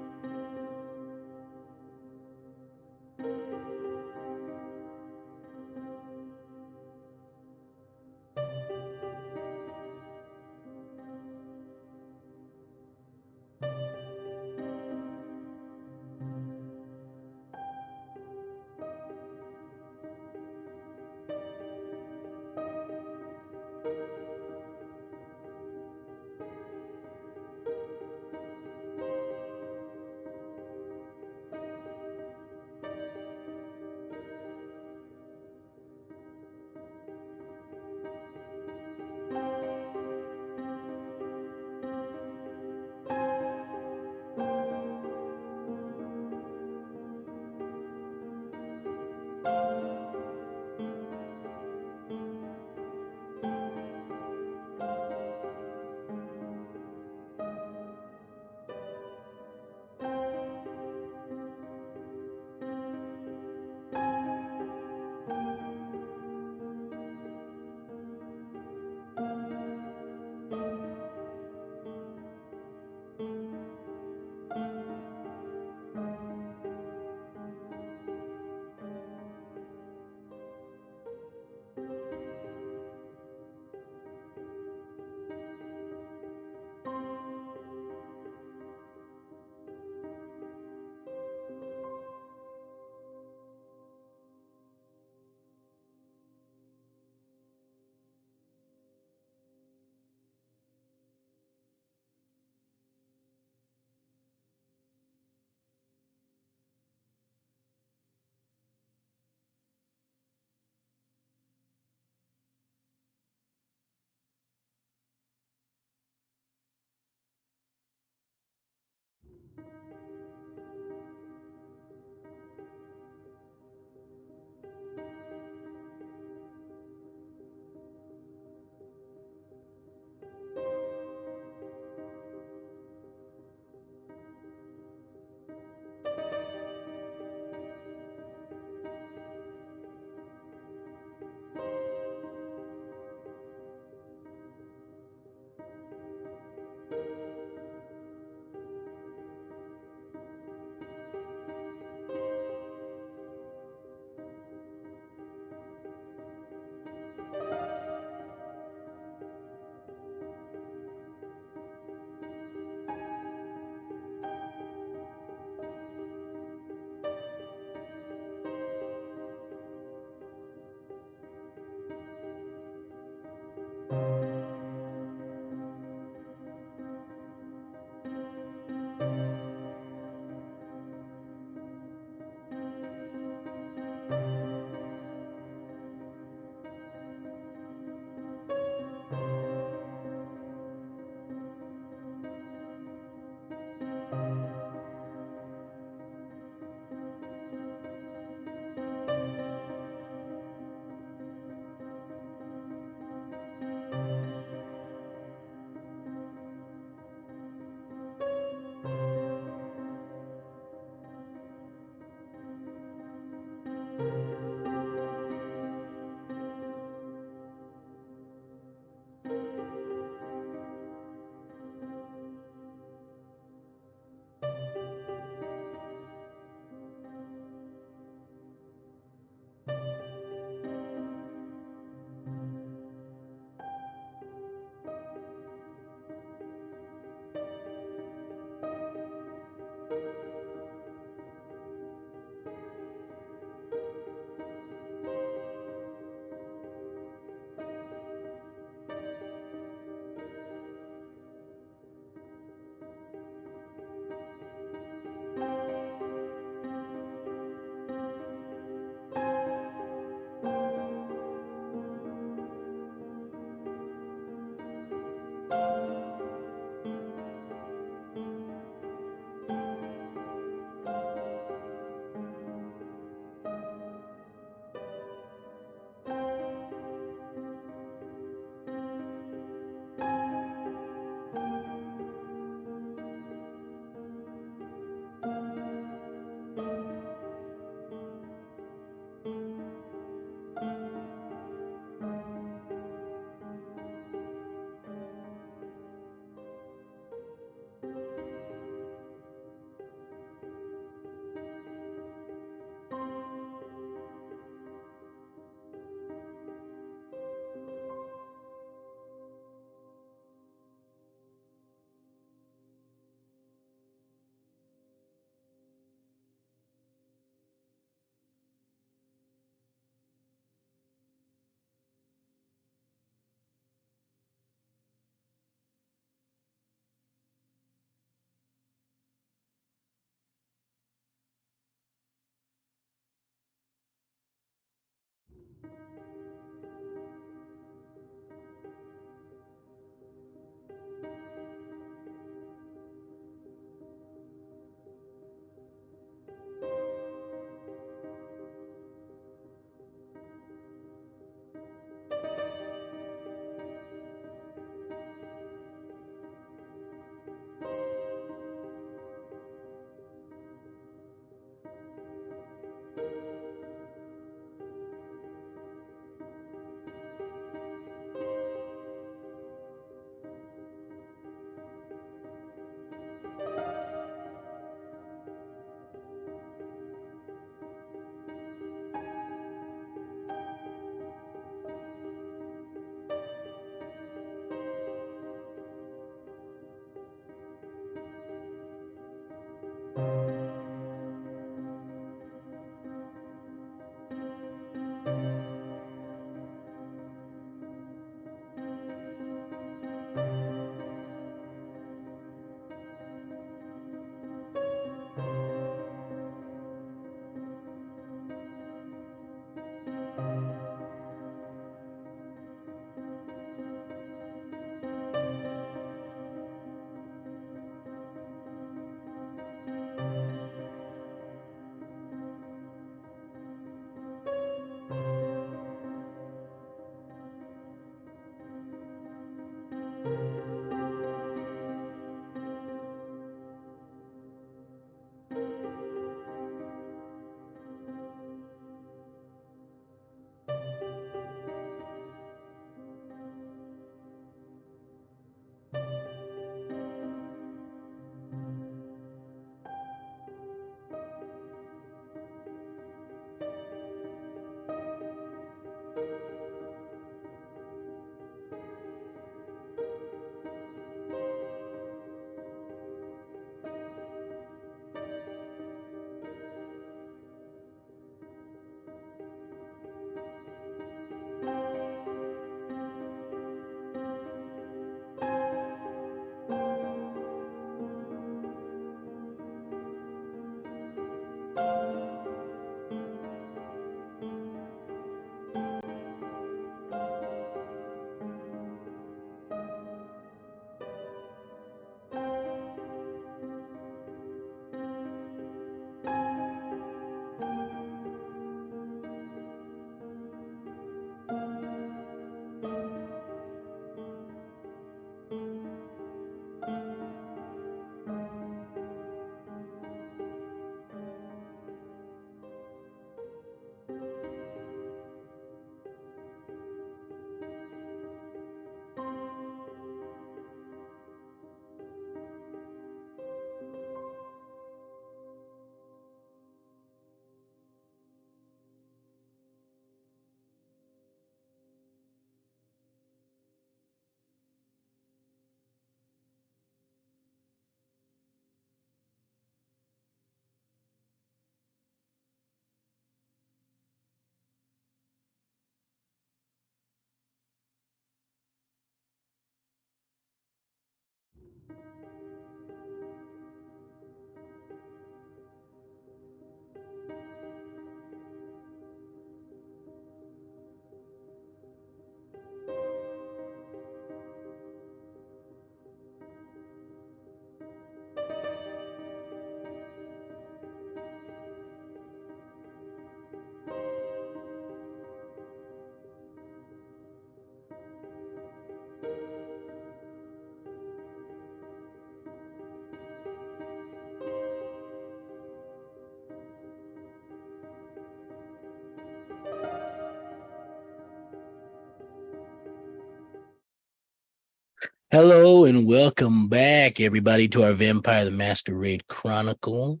Hello and welcome back, everybody, to our Vampire the Masquerade Chronicle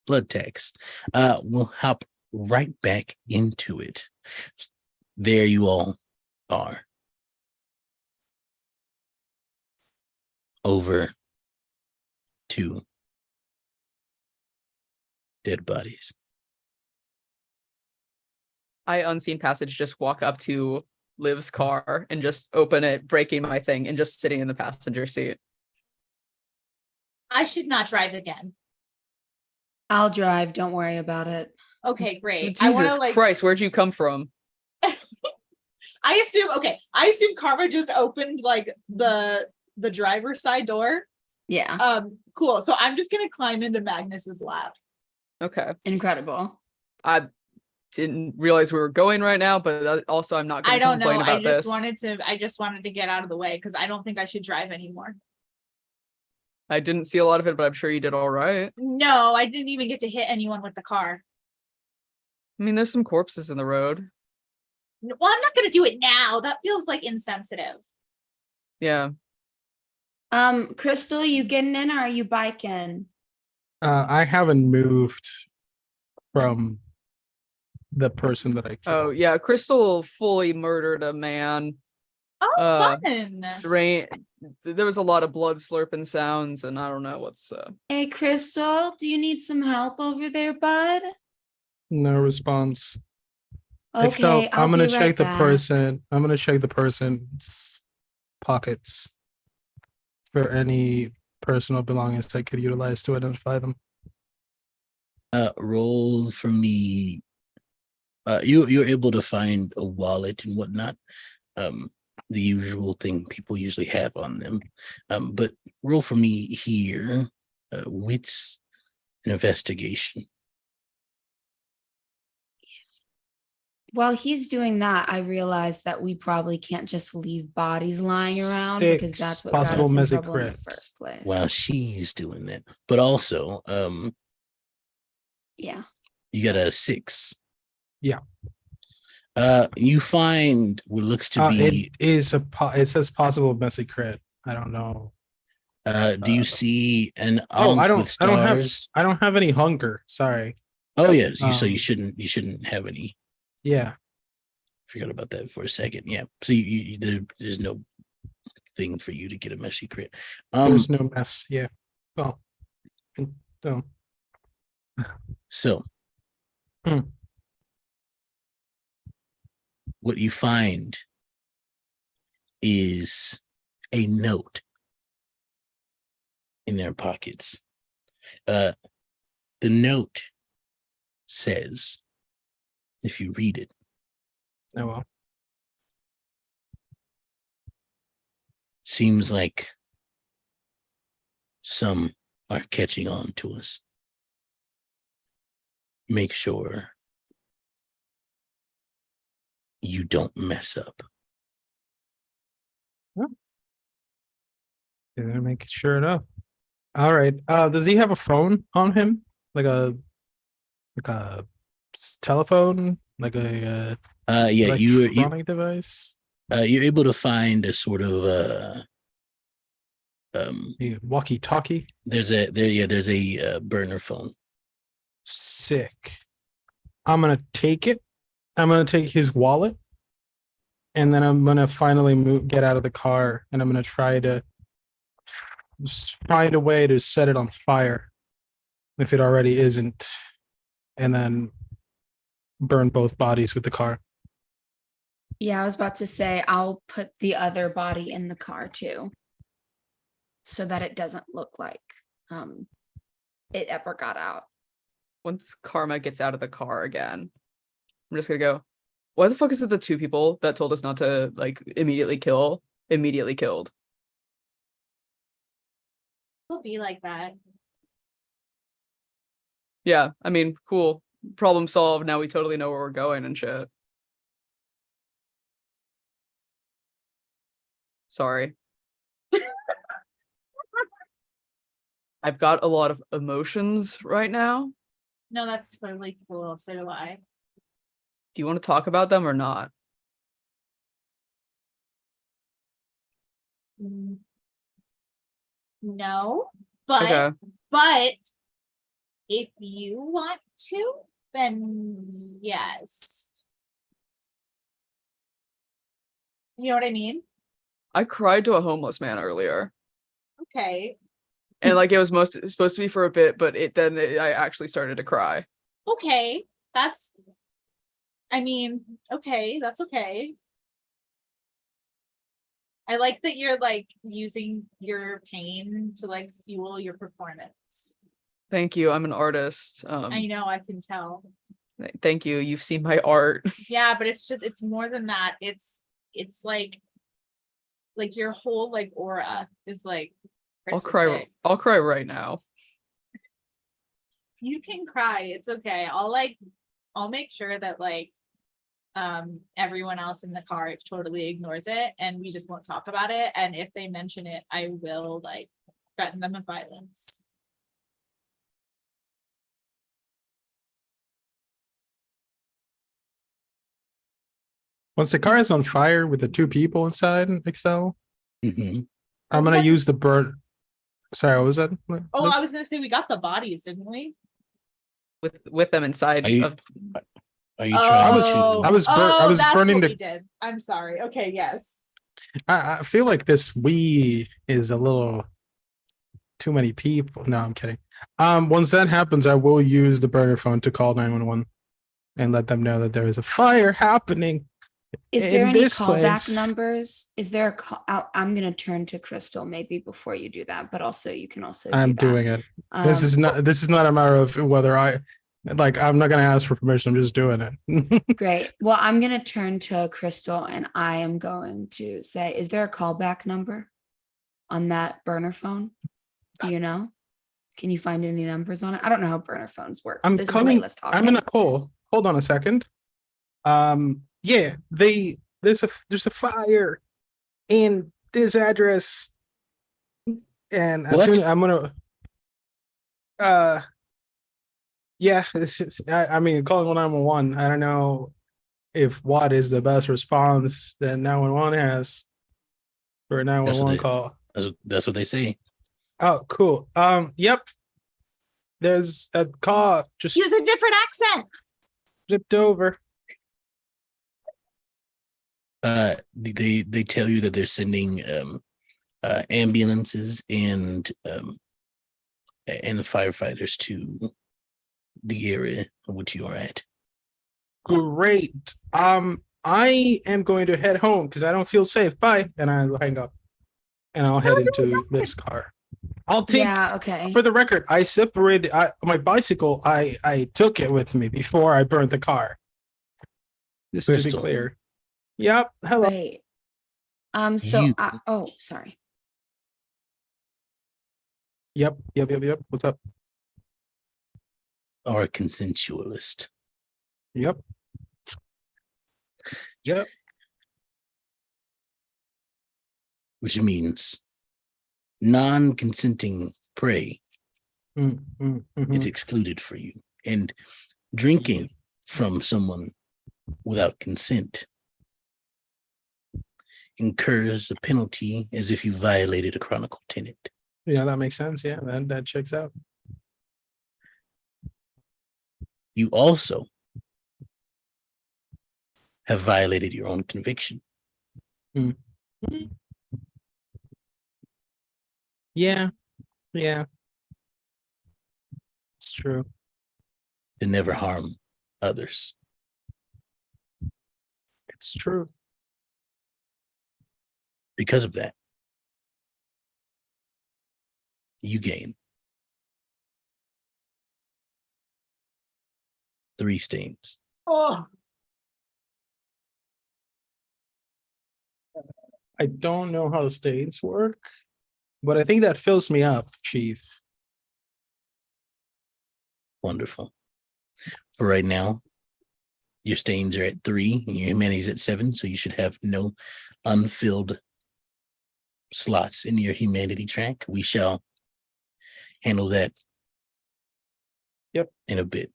blood text. We'll hop right back into it. There you all are. Over 2 dead bodies. I unseen passage just walk up to Liv's car and just open it, breaking my thing, and just sitting in the passenger seat. I should not drive again. I'll drive. Don't worry about it. Okay, great. I Jesus want to Christ, where'd you come from? I assume Karma just opened like the driver's side door. Yeah. Cool. So I'm just gonna climb into Magnus's lap. Okay. Incredible. I didn't realize we were going right now, but also I'm not going I to don't know. complain about this. I just wanted to get out of the way because I don't think I should drive anymore. I didn't see a lot of it, but I'm sure you did all right. No, I didn't even get to hit anyone with the car. I mean, there's some corpses in the road. Well, I'm not gonna do it now. That feels like insensitive. Yeah. Crystal, you getting in or are you biking? I haven't moved from the person that I killed. Oh, yeah. Crystal fully murdered a man. Oh, fun. There was a lot of blood slurping sounds, and I don't know what's. Hey, Crystal, do you need some help over there, bud? No response. Next Okay, up, I'll I'm gonna be check right the back. person. I'm gonna check the person's pockets for any personal belongings I could utilize to identify them. Roll for me. You're able to find a wallet and whatnot. The usual thing people usually have on them. But roll for me here. Wits and investigation. While he's doing that, I realized that we probably can't just leave bodies lying around because 6 that's what got possible us in messy trouble in the crits. first place. While she's doing that, but also, Yeah. you got a 6. Yeah. You find what looks to be. It says possible messy crit. I don't know. Do you see an Oh, ankh with stars? I don't have any hunger. Sorry. Oh yes, so you Um, shouldn't have any. Yeah. Forgot about that for a second. Yeah. So there's no thing for you to get a messy crit. There's no mess. Yeah. Well. So. So Hmm. what you find is a note in their pockets. The note says, if you read it, Oh well. seems like some are catching on to us. Make sure you don't mess up. Gonna make sure enough. All right. Does he have a phone on him? Like a telephone? Like a Yeah, electronic device? you're able to find a sort of A walkie-talkie? there's a burner phone. Sick. I'm gonna take it. I'm gonna take his wallet, and then I'm gonna finally get out of the car, and I'm gonna try to find a way to set it on fire if it already isn't, and then burn both bodies with the car. Yeah, I was about to say I'll put the other body in the car too. So that it doesn't look like it ever got out. Once Karma gets out of the car again, I'm just gonna go, why the fuck is it the 2 people that told us not to like immediately killed? It'll be like that. Yeah, I mean, cool. Problem solved. Now we totally know where we're going and shit. Sorry. I've got a lot of emotions right now. No, that's totally cool. So do I. Do you want to talk about them or not? no, but Okay. but if you want to, then yes. You know what I mean? I cried to a homeless man earlier. Okay. And like it was supposed to be for a bit, but I actually started to cry. Okay. That's okay, that's okay. I like that you're like using your pain to like fuel your performance. Thank you. I'm an artist. I know, I can tell. Thank you. You've seen my art. Yeah, but it's more than that. It's like your whole like aura is like artistic. I'll cry right now. You can cry, it's okay. I'll make sure that like everyone else in the car totally ignores it and we just won't talk about it. And if they mention it, I will like threaten them with violence. Once the car is on fire with the 2 people inside Excel, Mhm. I'm gonna use the burn. Sorry, what was that? Oh, I was gonna say we got the bodies, didn't we? With them inside Are you, of are you trying I was that's burning what the. we did. I'm sorry. Okay, yes. I feel like this we is a little too many people. No, I'm kidding. Once that happens, I will use the burner phone to call 911 and let them know that there is a fire happening. Is there in any this callback place. numbers? Is there a call? I'm gonna turn to Crystal maybe before you do that, but also you can also. I'm do that. doing it. This is not. This is not a matter of whether I'm not gonna ask for permission. I'm just doing it. Great. Well, I'm going to turn to Crystal and I am going to say, is there a callback number on that burner phone? Do you know? Can you find any numbers on it? I don't know how burner phones work. I'm This is coming. Layla's talking. I'm in a call. Hold on a second. Yeah, there's a fire in this address, and as What? soon I'm gonna yeah, I mean calling 911. I don't know if what is the best response that 911 has for a 911 call. That's what they say. Oh, cool. Yep. There's a car just Use a different accent. flipped over. They tell you that they're sending ambulances and firefighters to the area in which you are at. Great. I am going to head home because I don't feel safe. Bye. And I'll hang up. And I'll head into Liv's car. I'll take Yeah, okay. for the record, I separated my bicycle, I took it with me before I burned the car. Just to be Crystal. clear. Yep. Hello. Wait. So You- oh, sorry. Yep. What's up? Are a consensualist. Yep. Which means non-consenting prey is excluded for you. And drinking from someone without consent incurs a penalty as if you violated a Chronicle tenant. Yeah, that makes sense. Yeah, that checks out. You also have violated your own conviction. Yeah. It's true. To never harm others. It's true. Because of that, you gain 3 stains. Oh, I don't know how the stains work, but I think that fills me up, Chief. Wonderful. For right now, your stains are at 3 and your humanity's at 7, so you should have no unfilled slots in your humanity track. We shall handle that in a bit.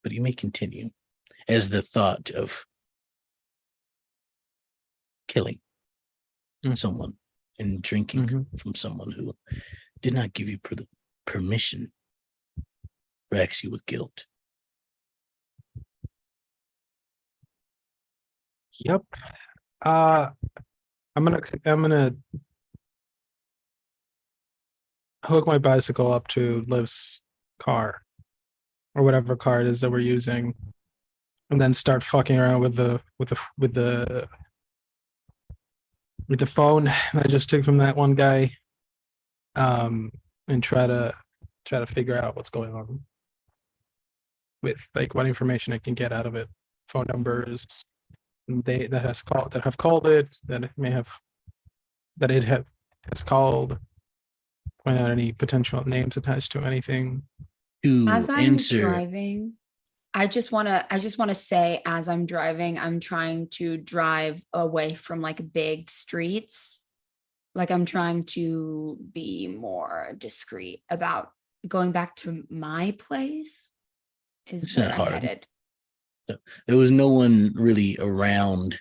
But you may continue as the thought of killing someone and drinking Mhm. from someone who did not give you permission racks you with guilt. Yep. I'm gonna hook my bicycle up to Liv's car or whatever car it is that we're using, and then start fucking around with the phone that I just took from that one guy, and try to figure out what's going on with like what information I can get out of it, phone numbers that have called it, that it may have that it have has called, find out any potential names attached to anything. To As I'm answer, driving, I just want to say, as I'm driving, I'm trying to drive away from like big streets. Like I'm trying to be more discreet about going back to my place is It's where not I'm hard. headed. there was no one really around,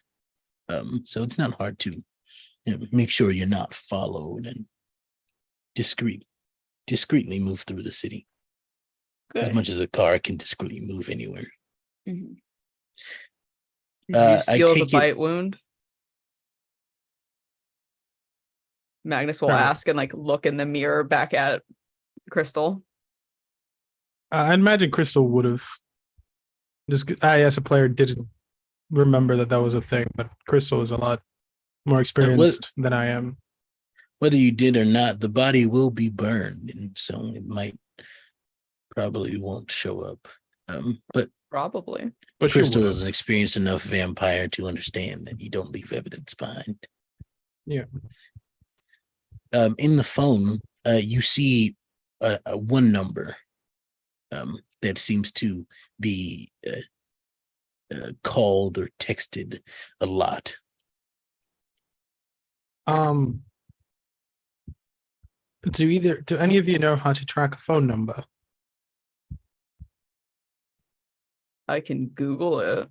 so it's not hard to make sure you're not followed and discreetly move through the city as Good. much as a car can discreetly move anywhere. Mhm. Did you I seal the take it- bite wound? Magnus will Sorry. ask and like look in the mirror back at Crystal. I imagine Crystal would have. Just I, as a player, didn't remember that was a thing, but Crystal is a lot more experienced than I am. Whether you did or not, the body will be burned, and so it probably won't show up. But Probably. But she Crystal would is an have. experienced enough vampire to understand that you don't leave evidence behind. Yeah. In the phone, you see one number that seems to be called or texted a lot. Do any of you know how to track a phone number? I can Google it.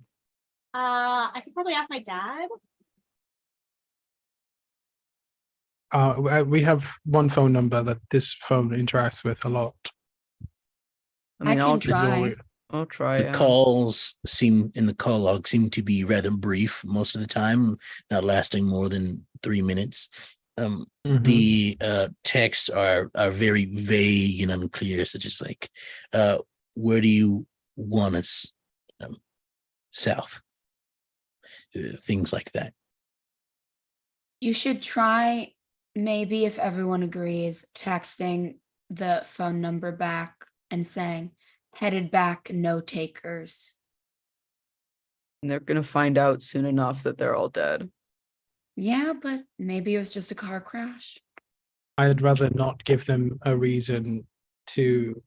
I could probably ask my dad. We have one phone number that this phone interacts with a lot. I mean, can I'll try. I'll try. The calls in the call log seem to be rather brief most of the time, not lasting more than 3 minutes. The texts are very vague and unclear, such as like, where do you want us? South. Things like that. You should try, maybe if everyone agrees, texting the phone number back and saying, headed back, no takers. And they're gonna find out soon enough that they're all dead. Yeah, but maybe it was just a car crash. I'd rather not give them a reason to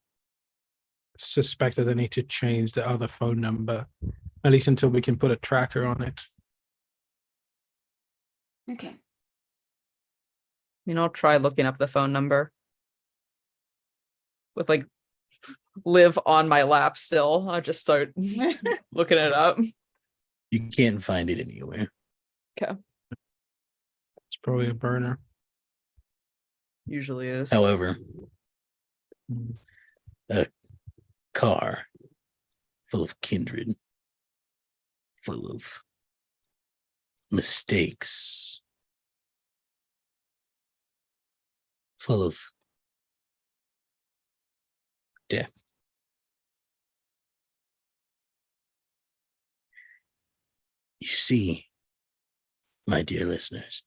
suspect that they need to change the other phone number, at least until we can put a tracker on it. Okay. I mean, I'll try looking up the phone number with like Liv on my lap still. I'll just start looking it up. You can't find it anywhere. It's probably a burner. Usually is. However, a car full of kindred, full of mistakes, full of death. You see, my dear listeners,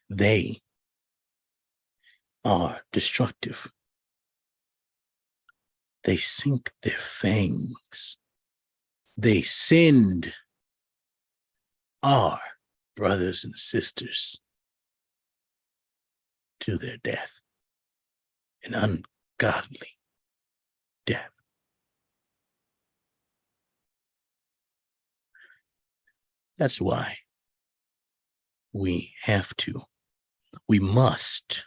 they are destructive. They sink their fangs. They send our brothers and sisters to their death, an ungodly death. That's why we must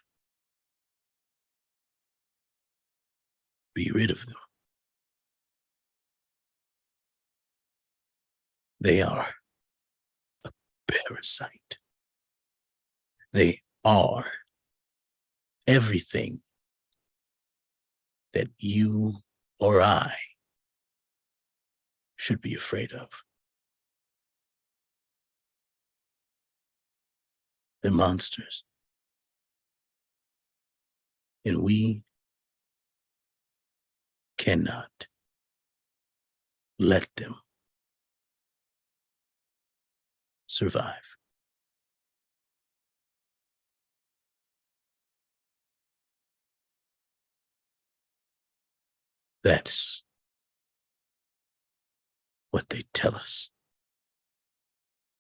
be rid of them. They are parasite. They are everything that you or I should be afraid of. They're monsters. And we cannot let them survive. That's what they tell us.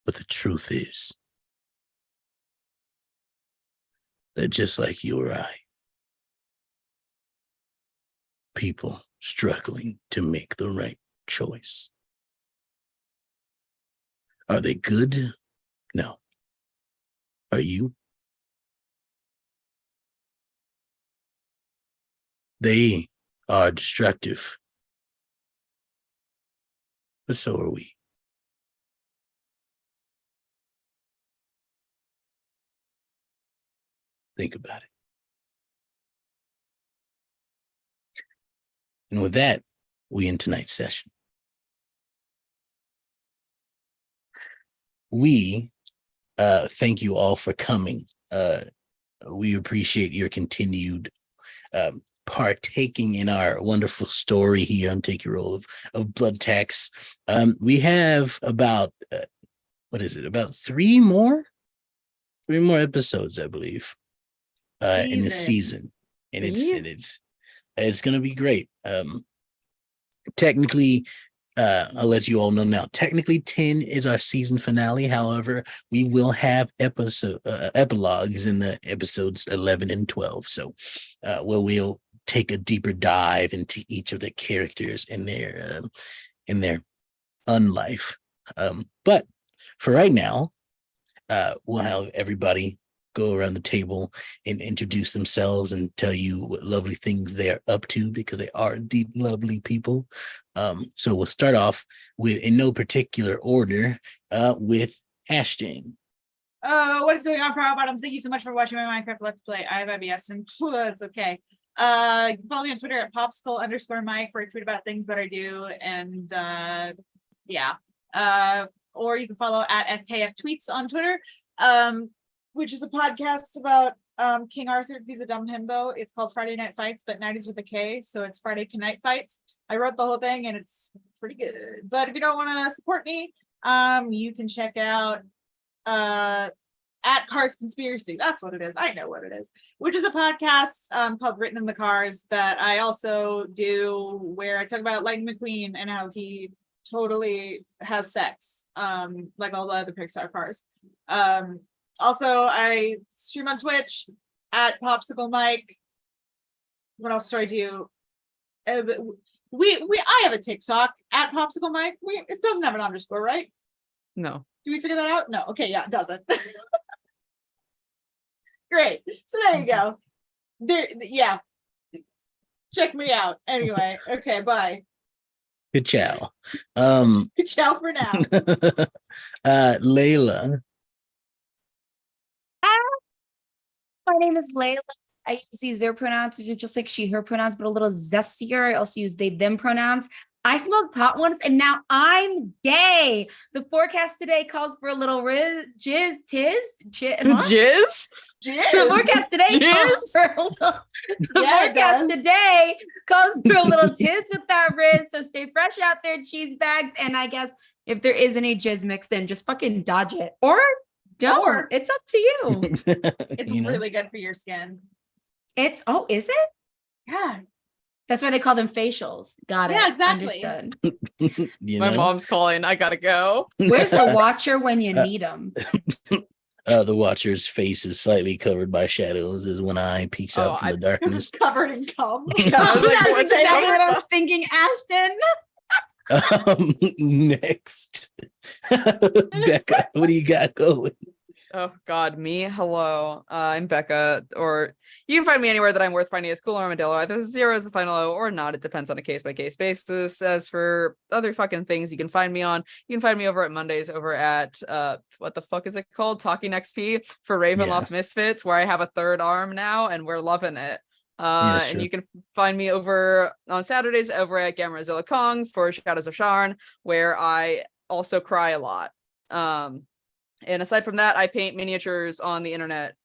But the truth is that just like you or I, people struggling to make the right choice. Are they good? No. Are you? They are destructive. But so are we. Think about it. And with that, we end tonight's session. We thank you all for coming. We appreciate your continued partaking in our wonderful story here on Take Your Roll of Blood Tax. We have about, about three more episodes, I believe, in this season. And it's going to be great. Technically, I'll let you all know now. Technically, 10 is our season finale. However, we will have epilogues in the episodes 11 and 12. So, where we'll take a deeper dive into each of the characters in their unlife. But for right now, we'll have everybody go around the table and introduce themselves and tell you what lovely things they are up to, because they are indeed lovely people. So we'll start off with, in no particular order, with Ashton. What is going on, Proud Bottoms? Thank you so much for watching my Minecraft Let's Play. I'm IBS and it's okay. You can follow me on Twitter at popsicle_Mike, where I tweet about things that I do, and or you can follow at FKF Tweets on Twitter, which is a podcast about King Arthur. He's a dumb himbo. It's called Friday Night Fights, but night is with a K, so it's Friday Night Fights. I wrote the whole thing and it's pretty good. But if you don't want to support me, you can check out at Cars Conspiracy. That's what it is. I know what it is, which is a podcast called Written in the Cars that I also do, where I talk about Lightning McQueen and how he totally has sex, like all the other Pixar cars. Also, I stream on Twitch at Popsicle Mike. What else do I do? I have a TikTok at Popsicle Mike. It doesn't have an underscore, right? No. Do we figure that out? No. Okay, yeah, it doesn't. Great. So there you go. Yeah. Check me out. Anyway. Okay, bye. Good chow. Good chow for now. Layla. My name is Layla. I use these their pronouns, which are just like she, her pronouns, but a little zestier. I also use they, them pronouns. I smoked pot once and now I'm gay. The forecast today calls for a little jizz. The forecast today calls for a little, today calls for a little tiz with that riz. So stay fresh out there, cheese bags. And I guess if there is any jizz mixed in, just fucking dodge it. Or don't. Or, it's up to you. It's really good for your skin. Is it? Yeah. That's why they call them facials. Got it. Yeah, exactly. Understood. My mom's calling. I gotta go. Where's the watcher when you need him? The watcher's face is slightly covered by shadows as one eye peeks out from the darkness. Covered in cum. I was like, that's exactly what I was thinking, Ashton. Next. Becca, what do you got going? Oh God, me. Hello. I'm Becca, or you can find me anywhere that I'm worth finding as Cool Armadillo. Either 0 is the final O or not. It depends on a case-by-case basis. As for other fucking things you can find me on, you can find me over at Mondays over at what the fuck is it called? Talking XP for Ravenloft Misfits, where I have a third arm now and we're loving it. And you can find me over on Saturdays over at Gamrazilla Kong for Shadows of Sharn, where I also cry a lot. And aside from that, I paint miniatures on the internet.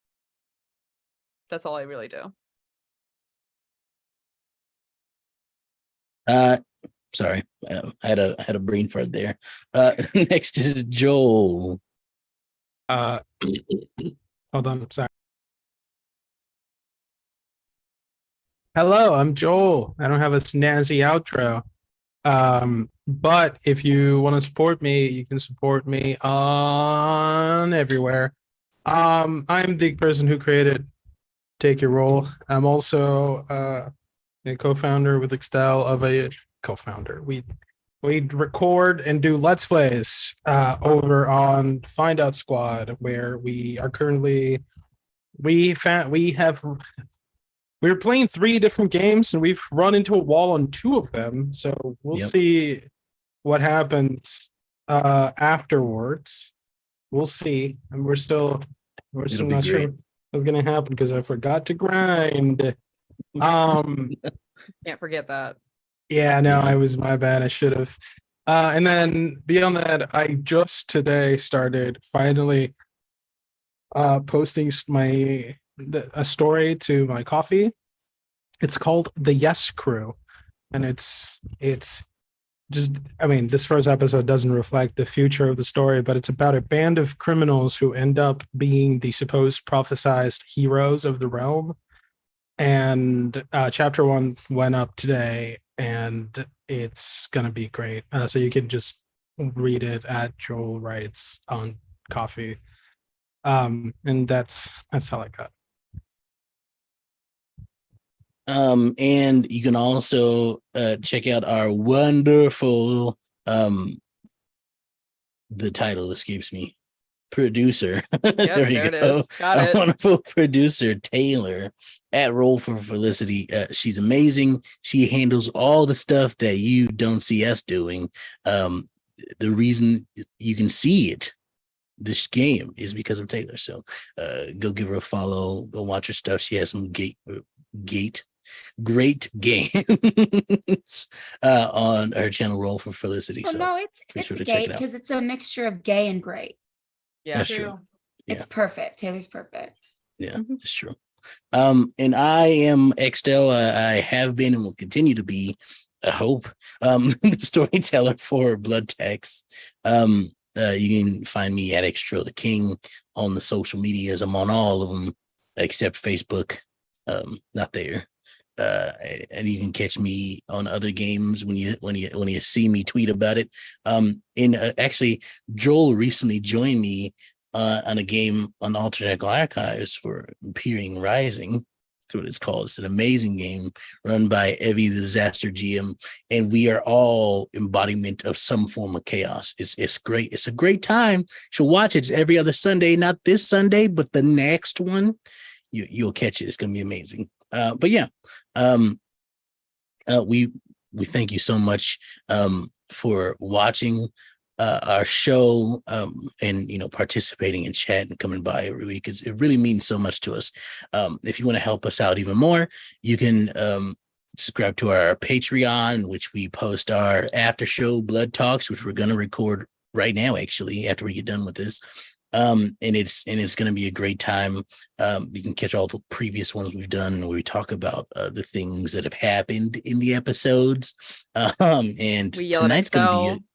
That's all I really do. Sorry, I had a brain fart there. Next is Joel. Hold on, sorry. Hello, I'm Joel. I don't have a snazzy outro. But if you want to support me, you can support me on everywhere. I'm the person who created Take Your Role. I'm also a co-founder with Extel of a co-founder. We record and do Let's Plays over on Find Out Squad, where we are currently we were playing 3 different games and we've run into a wall on 2 of them. So we'll see what happens afterwards. We'll see. And we're still not sure what's gonna happen because I forgot to grind. Can't forget that. Yeah, no, I was my bad. I should have. And then beyond that, I just today started finally posting a story to my coffee. It's called The Yes Crew, and it's just, I mean, this first episode doesn't reflect the future of the story, but it's about a band of criminals who end up being the supposed prophesized heroes of the realm. And chapter 1 went up today, and it's gonna be great. So you can just read it at Joel Writes on coffee. And that's all I got. And you can also check out our wonderful the title escapes me, producer. There it is. Got it. Wonderful producer Taylor at Roll for Felicity. She's amazing. She handles all the stuff that you don't see us doing. The reason you can see it this game is because of Taylor. So go give her a follow, go watch her stuff. She has some great games on her channel Roll for Felicity. Well, so no, it's sure a to check gay it out. because it's a mixture of gay and great. Yeah, That's true. It's perfect. Taylor's perfect. Yeah, it's true. And I am Extel. I have been and will continue to be, I hope, the storyteller for Blood Tax. You can find me at Extra the King on the social medias. I'm on all of them except Facebook. Not there. And you can catch me on other games when you see me tweet about it. Actually, Joel recently joined me on a game on Alternate Archives for Imperium Rising. That's what it's called. It's an amazing game run by Evie the Disaster GM, and we are all embodiment of some form of chaos. It's great. It's a great time. You should watch it. It's every other Sunday, not this Sunday, but the next one. You'll catch it. It's gonna be amazing. But yeah, we thank you so much for watching our show and participating in chat and coming by every week. It really means so much to us. If you want to help us out even more, you can subscribe to our Patreon, which we post our after show Blood Talks, which we're gonna record right now, actually, after we get done with this. And it's going to be a great time. You can catch all the previous ones we've done where we talk about the things that have happened in the episodes. And we yell tonight's going to at be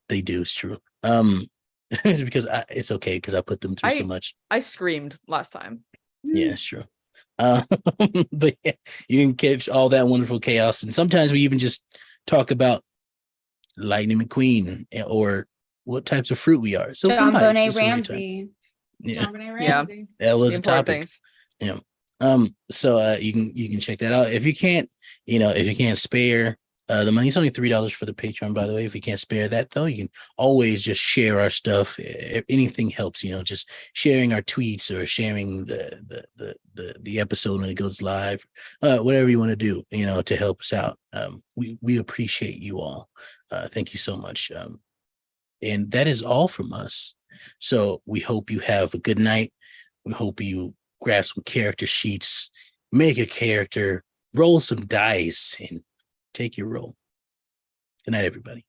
they do. It's true. It's because it's okay because I put them through so much. I screamed last time. Yeah, it's true. But yeah, you can catch all that wonderful chaos, and sometimes we even just talk about Lightning McQueen or what types of fruit we are. So John sometimes Bonet it's a great time. Ramsey. Yeah, Ramsey. that was The a important topic. things. Yeah. So you can check that out. If you can't, if you can't spare The money's only $3 for the Patreon, by the way. If you can't spare that, though, you can always just share our stuff. Anything helps, just sharing our tweets or sharing the episode when it goes live, whatever you want to do, to help us out. We appreciate you all. Thank you so much. And that is all from us. So we hope you have a good night. We hope you grab some character sheets, make a character, roll some dice, and take your roll. Good night, everybody.